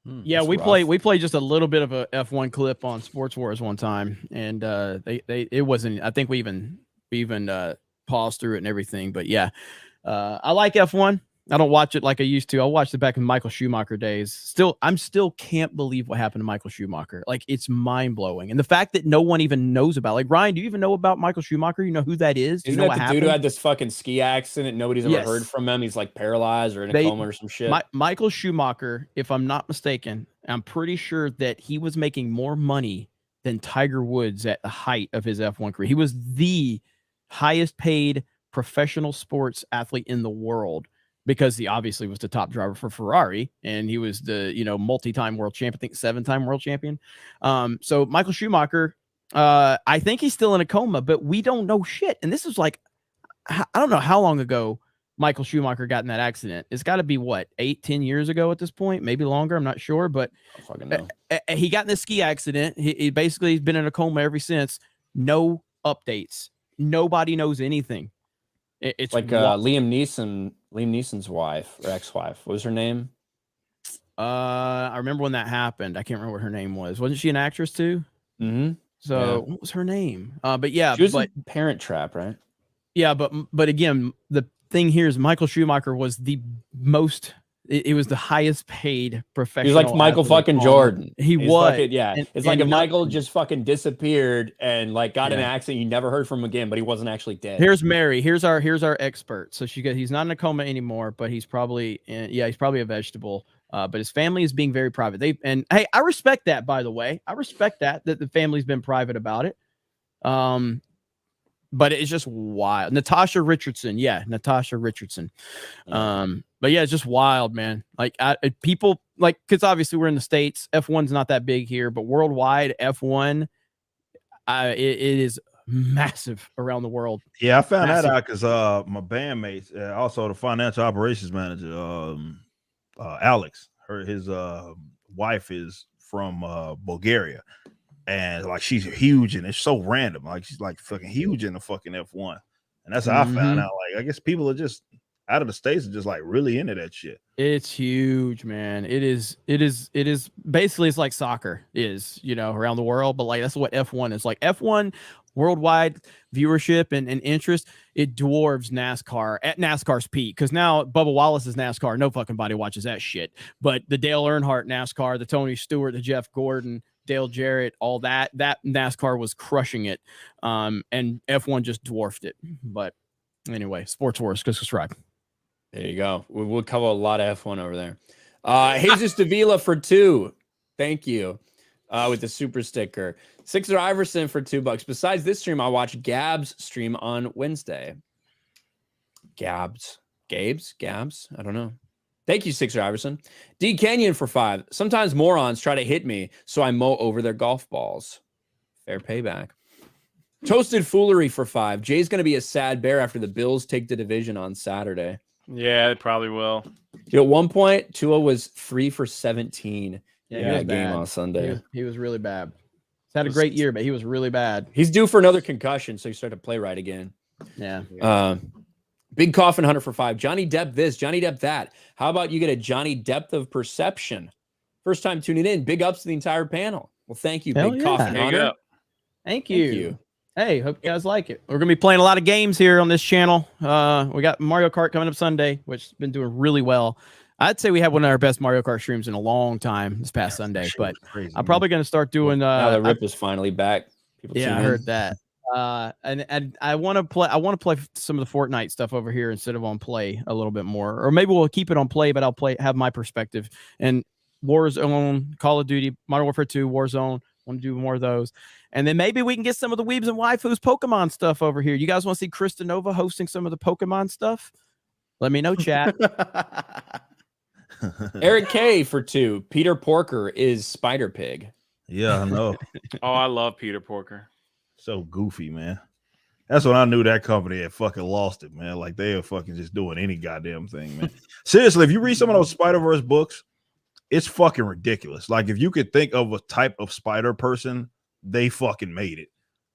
Yeah, we played just a little bit of a F1 clip on Sports Wars one time, and it wasn't. I think we even paused through it and everything. But yeah, I like F1. I don't watch it like I used to. I watched it back in Michael Schumacher days. I'm still can't believe what happened to Michael Schumacher. Like, it's mind blowing. And the fact that no one even knows about, like, Ryan, do you even know about Michael Schumacher? You know who that is? Do you know what happened? Dude who had this fucking ski accident? Nobody's ever heard from him. He's like paralyzed or in a coma or some shit. Michael Schumacher, if I'm not mistaken, I'm pretty sure that he was making more money than Tiger Woods at the height of his F1 career. He was the highest paid professional sports athlete in the world, because he obviously was the top driver for Ferrari, and he was the, multi-time world champion, I think 7-time world champion. So Michael Schumacher, I think he's still in a coma, but we don't know shit. And this is like, I don't know how long ago Michael Schumacher got in that accident. It's got to be what, 8-10 years ago at this point, maybe longer. I'm not sure, but he got in this ski accident. He basically has been in a coma ever since. No updates. Nobody knows anything. It's like Liam Neeson's wife or ex-wife. What was her name? I remember when that happened. I can't remember what her name was. Wasn't she an actress too? Mm-hmm. So what was her name? But yeah, she was in Parent Trap, right? Yeah, but again, the thing here is Michael Schumacher was the most. It was the highest paid professional. He was like Michael fucking Jordan. He's was. Fucking, yeah. It's like if Michael just fucking disappeared and like got in an accident, you never heard from him again, but he wasn't actually dead. Here's Mary. Here's our expert. So he's not in a coma anymore, but he's probably he's probably a vegetable. But his family is being very private. Hey, I respect that, by the way. I respect that the family's been private about it. But it's just wild. Natasha Richardson. But yeah, it's just wild, man. Like people like, because obviously we're in the States. F1's not that big here, but worldwide F1, it is massive around the world. Yeah, I found that out because my bandmates, also the financial operations manager, Alex, his wife is from Bulgaria. And like she's huge and it's so random. Like she's like fucking huge in the fucking F1. And that's how I found out. Like I guess people are just out of the States are just like really into that shit. It's huge, man. It is basically it's like soccer is, around the world, but like that's what F1 is. Like F1 worldwide viewership and interest, it dwarves NASCAR at NASCAR's peak. Because now Bubba Wallace's NASCAR, no fucking body watches that shit. But the Dale Earnhardt NASCAR, the Tony Stewart, the Jeff Gordon, Dale Jarrett, all that NASCAR was crushing it. And F1 just dwarfed it. But anyway, Sports Wars, go subscribe. There you go. We'll cover a lot of F1 over there. Jesus Davila for 2. Thank you. With the super sticker. Sixer Iverson for $2. Besides this stream, I watch Gab's stream on Wednesday. Gabs? I don't know. Thank you, Sixer Iverson. D Canyon for 5. Sometimes morons try to hit me, so I mow over their golf balls. Fair payback. Toasted Foolery for 5. Jay's going to be a sad bear after the Bills take the division on Saturday. Yeah, it probably will. At one point, Tua was 3 for 17 in that game on Sunday. He was really bad. He's had a great year, but he was really bad. He's due for another concussion, so he started to play right again. Yeah. Big Coffin Hunter for 5. Johnny Depp this, Johnny Depp that. How about you get a Johnny Depth of Perception? First time tuning in. Big ups to the entire panel. Well, thank you, Big Coffin Hunter. Thank you. Hey, hope you guys like it. We're going to be playing a lot of games here on this channel. We got Mario Kart coming up Sunday, which has been doing really well. I'd say we had one of our best Mario Kart streams in a long time this past Sunday, but I'm probably going to start doing. Now the Rip is finally back. I heard that. And I want to play. I want to play some of the Fortnite stuff over here instead of on play a little bit more, or maybe we'll keep it on play, but I'll have my perspective. And Warzone, Call of Duty, Modern Warfare 2, Warzone. Want to do more of those, and then maybe we can get some of the Weebs and Waifus Pokemon stuff over here. You guys want to see Krista Nova hosting some of the Pokemon stuff? Let me know, chat. Eric K for 2. Peter Porker is Spider Pig. Yeah, I know. Oh, I love Peter Porker. So goofy, man. That's when I knew that company had fucking lost it, man. Like they are fucking just doing any goddamn thing, man. Seriously, if you read some of those Spider-Verse books, it's fucking ridiculous. Like if you could think of a type of spider person, they fucking made it.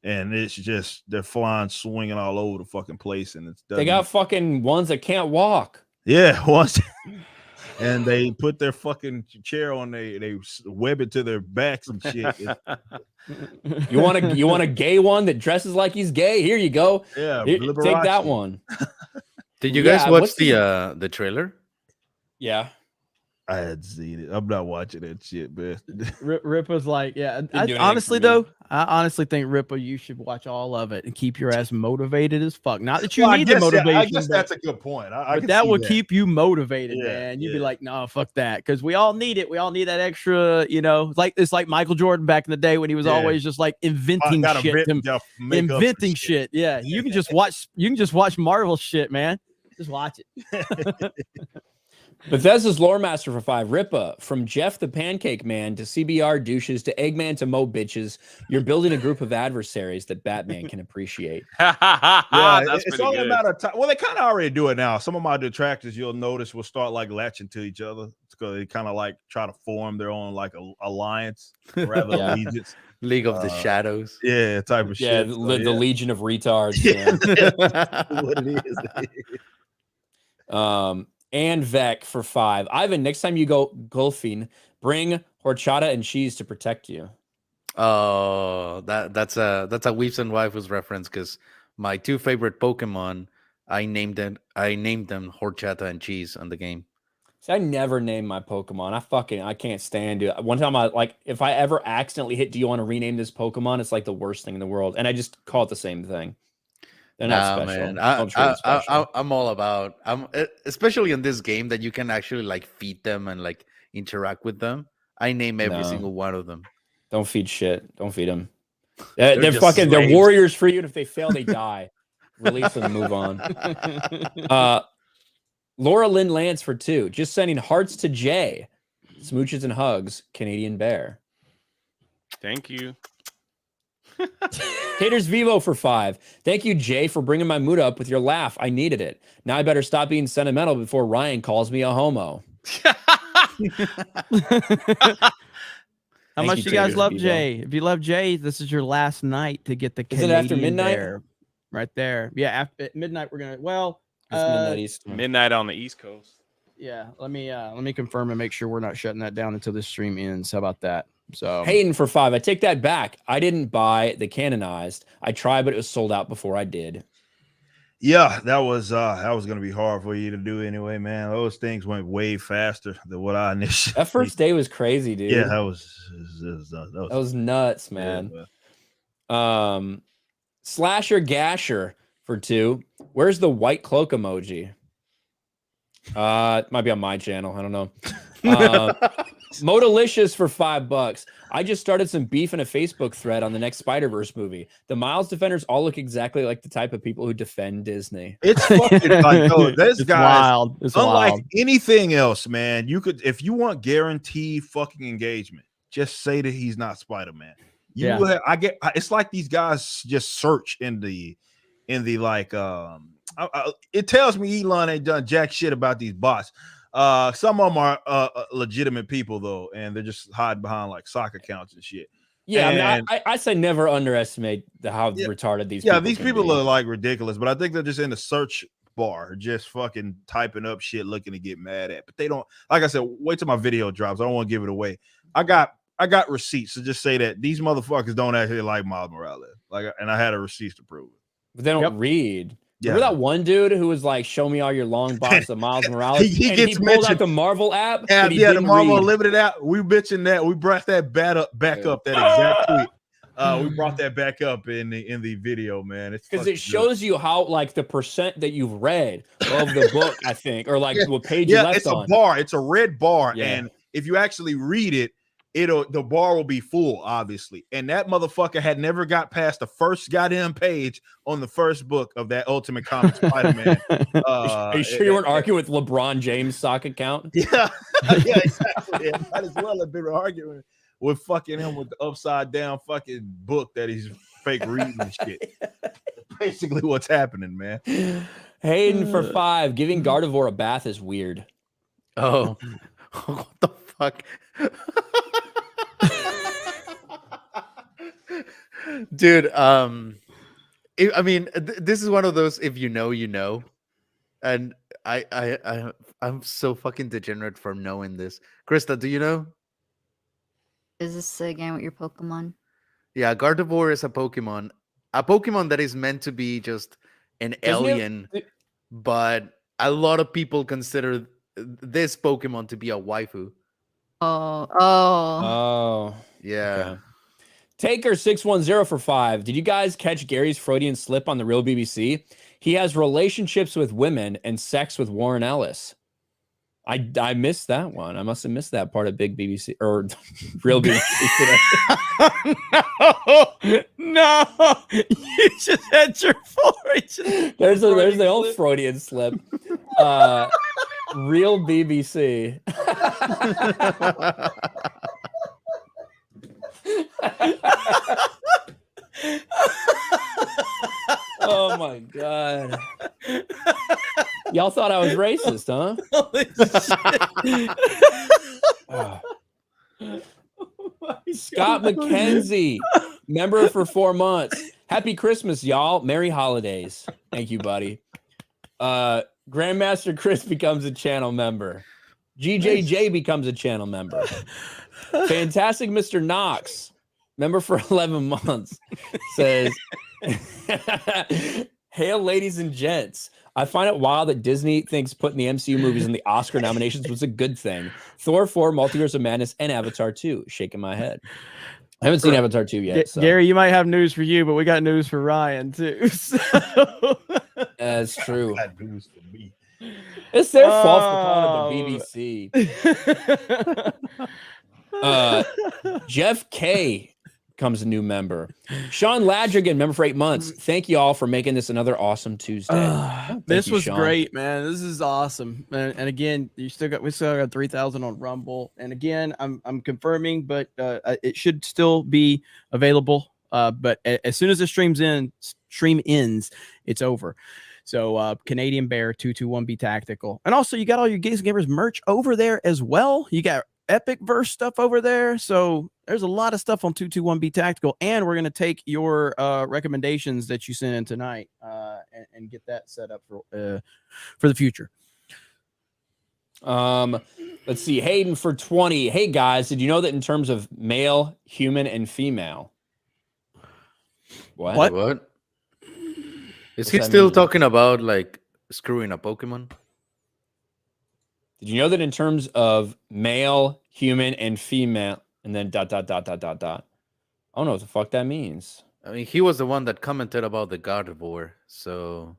And it's just they're flying, swinging all over the fucking place, and they got fucking ones that can't walk. Yeah, once. And they put their fucking chair on they web it to their backs and shit. You want a gay one that dresses like he's gay? Here you go. Yeah, take that one. Did you guys watch the trailer? Yeah. I had seen it. I'm not watching that shit, man. Rip was like, yeah. I honestly think Rippa, you should watch all of it and keep your ass motivated as fuck. Not that you need the motivation. I guess that's a good point. But that will keep you motivated, man. You'd be like, no, fuck that, because we all need it. We all need that extra, It's like Michael Jordan back in the day when he was always just like inventing shit. Inventing shit. Yeah, you can just watch. You can just watch Marvel shit, man. Just watch it. Bethesda's lore master for 5. Ripa, from Jeff the Pancake Man to CBR douches to Eggman to Mo bitches, you're building a group of adversaries that Batman can appreciate. Yeah, That's it's pretty only a good. matter of time. Well, they kind of already do it now. Some of my detractors, you'll notice, will start like latching to each other because they kind of like try to form their own like alliance rather than allegiance. League of the Shadows. Yeah, type of Yeah, shit. the Legion of Retards. Yeah. Yeah. What it is. And Vec for 5. Ivan, next time you go golfing, bring horchata and cheese to protect you. Oh, that's a Weaves and Waifus reference because my 2 favorite Pokemon, I named them horchata and cheese on the game. See, I never name my Pokemon. I can't stand it. One time if I ever accidentally hit, do you want to rename this Pokemon? It's like the worst thing in the world. And I just call it the same thing. They're not special. Man. I'm all about, especially in this game that you can actually like feed them and like interact with them. I name every single one of them. Don't feed shit. Don't feed them. They're fucking. They're warriors for you, and if they fail, they die. Release them. Move on. Laura Lynn Lance for 2. Just sending hearts to Jay. Smooches and hugs. Canadian Bear. Thank you. Haters Vivo for 5. Thank you, Jay, for bringing my mood up with your laugh. I needed it. Now I better stop being sentimental before Ryan calls me a homo. How much you guys love Jay? If you love Jay, this is your last night to get the Canadian Is it after midnight? Bear right there. Yeah, after midnight we're gonna. Well, midnight on the East Coast. Yeah, let me confirm and make sure we're not shutting that down until this stream ends. How about that? So Hayden for 5. I take that back. I didn't buy the canonized. I tried, but it was sold out before I did. Yeah, that was going to be hard for you to do anyway, man. Those things went way faster than what I initially. That first day was crazy, dude. Yeah, that was nuts, man. Yeah, Slasher Gasher for 2. Where's the white cloak emoji? It might be on my channel. I don't know. Modalicious for $5. I just started some beef in a Facebook thread on the next Spider-Verse movie. The Miles defenders all look exactly like the type of people who defend Disney. It's fucking like, no, this It's guy, wild. It's unlike wild. anything else, man. You could, if you want guaranteed fucking engagement, just say that he's not Spider-Man. You will have, it's like these guys just search in the like it tells me Elon ain't done jack shit about these bots. Some of them are legitimate people though, and they're just hiding behind like sock accounts and shit. Yeah, and I say never underestimate how retarded these. Yeah, these people are like ridiculous, but I think they're just in the search bar, just fucking typing up shit, looking to get mad at. But they don't. Like I said, wait till my video drops. I don't want to give it away. I got receipts to just say that these motherfuckers don't actually like Miles Morales. Like, and I had a receipt to prove it. But they don't read. Yeah. Remember that one dude who was like, "Show me all your long box of Miles Morales." he pulled out the Marvel app. Yeah, the Marvel Unlimited app. We mentioned that. We brought that back up. That exact tweet. We brought that back up in the video, man. It's because it shows you how like the percent that you've read of the book, I think, or like what page you left it's on. a bar. It's a red bar, and if you actually read it, the bar will be full, obviously. And that motherfucker had never got past the first goddamn page on the first book of that Ultimate Comics Spider-Man. Are you sure you weren't arguing with LeBron James' sock account? Yeah, yeah, exactly. Yeah, might as well have been arguing with fucking him with the upside down fucking book that he's fake reading and shit. Basically, what's happening, man. Hayden for 5. Giving Gardevoir a bath is weird. Oh, what the fuck? Dude, I mean, this is one of those if you know, you know, and I'm so fucking degenerate from knowing this. Krista, do you know? Is this again with your Pokemon? Yeah, Gardevoir is a Pokemon that is meant to be just an alien, but a lot of people consider this Pokemon to be a waifu. Oh. Yeah. Okay. Taker 610 for 5. Did you guys catch Gary's Freudian slip on the Real BBC? He has relationships with women and sex with Warren Ellis. I missed that one. I must have missed that part of Big BBC or Real BBC today. No, you just had your voice. There's the old Freudian slip. Real BBC. Oh my god. Y'all thought I was racist, huh? Scott McKenzie, member for 4 months. Happy Christmas, y'all. Merry holidays. Thank you, buddy. Grandmaster Chris becomes a channel member. GJJ becomes a channel member. Fantastic Mr. Knox, member for 11 months, says, hail, ladies and gents. I find it wild that Disney thinks putting the MCU movies in the Oscar nominations was a good thing. Thor 4, Multiverse of Madness, and Avatar 2. Shaking my head. I haven't seen Avatar 2 yet. So. Gary, you might have news for you, but we got news for Ryan too. So. That's true. It's their fault for calling it the BBC. Jeff K comes a new member. Sean Ladrigan, member for 8 months. Thank you all for making this another awesome Tuesday. This was great, man. This is awesome. And again, we still got 3,000 on Rumble. And again, I'm confirming, but it should still be available. But as soon as the stream ends, it's over. So Canadian Bear 221B Tactical. And also you got all your Geeks Gamers merch over there as well. You got Epic Verse stuff over there. So there's a lot of stuff on 221B Tactical. And we're going to take your recommendations that you sent in tonight and get that set up for the future. Let's see. Hayden for 20. Hey guys, did you know that in terms of male, human, and female? What? Is he still talking about like screwing a Pokemon? Did you know that in terms of male, human, and female, and then ... I don't know what the fuck that means. I mean, he was the one that commented about the Gardevoir, so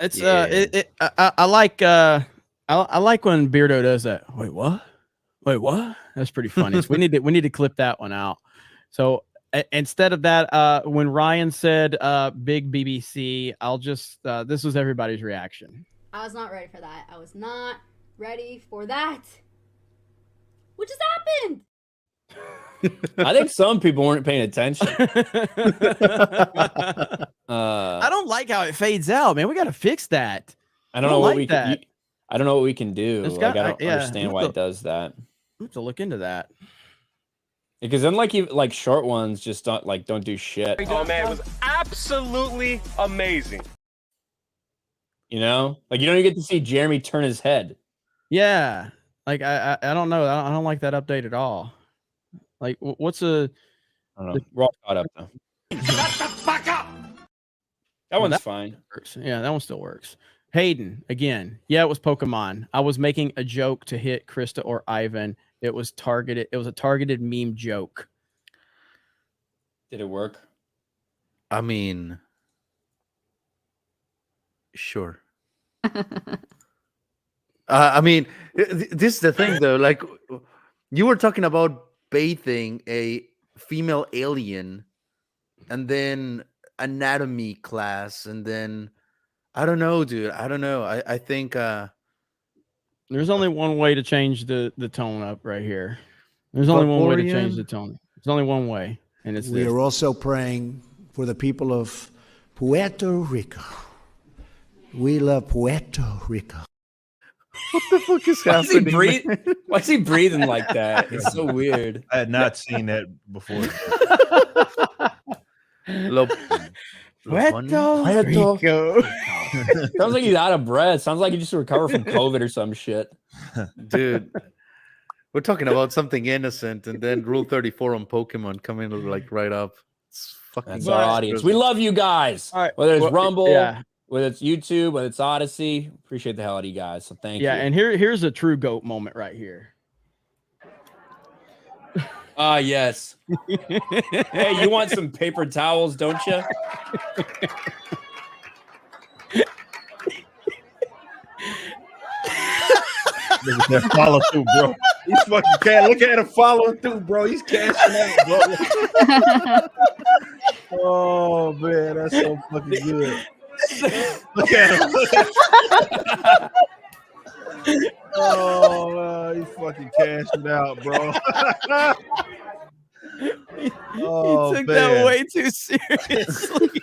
it's I like when Beardo does that. Wait, what? That's pretty funny. So we need to clip that one out. So instead of that, when Ryan said big BBC, I'll just this was everybody's reaction. I was not ready for that. I was not ready for that. What just happened? I think some people weren't paying attention. I don't like how it fades out, man. We got to fix that. I don't know what we can. I don't know what we can do. It's I don't understand why it does that. I have to look into that. Because then, like short ones just don't do shit. Oh man, it was absolutely amazing. You know, like you don't even get to see Jeremy turn his head. Yeah, like I don't know. I don't like that update at all. Like, what's a? I don't know. We're all caught up though. Shut the fuck up. That one's fine. Works. Yeah, that one still works. Hayden again. Yeah, it was Pokemon. I was making a joke to hit Krista or Ivan. It was targeted. It was a targeted meme joke. Did it work? I mean, sure. I mean, this is the thing, though. Like, you were talking about bathing a female alien, and then anatomy class, and then I don't know, dude. I don't know. I think there's only one way to change the tone up right here. There's only one way to change the tone. There's only one way, and it's we this. are also praying for the people of Puerto Rico. We love Puerto Rico. What the fuck is happening? Why is he breathing like that? It's so weird. I had not seen that before. Puerto Rico. Sounds like he's out of breath. Sounds like he just recovered from COVID or some shit. Dude, we're talking about something innocent, and then Rule 34 on Pokemon coming like right up. It's fucking. That's our audience. We love you guys. All right. Whether it's Rumble, whether it's YouTube, whether it's Odyssey, appreciate the hell out of you guys. So thank you. Yeah, and here's a true GOAT moment right here. Yes. Hey, you want some paper towels, don't you? Look at that follow through, bro. He's fucking can't look at him following through, bro. He's cashing out, bro. Oh man, that's so fucking good. Look at him. Oh, he's fucking cashing out, bro. He Oh, took man. that way too seriously.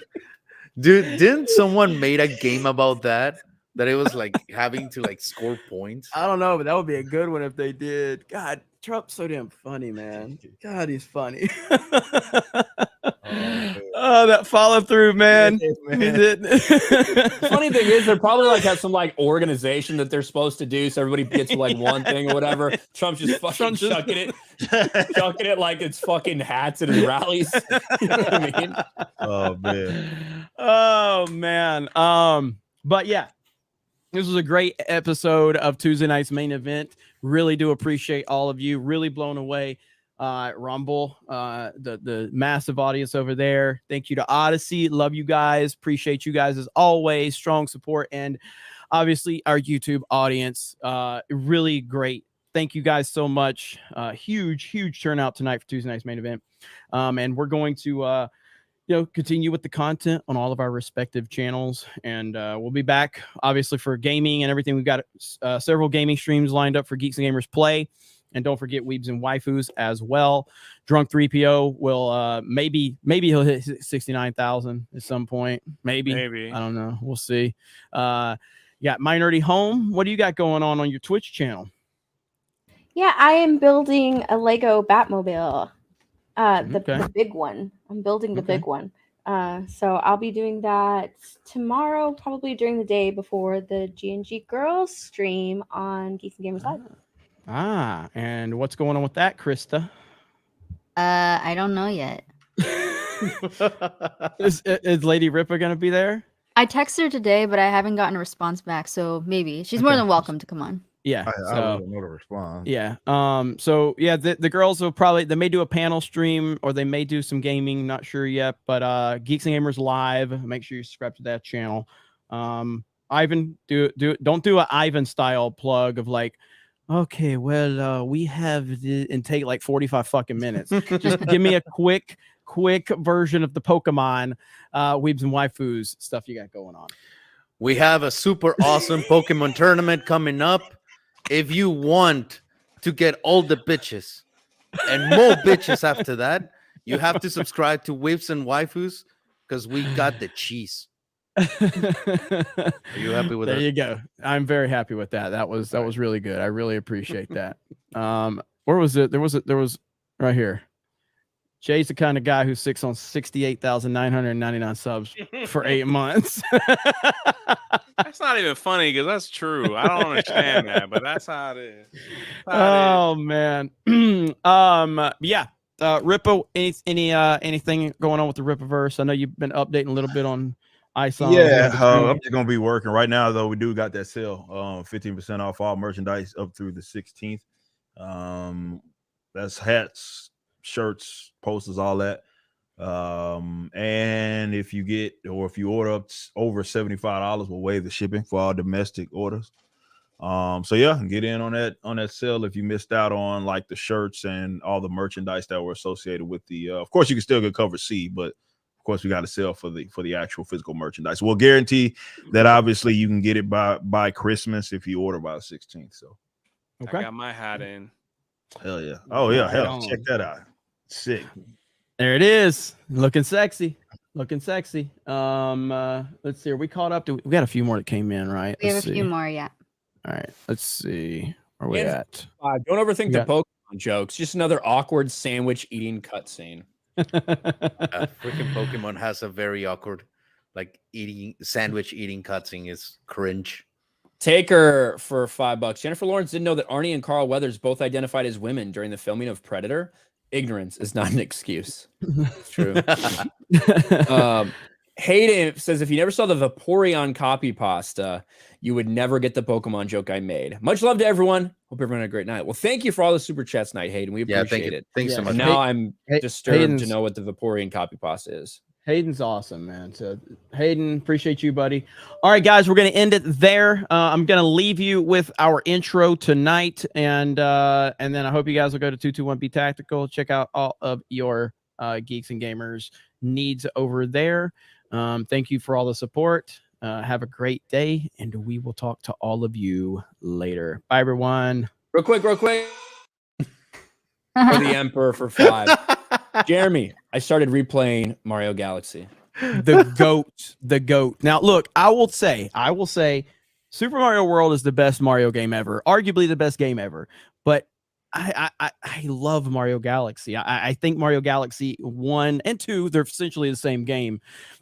Dude, didn't someone made a game about that? That it was like having to like score points. I don't know, but that would be a good one if they did. God, Trump's so damn funny, man. God, he's funny. Oh, that follow through, man. Funny thing is, they're probably like have some like organization that they're supposed to do, so everybody gets like one thing or whatever. Trump's just fucking chucking it like it's fucking hats at his rallies. You know what I mean? Oh man. Oh man. But yeah, this was a great episode of Tuesday night's main event. Really do appreciate all of you. Really blown away. Rumble, the massive audience over there. Thank you to Odyssey. Love you guys. Appreciate you guys as always. Strong support, and obviously our YouTube audience. Really great. Thank you guys so much. Huge turnout tonight for Tuesday night's main event. And we're going to continue with the content on all of our respective channels, and we'll be back obviously for gaming and everything. We've got several gaming streams lined up for Geeks and Gamers Play. And don't forget Weebs and Waifus as well. Drunk 3PO will maybe he'll hit 69,000 at some point. Maybe. I don't know. We'll see. You got My Nerdy Home. What do you got going on your Twitch channel? Yeah, I am building a Lego Batmobile. The big one. I'm building the big one. So I'll be doing that tomorrow, probably during the day before the G&G Girls stream on Geeks and Gamers Live. And what's going on with that, Krista? I don't know yet. Is Lady Ripa gonna be there? I texted her today, but I haven't gotten a response back. So maybe she's more than welcome to come on. Yeah, I don't know to respond. Yeah. So yeah, the girls will they may do a panel stream or they may do some gaming. Not sure yet, but Geeks and Gamers Live. Make sure you subscribe to that channel. Ivan, don't do an Ivan style plug of like, okay, well, we have and take like 45 fucking minutes. Just give me a quick version of the Pokemon Weebs and Waifus stuff you got going on. We have a super awesome Pokemon tournament coming up. If you want to get all the bitches and more bitches after that, you have to subscribe to Weebs and Waifus because we got the cheese. Are you happy with that? There you go. I'm very happy with that. That was really good. I really appreciate that. Where was it? There was right here. Jay's the kind of guy who sits on 68,999 subs for 8 months. That's not even funny because that's true. I don't understand that, but that's how it is. Man. Yeah. Ripa, anything going on with the Ripaverse? I know you've been updating a little bit on ISON. Yeah, I'm just gonna be working right now. Though we do got that sale, 15% off all merchandise up through the 16th. That's hats, shirts, posters, all that. And if you order up over $75, we'll waive the shipping for all domestic orders. So yeah, get in on that sale if you missed out on like the shirts and all the merchandise that were associated with the. Of course, you can still get cover C, but of course we got to sell for the actual physical merchandise. We'll guarantee that obviously you can get it by Christmas if you order by the 16th. So I got my hat in. Hell yeah! Oh yeah, hell, check that out. Sick. There it is. Looking sexy. Let's see. Are we caught up? We got a few more that came in, right? We have a few more, yeah. All right. Let's see. Where we at? Don't overthink the Pokemon jokes. Just another awkward sandwich eating cutscene. Freaking Pokemon has a very awkward, like sandwich eating cutscene is cringe. Take her for $5. Jennifer Lawrence didn't know that Arnie and Carl Weathers both identified as women during the filming of Predator. Ignorance is not an excuse. It's true. Hayden says, if you never saw the Vaporeon copy pasta, you would never get the Pokemon joke I made. Much love to everyone. Hope everyone had a great night. Well, thank you for all the super chats tonight, Hayden. We appreciate it. Thanks so much. And now I'm disturbed to know what the Vaporeon copy pasta is. Hayden's awesome, man. So Hayden, appreciate you, buddy. All right, guys, we're going to end it there. I'm going to leave you with our intro tonight. And then I hope you guys will go to 221B Tactical. Check out all of your Geeks and Gamers needs over there. Thank you for all the support. Have a great day, and we will talk to all of you later. Bye, everyone. Real quick. For the Emperor for 5. Jeremy, I started replaying Mario Galaxy. The goat. Now, look, I will say, Super Mario World is the best Mario game ever, arguably the best game ever. But I love Mario Galaxy. I think Mario Galaxy 1 and 2, they're essentially the same game,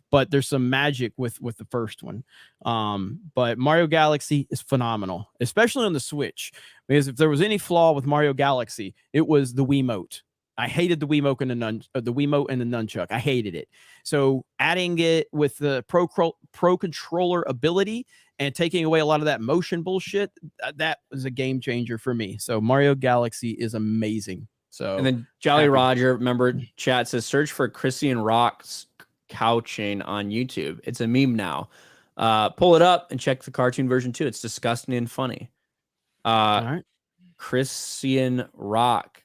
but there's some magic with the first one. But Mario Galaxy is phenomenal, especially on the Switch, because if there was any flaw with Mario Galaxy, it was the Wiimote. I hated the Wiimote and the nunchuck. I hated it. So adding it with the Pro Controller ability and taking away a lot of that motion bullshit, that was a game changer for me. So Mario Galaxy is amazing. So and then Jolly Roger, remember, chat says search for Christian Rock's couching on YouTube. It's a meme now. Pull it up and check the cartoon version too. It's disgusting and funny. All right. Christian Rock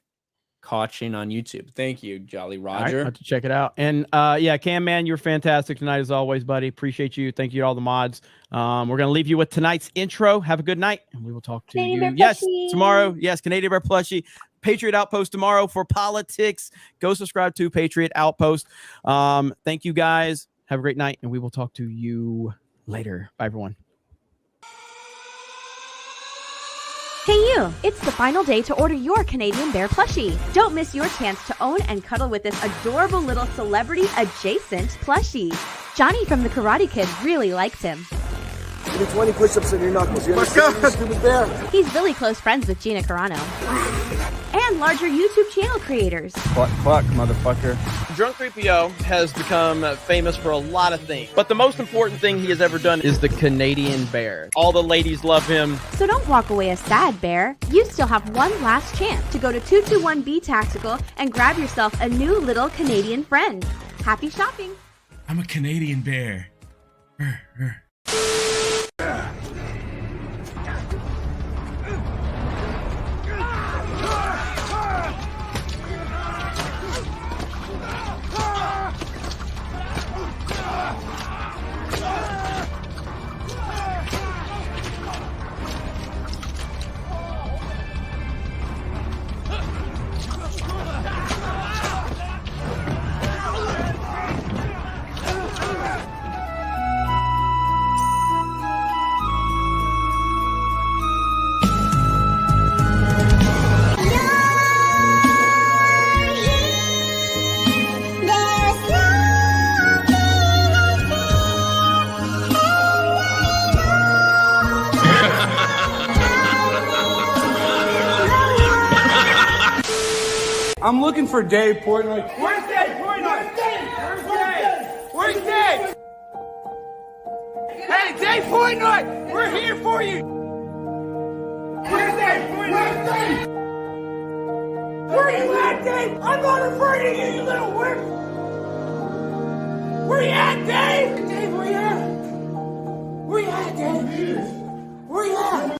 couching on YouTube. Thank you, Jolly Roger. All right, have to check it out. And yeah, Cam, man, you're fantastic tonight as always, buddy. Appreciate you. Thank you to all the mods. We're gonna leave you with tonight's intro. Have a good night, and we will talk to you. Yes, tomorrow. Yes, Canadian Bear Plushie. Patriot Outpost tomorrow for politics. Go subscribe to Patriot Outpost. Thank you guys. Have a great night, and we will talk to you later. Bye, everyone. Hey you! It's the final day to order your Canadian Bear plushie. Don't miss your chance to own and cuddle with this adorable little celebrity-adjacent plushie. Johnny from the Karate Kid really likes him. Do 20 push-ups in your knuckles. You understand, you stupid bear? He's really close friends with Gina Carano. And larger YouTube channel creators. Cluck, motherfucker. Drunk 3PO has become famous for a lot of things, but the most important thing he has ever done is the Canadian Bear. All the ladies love him. So don't walk away a sad bear. You still have one last chance to go to 221B Tactical and grab yourself a new little Canadian friend. Happy shopping! I'm a Canadian bear. I'm looking for Dave Portnoy. Where's Dave Portnoy? Where's Dave? Hey, Dave Portnoy! We're here for you! Where's Dave Portnoy? Where are you at, Dave? I'm not referring to you, you little wimp! Where you at, Dave? Dave, where you at? Where you at, Dave? Where you at?